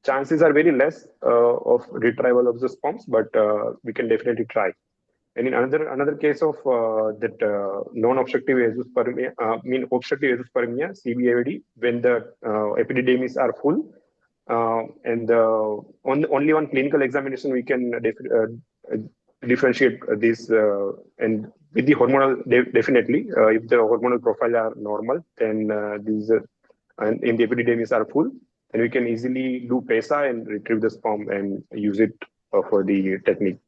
chances are very less of retrieval of the sperms, but we can definitely try. And in another case of that non-obstructive azoospermia, obstructive azoospermia (CBAVD), when the epididymis are full, and only on clinical examination we can differentiate this. And with the hormonal, definitely, if the hormonal profile are normal, then these and in the epididymis are full, then we can easily do PESA and retrieve the sperm and use it for the technique.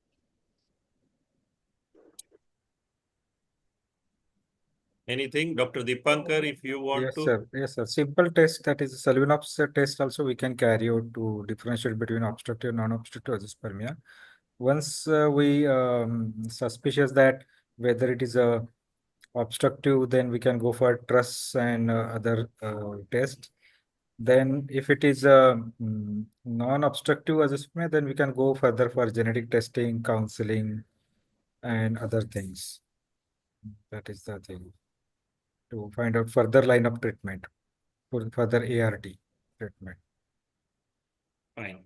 Anything, Dr. Dipankar, if you want Yes, to? sir. Yes, sir. Simple test, that is Salvinops test also we can carry out to differentiate between obstructive and non-obstructive azoospermia. Once we suspicious that whether it is a obstructive, then we can go for TRUS and other test. Then if it is a non-obstructive azoospermia, then we can go further for genetic testing, counseling, and other things. That is the thing to find out further line of treatment. for further ART treatment. Fine.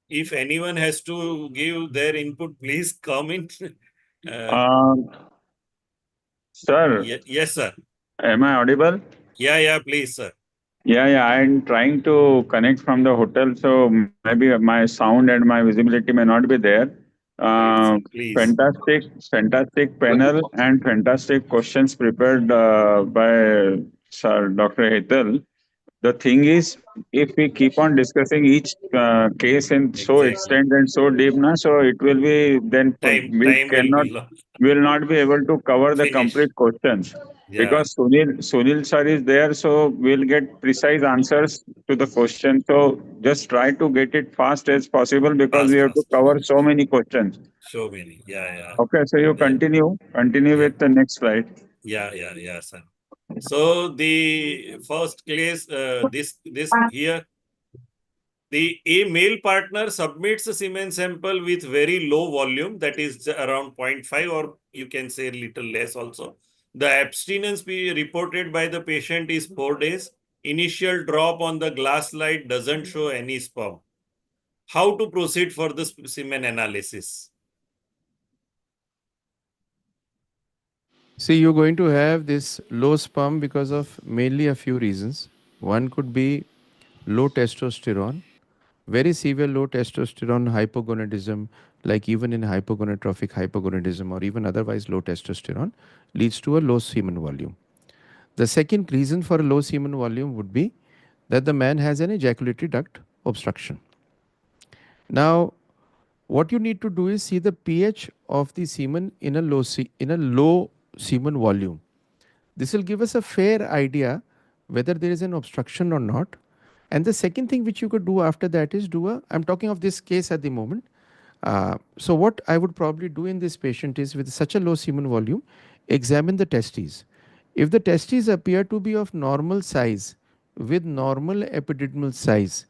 If anyone has to give their input, please come in. Um, Sir, Yes, sir. am I audible? Yeah, please, sir. Yeah, I'm trying to connect from the hotel, so maybe my sound and my visibility may not be there. Great, sir. Please. Fantastic panel and fantastic questions prepared by Sir Dr. Hetal. The thing is, if we keep on discussing each case in so Exactly. extent and so deep, na, so it will be then we Time will cannot be long. will not be able to cover the Finish. complete questions Yeah, because Sunil sir is there, so we'll get precise answers to the question. So just try to get it fast as possible because we have to fast. cover so many questions. So many. Yeah. Okay, so you Yeah, continue yeah, with the next slide. yeah, sir. So the first case, this here, a male partner submits a semen sample with very low volume, that is around 0.5, or you can say a little less also. The abstinence reported by the patient is 4 days. Initial drop on the glass slide doesn't show any sperm. How to proceed for the semen analysis? See, you're going to have this low sperm because of mainly a few reasons. One could be low testosterone, very severe low testosterone hypogonadism, like even in hypogonadotrophic hypogonadism or even otherwise low testosterone, leads to a low semen volume. The second reason for a low semen volume would be that the man has an ejaculatory duct obstruction. Now, what you need to do is see the pH of the semen in a low semen volume. This will give us a fair idea whether there is an obstruction or not. And the second thing which you could do after that is I'm talking of this case at the moment. So what I would probably do in this patient is, with such a low semen volume, examine the testes. If the testes appear to be of normal size with normal epididymal size,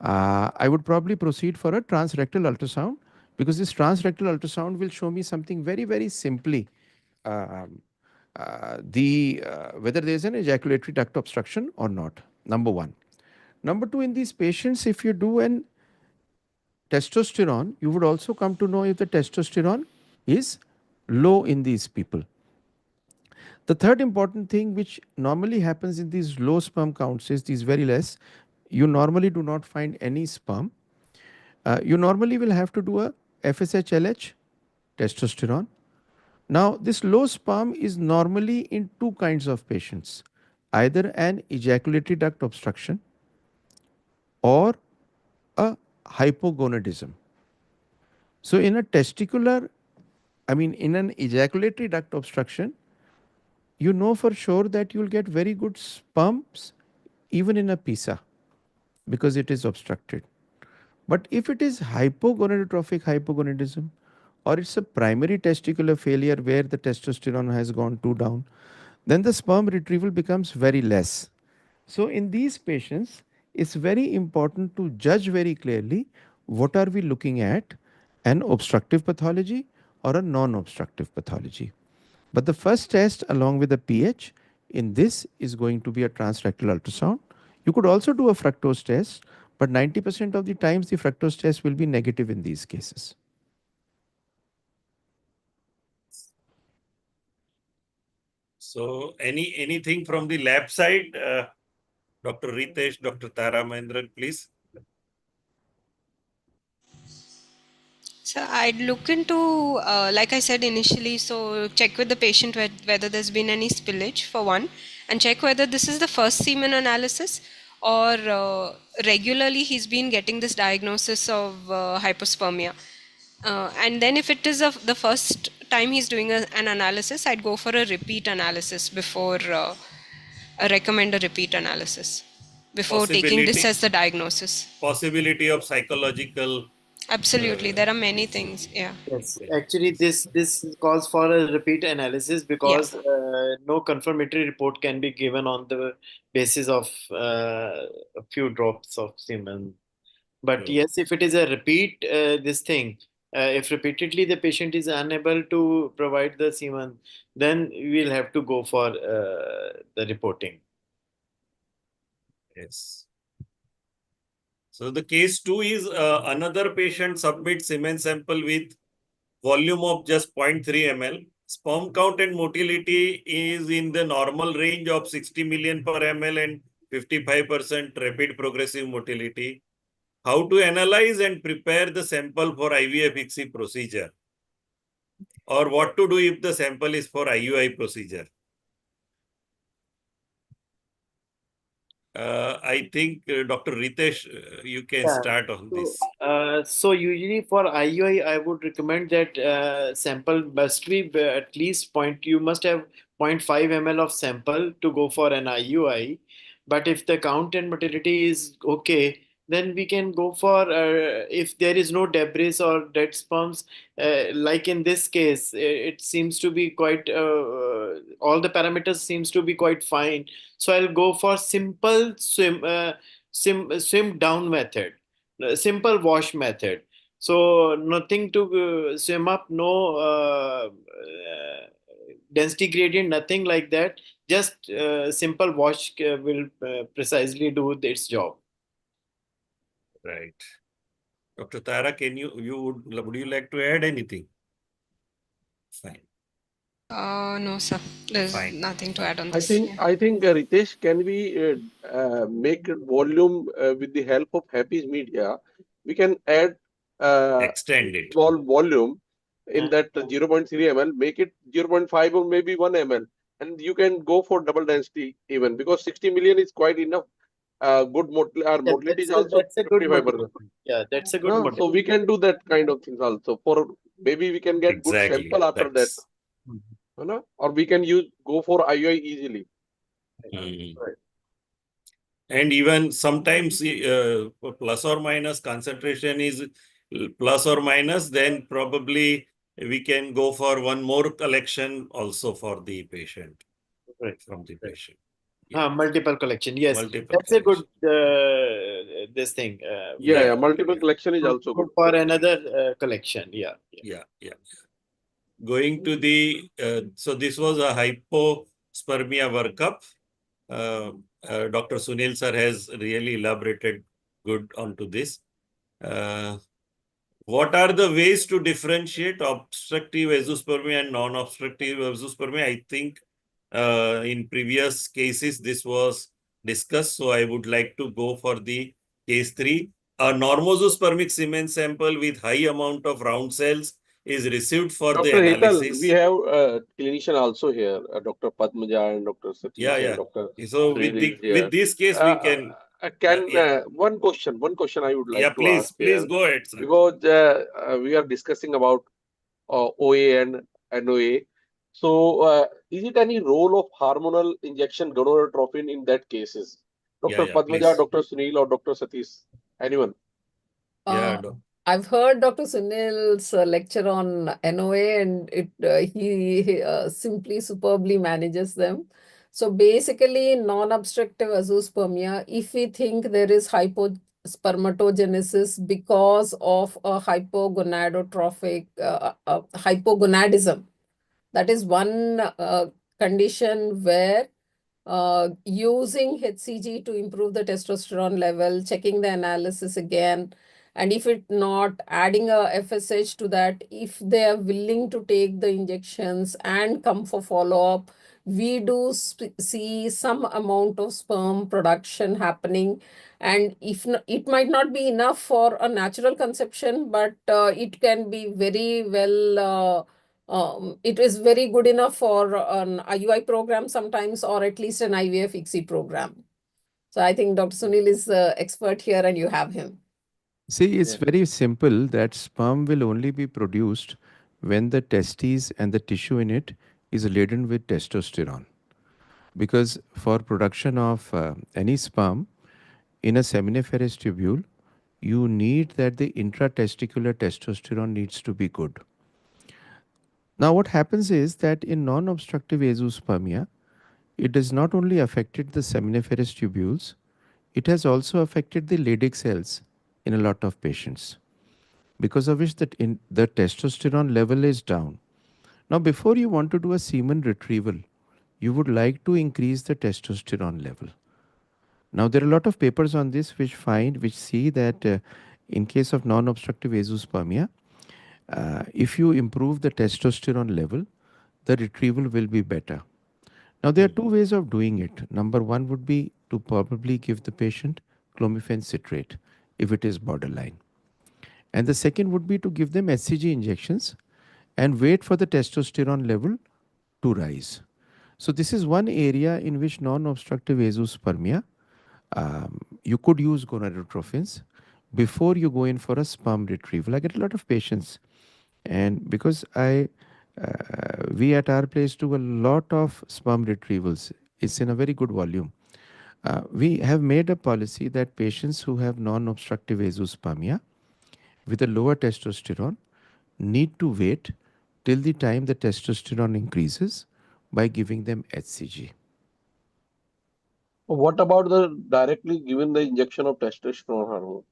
I would probably proceed for a transrectal ultrasound, because this transrectal ultrasound will show me something very simply. Um, whether there is an ejaculatory duct obstruction or not. Number one. Number two, in these patients, if you do an testosterone, you would also come to know if the testosterone is low in these people. The third important thing which normally happens in these low sperm counts is these very less. You normally do not find any sperm. You normally will have to do a FSH-LH testosterone. Now, this low sperm is normally in two kinds of patients, either an ejaculatory duct obstruction or a hypogonadism. So, in in an ejaculatory duct obstruction, you know for sure that you'll get very good sperms even in a PISA because it is obstructed. But if it is hypogonadotrophic hypogonadism, or it's a primary testicular failure where the testosterone has gone too down, then the sperm retrieval becomes very less. So in these patients, it's very important to judge very clearly what are we looking at, an obstructive pathology or a non-obstructive pathology. But the first test along with the pH in this is going to be a transrectal ultrasound. You could also do a fructose test, but 90% of the times the fructose test will be negative in these cases. So anything from the lab side, Dr. Ritesh, Dr. Tara Mahendran, please. So I'd look into, like I said initially, so check with the patient whether there's been any spillage for one, and check whether this is the first semen analysis or regularly he's been getting this diagnosis of hypospermia. And then if it is the first time he's doing an analysis, I'd go for a repeat analysis before I recommend a repeat analysis before taking this as the diagnosis. Possibility of psychological. Absolutely, there are many things. Yeah. Yes, actually, this calls for a repeat analysis Yeah. because no confirmatory report can be given on the basis of a few drops of semen. But yes, if it is a repeat, this thing, if repeatedly the patient is unable to provide the semen, then we'll have to go for the reporting. Yes. So the case 2 is another patient submits semen sample with volume of just 0.3 ml. Sperm count and motility is in the normal range of 60 million per ml and 55% rapid progressive motility. How to analyze and prepare the sample for IVF ICSI procedure? Or what to do if the sample is for IUI procedure? I think Dr. Ritesh, you can Yeah. start on So, this. so usually for IUI, I would recommend that sample must be at least point. You must have 0.5 ml of sample to go for an IUI. But if the count and motility is okay, then we can go for if there is no debris or dead sperms. Like in this case, it seems to be quite. All the parameters seems to be quite fine. So I'll go for simple swim down method, simple wash method. So nothing to swim up, no density gradient, nothing like that. Just simple wash will precisely do its job. Right. Dr. Tara, would you like to add anything? Fine. No, sir. There's Fine. nothing to add on I this. think Yeah. I think Ritesh, can we make volume with the help of Happy's media? We can add Extend it. small volume in that 0.3 ml, make it 0.5 or maybe 1 ml, and you can go for double density even, because 60 million is quite enough. Good Yeah, motility is also that's a good 55%. motivation. Yeah, that's a good No, so we motivation. can do that kind of things also. For maybe we can get good Exactly. sample after that, That's you know, or we can use go for IUI easily. Right. and even sometimes plus or minus concentration is plus or minus, then probably we can go for one more collection also for the patient, Right. from the Right. patient. Yeah. Multiple collection. Yes, Multiple that's a good collection. this thing. Yeah, Yeah. multiple Yeah. collection is also Go good. for another collection. Yeah. Yeah. Yeah. Going to the so this was a hypospermia workup. Dr. Sunil sir has really elaborated good onto this. What are the ways to differentiate obstructive azoospermia and non-obstructive azoospermia? I think in previous cases this was discussed, so I would like to go for the case 3. A normosospermic semen sample with high amount of round cells is received for the Dr. Hetal, we analysis. have a clinician also here, Dr. Padmaja and Dr. Yeah, Satish and yeah. Dr. So Sunil is with here. this case we can Can yeah, one question I would yeah, like to ask please here, go ahead, sir. because we are discussing about OA and NOA. So, is it any role of hormonal injection gonadotropin in that cases? Yeah, Dr. yeah, Padmaja, please. Dr. Sunil, or Dr. Satish? Anyone? Yeah, Uh, I've heard Dr. Sunil's lecture on NOA, and he simply superbly manages them. So basically, non-obstructive azoospermia, if we think there is hypospermatogenesis because of a hypogonadotrophic hypogonadism, that is one condition where using HCG to improve the testosterone level, checking the analysis again, and if it not, adding a FSH to that, if they are willing to take the injections and come for follow-up, we do see some amount of sperm production happening. And if it might not be enough for a natural conception, but it can be very well it is very good enough for an IUI program sometimes, or at least an IVF ICSI program. So I think Dr. Sunil is the expert here, and you have him. See, it's Yeah. very simple that sperm will only be produced when the testes and the tissue in it is laden with testosterone. Because for production of any sperm in a seminiferous tubule, you need that the intratesticular testosterone needs to be good. Now, what happens is that in non obstructive azoospermia, it has not only affected the seminiferous tubules, it has also affected the Leydig cells in a lot of patients, because of which the testosterone level is down. Now, before you want to do a semen retrieval, you would like to increase the testosterone level. Now, there are a lot of papers on this which see that in case of non-obstructive azoospermia, if you improve the testosterone level, the retrieval will be better. Now, there are two ways of doing it. Number one would be to probably give the patient clomiphene citrate if it is borderline. And the second would be to give them HCG injections and wait for the testosterone level to rise. So, this is one area in which non obstructive azoospermia, you could use gonadotropins before you go in for a sperm retrieval. I get a lot of patients, and because we at our place do a lot of sperm retrievals, it's in a very good volume. We have made a policy that patients who have non obstructive azoospermia with a lower testosterone need to wait till the time the testosterone increases by giving them HCG. What about the directly given the injection of testosterone hormone?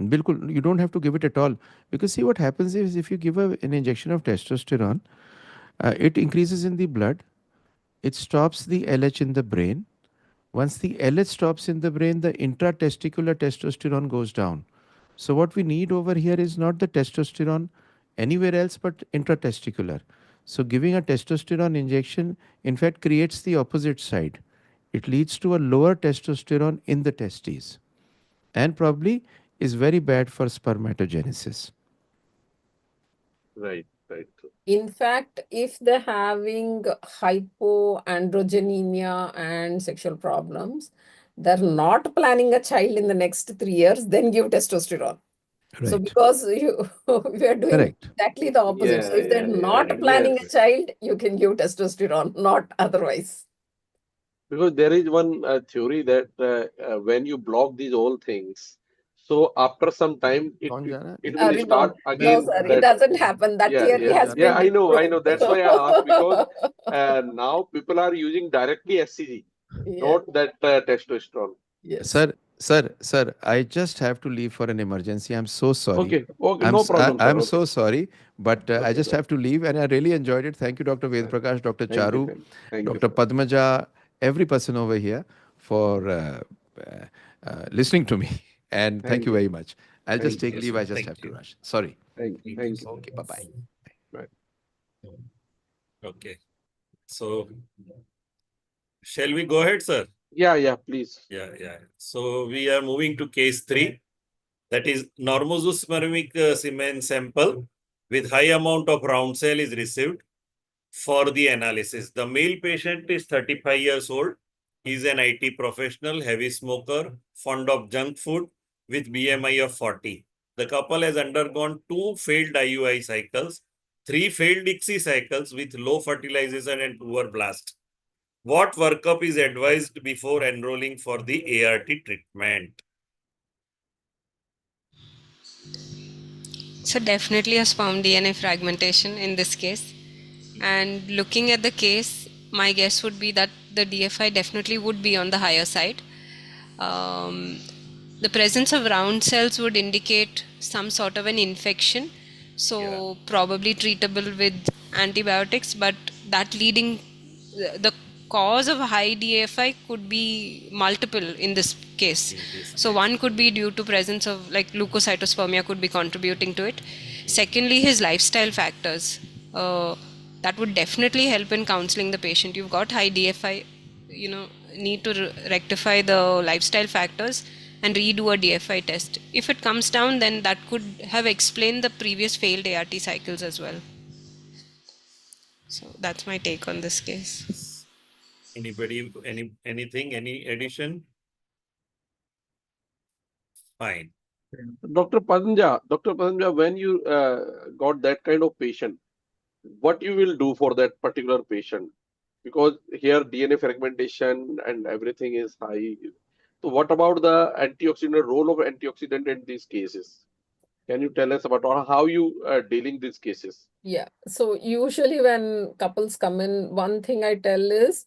Bilkul, you don't have to give it at all, because see what happens is if you give an injection of testosterone, it increases in the blood, it stops the LH in the brain. Once the LH stops in the brain, the intratesticular testosterone goes down. So what we need over here is not the testosterone anywhere else but intratesticular. So giving a testosterone injection in fact creates the opposite side. It leads to a lower testosterone in the testes and probably is very bad for spermatogenesis. Right, right. In fact, if they're having hypoandrogenemia and sexual problems, they're not planning a child in the next 3 years, then give testosterone. So Right. because we are doing Correct. exactly the opposite. So Yeah, if they're yeah, not yeah. planning a Yes. child, you can give testosterone, not otherwise. Because there is one theory that when you block these all things, so after some time कौन जा रहा है? it will Rebound. start No, again sir, it that doesn't happen. That yeah, theory yeah, has yeah. been I know. That's why I asked because disproved. now people are using directly HCG, Yeah. not that testosterone. Yes. Sir, I just have to leave for an emergency. I'm so sorry. Okay, okay, no problem, sir. I'm Okay, so sorry, but I okay, just sir. have to leave, and I really enjoyed it. Thank you, Dr. Ved Prakash, Dr. Thank you, Charu, thank you, Dr. sir. Padmaja, every person over here for listening to me. And thank Thank you you, very much. I'll just thank you, take sir. Yes, leave. I just thank have to you. rush. Sorry. Thank you, sir. Okay, bye bye. Bye. Okay. So, shall we go ahead, sir? Yeah, please. Yeah. So, we are moving to case 3. That is normozoospermic semen sample with high amount of round cell is received for the analysis. The male patient is 35 years old. He is an IT professional, heavy smoker, fond of junk food with BMI of 40. The couple has undergone 2 failed IUI cycles, 3 failed ICSI cycles with low fertilization and poor blast. What workup is advised before enrolling for the ART treatment? So definitely a sperm DNA fragmentation in this case. And looking at the case, my guess would be that the DFI definitely would be on the higher side. Um, the presence of round cells would indicate some sort of an infection, so probably treatable with antibiotics, but that leading the cause of high DFI could be multiple in this case. So one could be due to presence of like leukocytospermia could be contributing to it. Secondly, his lifestyle factors. That would definitely help in counseling the patient. You've got high DFI, need to rectify the lifestyle factors and redo a DFI test. If it comes down, then that could have explained the previous failed ART cycles as well. So that's my take on this case. Anybody, anything, any addition? Fine. Dr. Padanja, when you got that kind of patient, what you will do for that particular patient? Because here DNA fragmentation and everything is high. So what about the antioxidant role of antioxidant in these cases? Can you tell us about how you are dealing these cases? Yeah. So usually when couples come in, one thing I tell is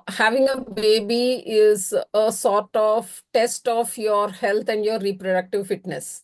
having a baby is a sort of test of your health and your reproductive fitness.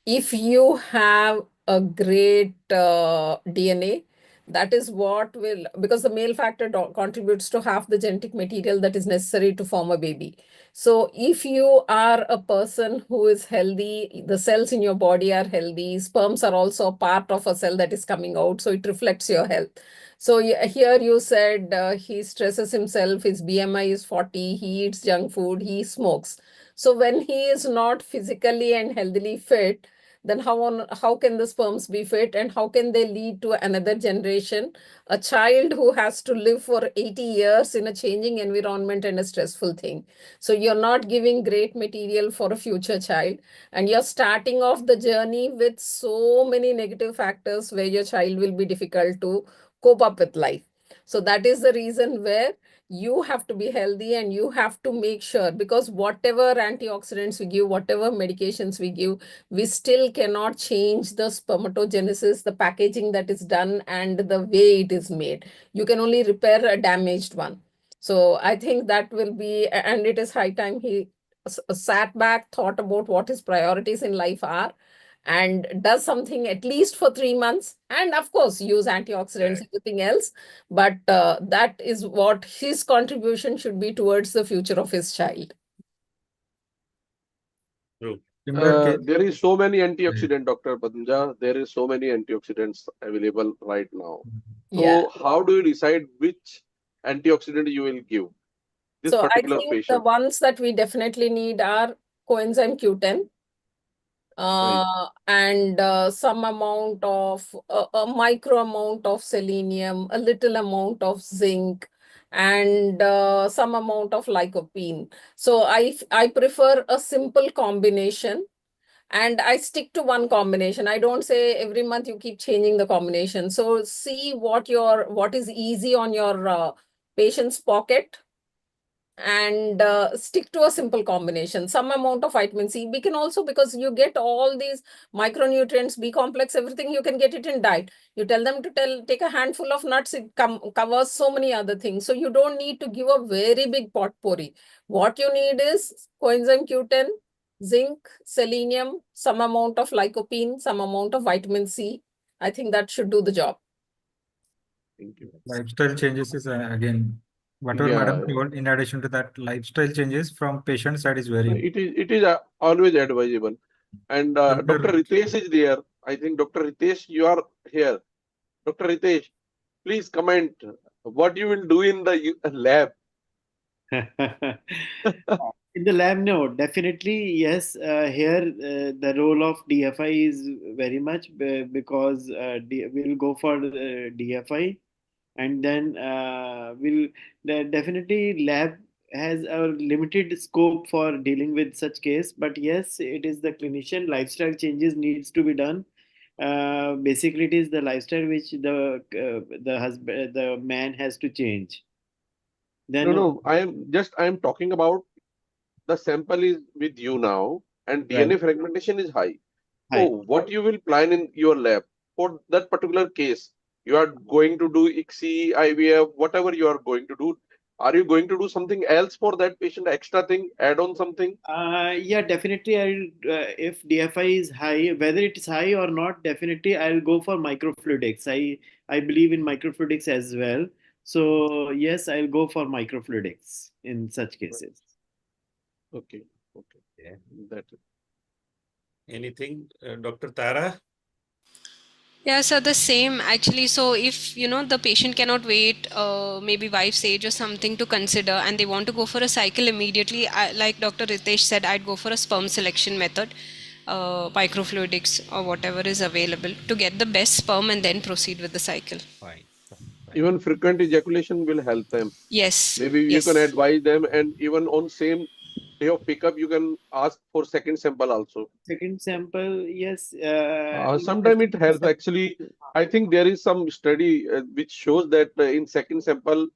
If you have a great DNA, That is what will, because the male factor contributes to half the genetic material that is necessary to form a baby. So if you are a person who is healthy, the cells in your body are healthy, sperms are also a part of a cell that is coming out, so it reflects your health. So here you said he stresses himself, his BMI is 40, he eats junk food, he smokes. So when he is not physically and healthily fit, then how can the sperms be fit, and how can they lead to another generation, a child who has to live for 80 years in a changing environment and a stressful thing? So you're not giving great material for a future child, and you're starting off the journey with so many negative factors where your child will be difficult to cope up with life. So that is the reason where you have to be healthy, and you have to make sure, because whatever antioxidants we give, whatever medications we give, we still cannot change the spermatogenesis, the packaging that is done, and the way it is made. You can only repair a damaged one. So I think that will be, and it is high time he sat back, thought about what his priorities in life are, and does something at least for 3 months, and of course use antioxidants, Right. everything else. But that is what his contribution should be towards the future of his child. True. Similar case. There is so many antioxidant, Dr. Padanja. There is so many antioxidants available right now. Yeah. So how do you decide which antioxidant you will give this So I particular think the patient? ones that we definitely need are coenzyme Q10, Right. and some amount of a micro amount of selenium, a little amount of zinc, and some amount of lycopene. So I prefer a simple combination, and I stick to one combination. I don't say every month you keep changing the combination. So see what is easy on your patient's pocket, and stick to a simple combination. Some amount of vitamin C. We can also, because you get all these micronutrients, B complex, everything, you can get it in diet. You tell them to take a handful of nuts, it covers so many other things. So you don't need to give a very big potpourri. What you need is coenzyme Q10, zinc, selenium, some amount of lycopene, some amount of vitamin C. I think that should do the job. Thank you. Lifestyle changes is again, whatever Yeah, madam told, in addition to that, lifestyle changes from patient side is very important. it is always advisable. And Dr. Doctor, Ritesh is there. I think Dr. Ritesh, you are here. Dr. Ritesh, please comment what you will do in the lab. In the lab, no, definitely, yes. Here, the role of DFI is very much because we'll go for DFI, and then definitely lab has a limited scope for dealing with such case. But yes, it is the clinician lifestyle changes needs to be done. Basically, it is the lifestyle which the husband, the man has to change. No, Then, no, I am talking about the sample is with you now and right, DNA fragmentation is high. hi. So what you will plan in your lab for that particular case? You are going to do ICSI, IVF, whatever you are going to do. Are you going to do something else for that patient, extra thing, add on something? Yeah, definitely. If DFI is high, whether it is high or not, definitely I'll go for microfluidics. I believe in microfluidics as well. So yes, I'll go for microfluidics in such cases. Okay, okay. Yeah. That Anything, Dr. Tara? Yeah, so the same actually. So if the patient cannot wait, maybe wife's age or something to consider, and they want to go for a cycle immediately, like Dr. Ritesh said, I'd go for a sperm selection method, microfluidics or whatever is available to get the best sperm and then proceed with the cycle. Fine. Fine. even frequent ejaculation will help them. Yes, Maybe you can yes. advise them, and even on same day of pickup, you can ask for second sample also. Second sample, yes. Sometimes it helps. Actually, I think there is some study which shows that in second sample,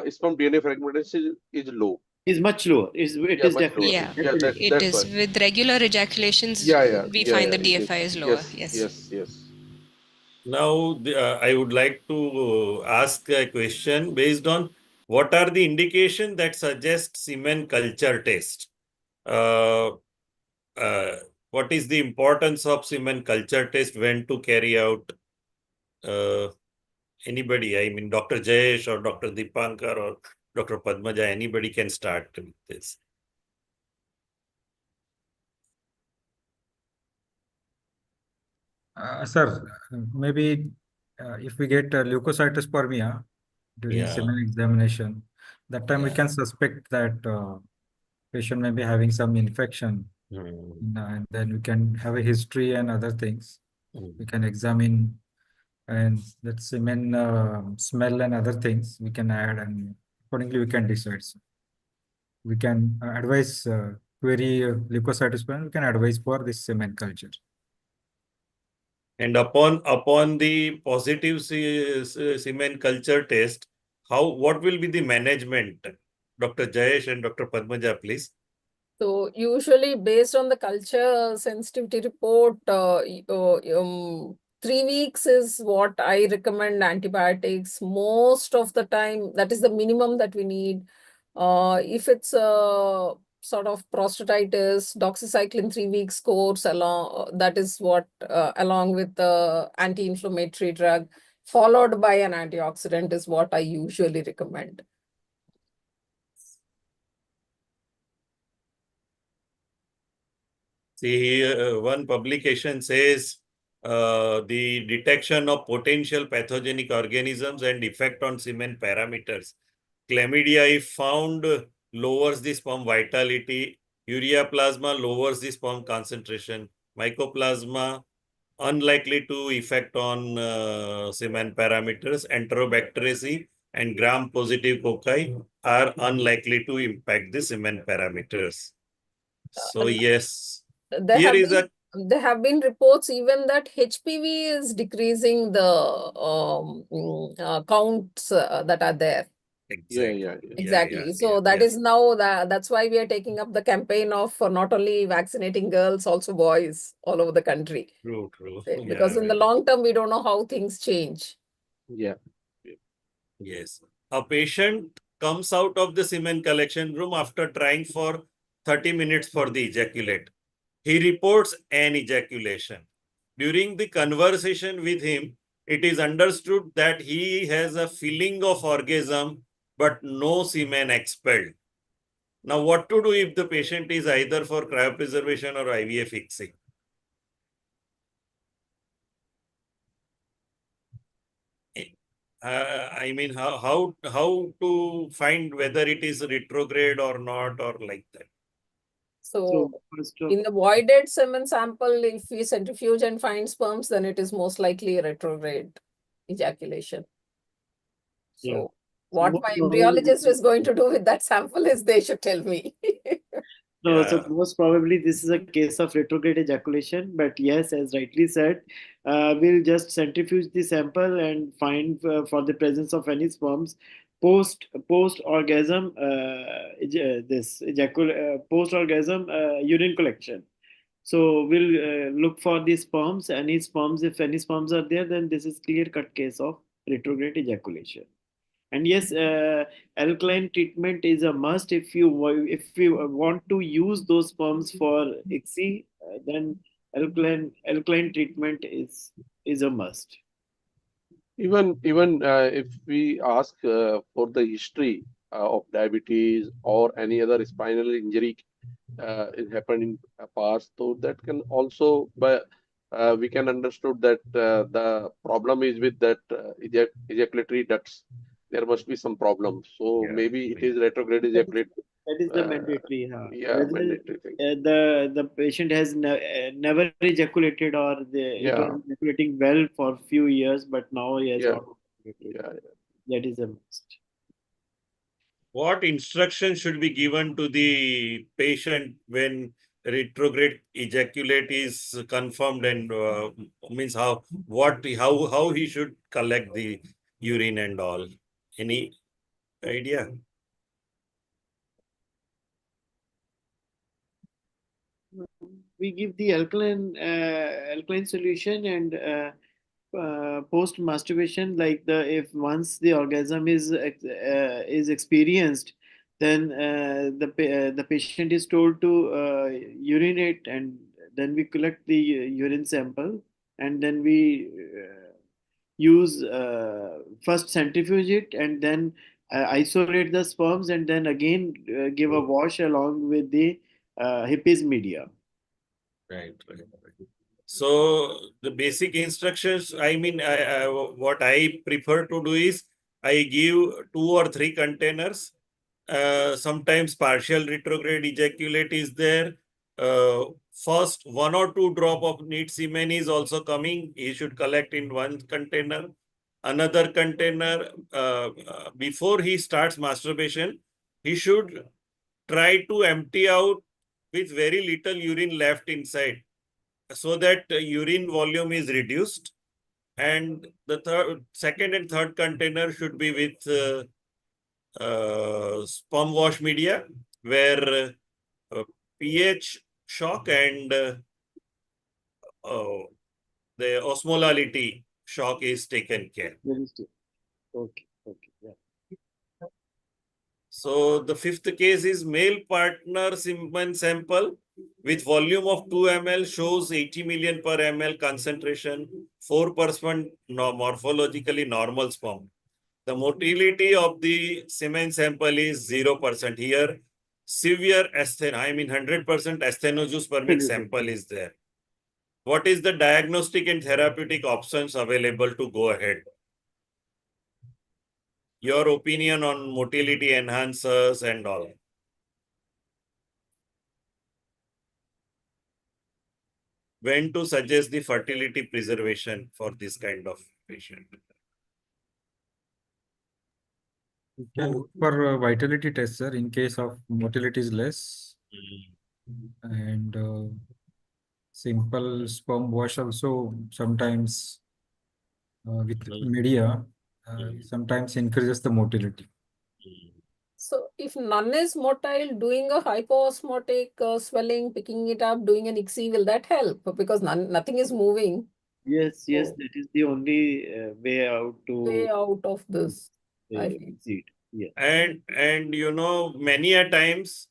sperm DNA fragmentation is low. Is much lower. It Yeah, is much lower. definitely Yeah, Yeah, that's it that's is. why. With regular ejaculations, Yeah, yeah, we yeah, find yeah. the It is. DFI is lower. Yes, Yes. yes, yes. Now, I would like to ask a question based on what are the indication that suggest semen culture test? Uh, uh, what is the importance of semen culture test? When to carry out? Uh, Anybody, I mean, Dr. Jayesh or Dr. Dipankar or Dr. Padmaja, anybody can start with this. Sir, maybe if we get leukocytospermia during Yeah. semen examination, that time we Yeah. can suspect that patient may be having some infection, and then we can have a history and other things. We can examine, and that semen smell and other things we can add, and accordingly we can decide. So we can advise query leukocytospermia. We can advise for this semen culture. And upon the positive semen culture test, what will be the management? Dr. Jayesh and Dr. Padmaja, please. So usually based on the culture sensitivity report, 3 weeks is what I recommend antibiotics. Most of the time, that is the minimum that we need. If it's a sort of prostatitis, doxycycline 3 weeks course along, that is what along with the anti-inflammatory drug, followed by an antioxidant is what I usually recommend. See, here, one publication says the detection of potential pathogenic organisms and effect on semen parameters. Chlamydia, if found, lowers the sperm vitality. Urea plasma lowers the sperm concentration. Mycoplasma, unlikely to effect on semen parameters. Enterobacteriaceae and gram-positive cocci are unlikely to impact the semen parameters. So yes, here is a There have been reports even that HPV is decreasing the counts that are there. Exactly. So that is now that's why we are taking up the campaign of not only vaccinating girls, also boys all over the country. True. Because in the long term, we don't know how things change. Yeah. Yes. A patient comes out of the semen collection room after trying for 30 minutes for the ejaculate. He reports an ejaculation. During the conversation with him, it is understood that he has a feeling of orgasm, but no semen expelled. Now, what to do if the patient is either for cryopreservation or IVF fixing? I mean, how to find whether it is retrograde or not, or like that. So in the voided semen sample, if we centrifuge and find sperms, then it is most likely a retrograde ejaculation. So what my embryologist is going to do with that sample is they should tell me. No, so most probably this is a case of retrograde ejaculation. But yes, as rightly said, we'll just centrifuge the sample and find for the presence of any sperms post orgasm post orgasm urine collection. So we'll look for the sperms. Any sperms, if any sperms are there, then this is clear cut case of retrograde ejaculation. And yes, alkaline treatment is a must. If you want to use those sperms for ICSI, then alkaline treatment is a must. Even if we ask for the history of diabetes or any other spinal injury it happened in past, so that can also, but we can understood that the problem is with that ejaculatory ducts. There must be some problem. So maybe it is retrograde ejaculate. That is the mandatory. Yeah, mandatory thing. The patient has never ejaculated, or it was ejaculating well for a few years, but now he has not ejaculated. That is a must. What instruction should be given to the patient when retrograde ejaculate is confirmed, and means how he should collect the urine and all? Any idea? We give the alkaline solution, and post masturbation, like if once the orgasm is experienced, then the patient is told to urinate, and then we collect the urine sample, and then we use first centrifuge it and then isolate the sperms and then again give a wash along with the hippies media. Right, right. So the basic instructions, I mean, what I prefer to do is I give 2 or 3 containers. Sometimes partial retrograde ejaculate is there. First 1 or 2 drop of neat semen is also coming. He should collect in one container. Another container, before he starts masturbation, he should try to empty out with very little urine left inside so that urine volume is reduced. And the second and third container should be with sperm wash media, where pH shock and uh, the osmolality shock is taken care. Okay, okay, yeah. So the fifth case is male partner semen sample with volume of 2 ml shows 80 million per ml concentration, 4% morphologically normal sperm. The motility of the semen sample is 0%. Here, severe I mean 100% asthenozoospermic sample is there. What is the diagnostic and therapeutic options available to go ahead? Your opinion on motility enhancers and all. When to suggest the fertility preservation for this kind of patient? You can look for vitality test, sir, in case of motility is less. And simple sperm wash also sometimes with media sometimes increases the motility. So if none is motile, doing a hypoosmotic swelling, picking it up, doing an ICSI, will that help? Because nothing is moving. Yes, yes, So that is the only way out of this, I feel. exit. Yeah. And you know, many a times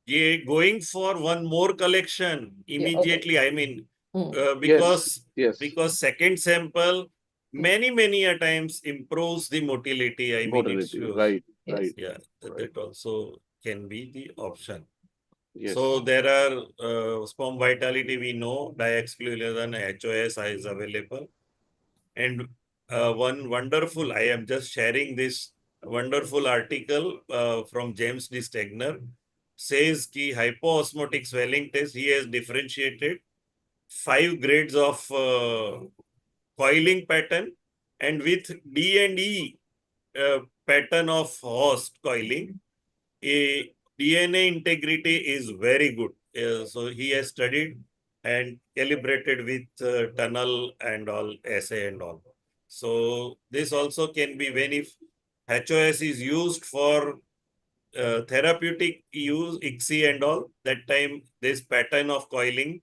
going for one more collection immediately. I mean, because second sample many a times improves the motility. I mean, it's right, right. Yeah, that also can be the option. Yes. So there are sperm vitality, we know diexclusion HOS is available. And one wonderful, I am just sharing this wonderful article from James D. Stegner, says ki hypoosmotic swelling test, he has differentiated 5 grades of coiling pattern, and with D and E pattern of host coiling, a DNA integrity is very good. So he has studied and calibrated with tunnel and all assay and all. So this also can be when if HOS is used for therapeutic use, ICSI and all, that time this pattern of coiling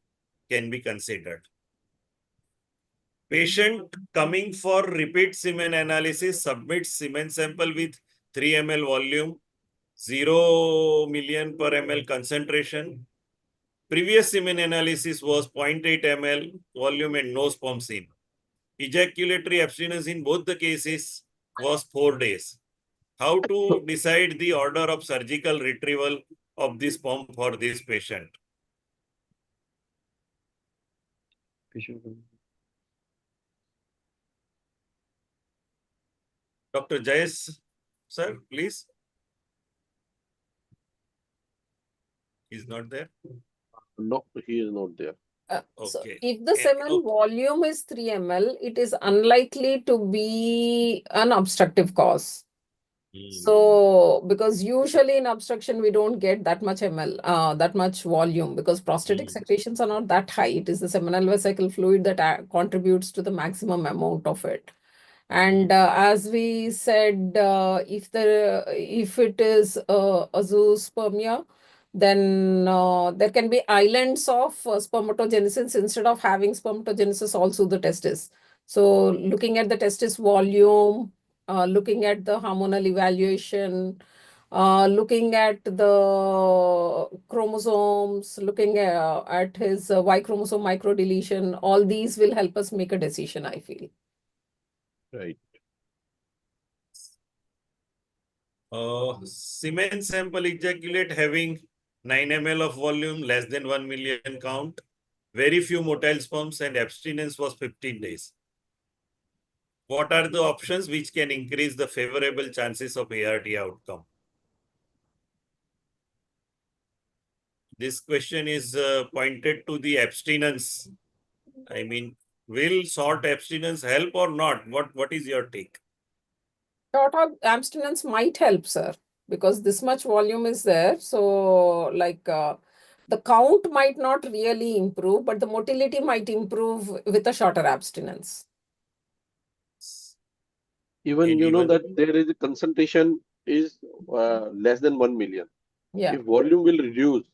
can be considered. Patient coming for repeat semen analysis submits semen sample with 3 ml volume, 0 million per ml concentration. Previous semen analysis was 0.8 ml volume and no sperm seen. Ejaculatory abstinence in both the cases was 4 days. How to decide the order of surgical retrieval of this sperm for this patient? Dr. Jayes, sir, please. He's not there? No, he is not there. So if the semen volume is 3 ml, it is unlikely to be an obstructive cause. So, because usually in obstruction, we don't get that much ml, that much volume, because prostatic secretions are not that high. It is the seminal vesicle fluid that contributes to the maximum amount of it. And as we said, if it is azoospermia, then there can be islands of spermatogenesis instead of having spermatogenesis also the testis. So looking at the testis volume, looking at the hormonal evaluation, looking at the chromosomes, looking at his Y chromosome microdeletion, all these will help us make a decision, I feel. Right. Semen sample ejaculate having 9 ml of volume, less than 1 million count, very few motile sperms, and abstinence was 15 days. What are the options which can increase the favorable chances of ART outcome? This question is pointed to the abstinence. I mean, will short abstinence help or not? What is your take? Short of abstinence might help, sir, because this much volume is there. So, the count might not really improve, but the motility might improve with a shorter abstinence. Even you know Anyone? that there is a concentration is less than 1 million. Yeah, If volume will reduce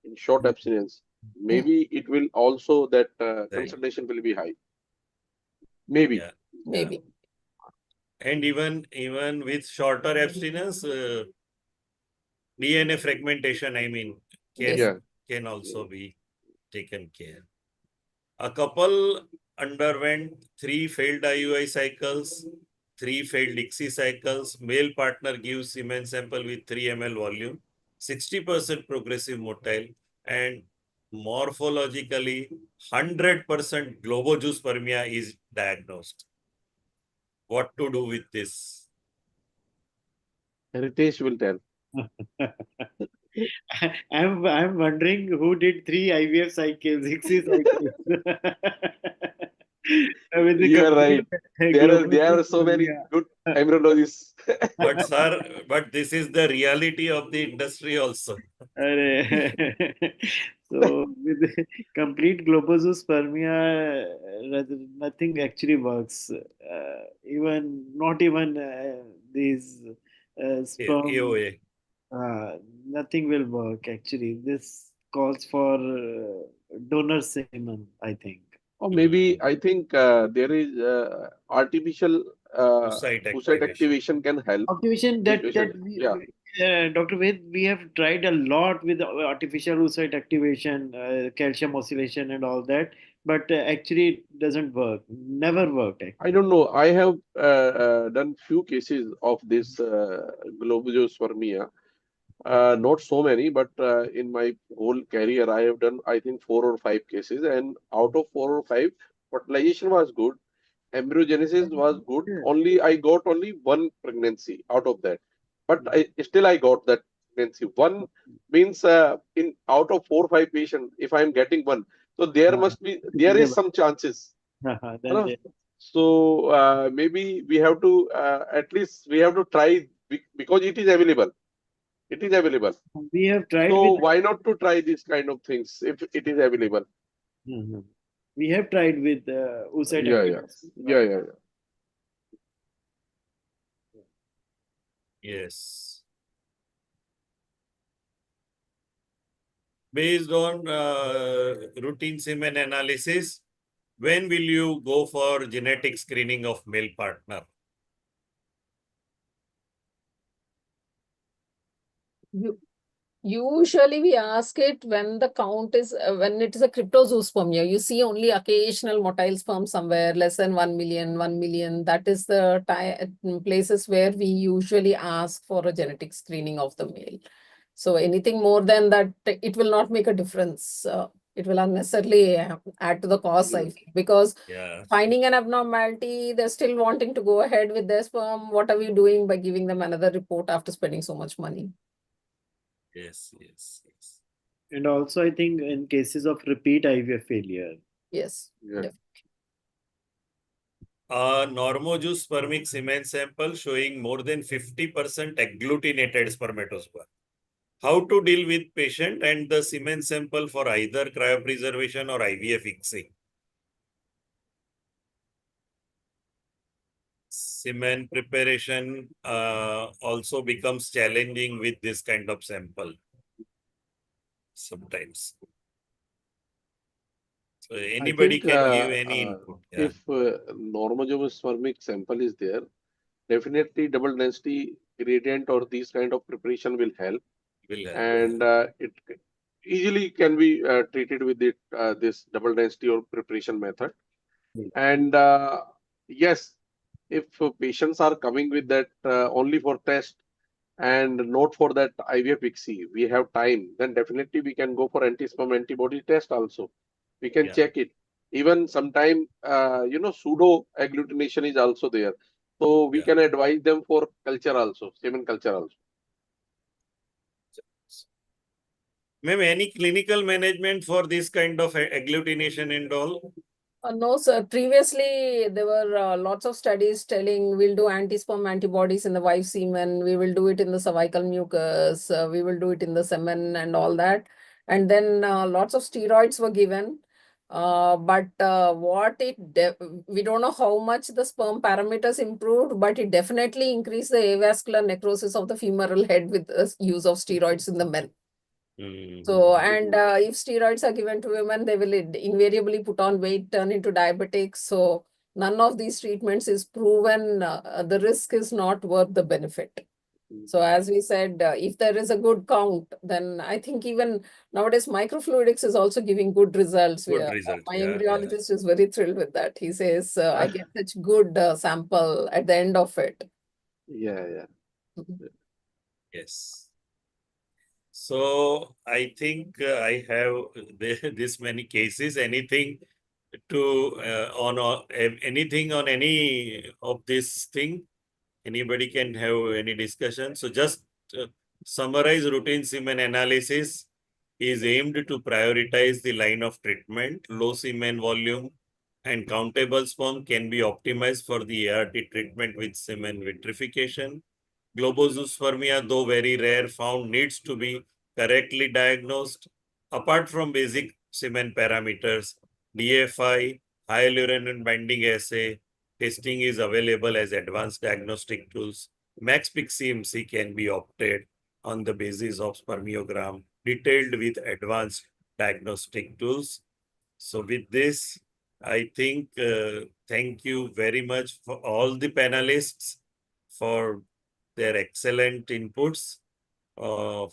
in short abstinence, maybe it will also that Right. concentration will be high. Maybe. Yeah. maybe. And even with shorter abstinence, DNA fragmentation, I mean, Yes. Yeah. can also be taken care. A couple underwent 3 failed IUI cycles, 3 failed ICSI cycles. Male partner gives semen sample with 3 ml volume, 60% progressive motile, and morphologically 100% globojuicepermia is diagnosed. What to do with this? Heritage will tell. I'm wondering who did 3 IVF cycles, 6 cycles. With the You are right. There are so many global good embryologists. But sir, but this is the reality of the industry also. So with the complete globosospermia, nothing actually works. Even not even these sperm, AOA. nothing will work actually. This calls for donor semen, I think. Or maybe I think there is artificial Oocyte oocyte activation. activation can help. Activation Yeah. Dr. Ved, we have tried a lot with artificial oocyte activation, calcium oscillation, and all that, but actually it doesn't work. Never worked. I don't know. I have done few cases of this globospermia. Not so many, but in my whole career, I have done, I think, 4 or 5 cases, and out of 4 or 5, fertilization was good, embryogenesis was good. Yeah. Only I got only one pregnancy out of that, but I got that pregnancy. One means in out of 4 or 5 patients, if I am getting one, so there is some chances. Then Hello? So maybe we have to at least we have to try because it is available. It is available. we have tried So with why not to try these kind of things if it is available? Mhm. We have tried with oocyte Yeah, yeah, activation. yeah, yeah, yeah. Yes. Based on routine semen analysis, when will you go for genetic screening of male partner? Usually we ask it when the count is when it is a cryptozoospermia. You see only occasional motile sperm somewhere less than 1 million, 1 million. That is the places where we usually ask for a genetic screening of the male. So anything more than that, it will not make a difference. It will unnecessarily add to the cost, I feel, because Yeah. finding an abnormality, they're still wanting to go ahead with their sperm. What are we doing by giving them another report after spending so much money? Yes, yes, yes. And also, I think in cases of repeat IVF failure. Yes. Yeah. Normojuice spermic semen sample showing more than 50% agglutinated spermatozoa. How to deal with patient and the semen sample for either cryopreservation or IVF fixing? Semen preparation also becomes challenging with this kind of sample sometimes. So I anybody think can give any input. Yeah, if normogynous sample is there, definitely double density gradient or these kind of preparation will help, will help. and it easily can be treated with this double density or preparation method. And yes, if patients are coming with that only for test and not for that IVF ICSI, we have time, then definitely we can go for anti-sperm antibody test also. We can Yeah. check it. Even sometime, pseudo agglutination is also there. So we Yeah. can advise them for culture also, semen culture also. Ma'am, any clinical management for this kind of agglutination and all? No, sir. Previously, there were lots of studies telling we'll do anti-sperm antibodies in the wife semen, we will do it in the cervical mucus, we will do it in the semen and all that. And then lots of steroids were given. But we don't know how much the sperm parameters improved, but it definitely increased the avascular necrosis of the femoral head with the use of steroids in the men. So, and if steroids are given to women, they will invariably put on weight, turn into diabetics. So, none of these treatments is proven. The risk is not worth the benefit. So, as we said, if there is a good count, then I think even nowadays microfluidics is also giving good results. Good result. My Yeah, embryologist is very thrilled with that. He says, I get such good sample at the end of it. Yeah. Yes. So I think I have this many cases. Anything to anything on any of this thing? Anybody can have any discussion. So just summarize. Routine semen analysis is aimed to prioritize the line of treatment. Low semen volume and countable sperm can be optimized for the ART treatment with semen vitrification. Globozoospermia, though very rare, found needs to be correctly diagnosed. Apart from basic semen parameters, DFI, hyaluronan binding assay, testing is available as advanced diagnostic tools. MaxPic CMC can be opted on the basis of spermiogram, detailed with advanced diagnostic tools. So with this, I think thank you very much for all the panelists for their excellent inputs for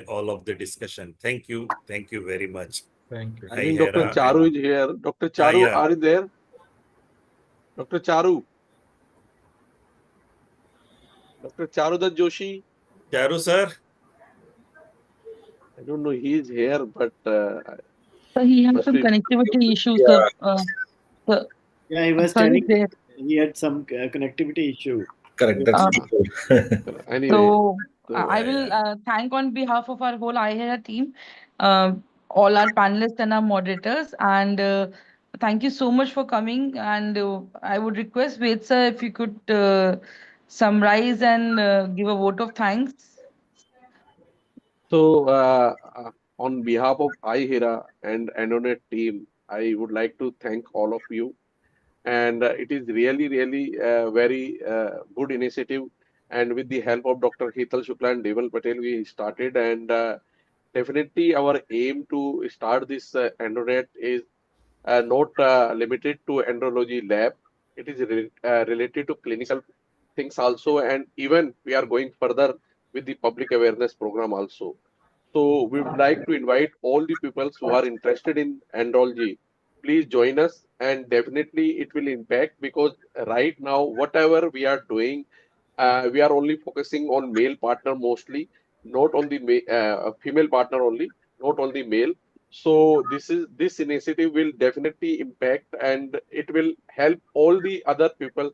all of the discussion. Thank you. Thank you very much. Thank you. I Hi, think Dr. Hera. Charu is here. Dr. Charu, Yeah. are you there? Dr. Charu. Dr. Charudat Joshi. Charu, sir. I don't know, he is here, but So he has must some be. connectivity issues. Yeah. So, Yeah, he was sir is telling there. he had some connectivity issue. Correct. That's Uh, true. Anyway, so I Yeah, will yeah. thank on behalf of our whole iHera team, uh, all our panelists and our moderators, and thank you so much for coming. And I would request Ved sir if you could summarize and give a vote of thanks. so on behalf of iHera and Anonet team, I would like to thank all of you. And it is really very good initiative. And with the help of Dr. Hital Shukla and Deval Patel, we started. And definitely our aim to start this Andronet is not limited to andrology lab. It is related to clinical things also. And even we are going further with the public awareness program also. So we would like to invite all the people who are interested in andrology. Please join us, and definitely it will impact, because right now whatever we are doing, we are only focusing on male partner mostly, not on the female partner only, not on the male. So this initiative will definitely impact, and it will help all the other people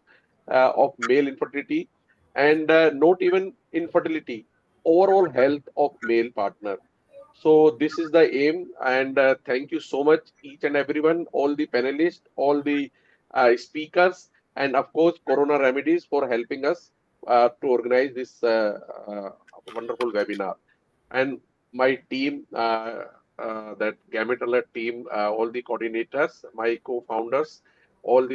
of male infertility, and not even infertility, overall health of male partner. So this is the aim, and thank you so much, each and everyone, all the panelists, all the speakers, and of course, Corona Remedies for helping us to organize this wonderful webinar. And my team, that Gamete Alert team, all the coordinators, my co-founders, all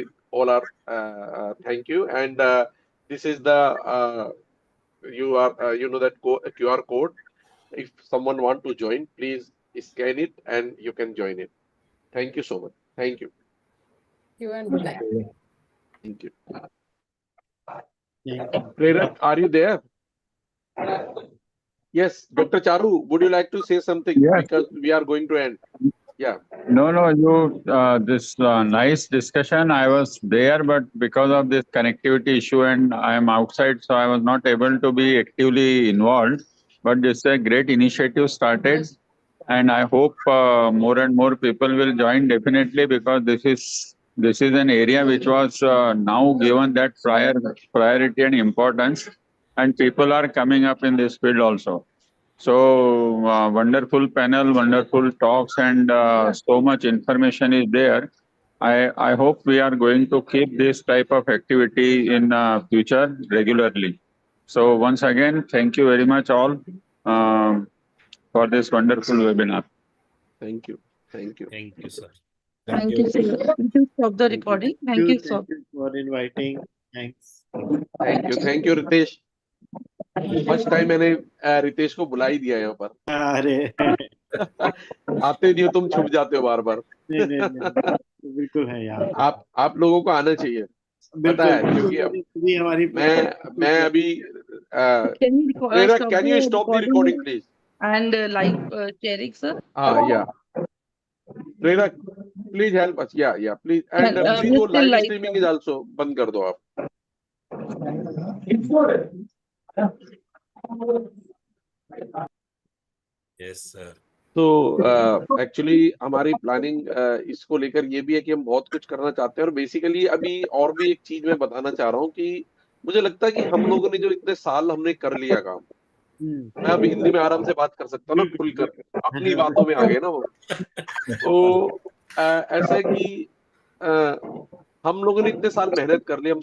are thank you. And this is the you know that QR code. If someone want to join, please scan it and you can join it. Thank you so much. Thank you. You and good night. Thank you. Thank you. Prerak, are you there? Yes, Dr. Charu, would you like to say something? Yes. Because we are going to end. Yeah. No, this nice discussion. I was there, but because of this connectivity issue and I am outside, so I was not able to be actively involved. But this is a great initiative started, and I hope more and more people will join definitely, because this is an area which was now given that priority and importance, and people are coming up in this field also. So wonderful panel, wonderful talks, and so much information is there. I hope we are going to keep this type of activity in future regularly. So once again, thank you very much all for this wonderful webinar. Thank you. Thank you. Thank you, sir. Thank you, sir. You can stop the Thank you. recording. Thank you, sir. Thank you for inviting. Thanks. Thank you, Ritesh. First time मैंने रितेश को बुला ही दिया यहाँ पर. अरे आते नहीं हो तुम, छुप जाते हो बार बार. नहीं, बिल्कुल है यार. आप लोगों को आना चाहिए, पता है, क्योंकि भी हमारी मैं अभी Can you Prerna, stop can you stop the recording, please? And live sharing, sir? Yeah. Prerna, please help us. Yeah, please. And please, we're वो still live live, streaming sir. is also बंद कर दो आप. Yes, sir. तो actually हमारी planning इसको लेकर ये भी है कि हम बहुत कुछ करना चाहते हैं, और बेसिकली अभी और भी एक चीज मैं बताना चाह रहा हूँ कि मुझे लगता है कि हम लोगों ने जो इतने साल हमने कर लिया काम, मैं अभी हिंदी में आराम से बात कर सकता हूँ ना, खुलकर अपनी बातों में आ गए ना वो. तो ऐसा है कि हम लोगों ने इतने साल मेहनत कर ली, हम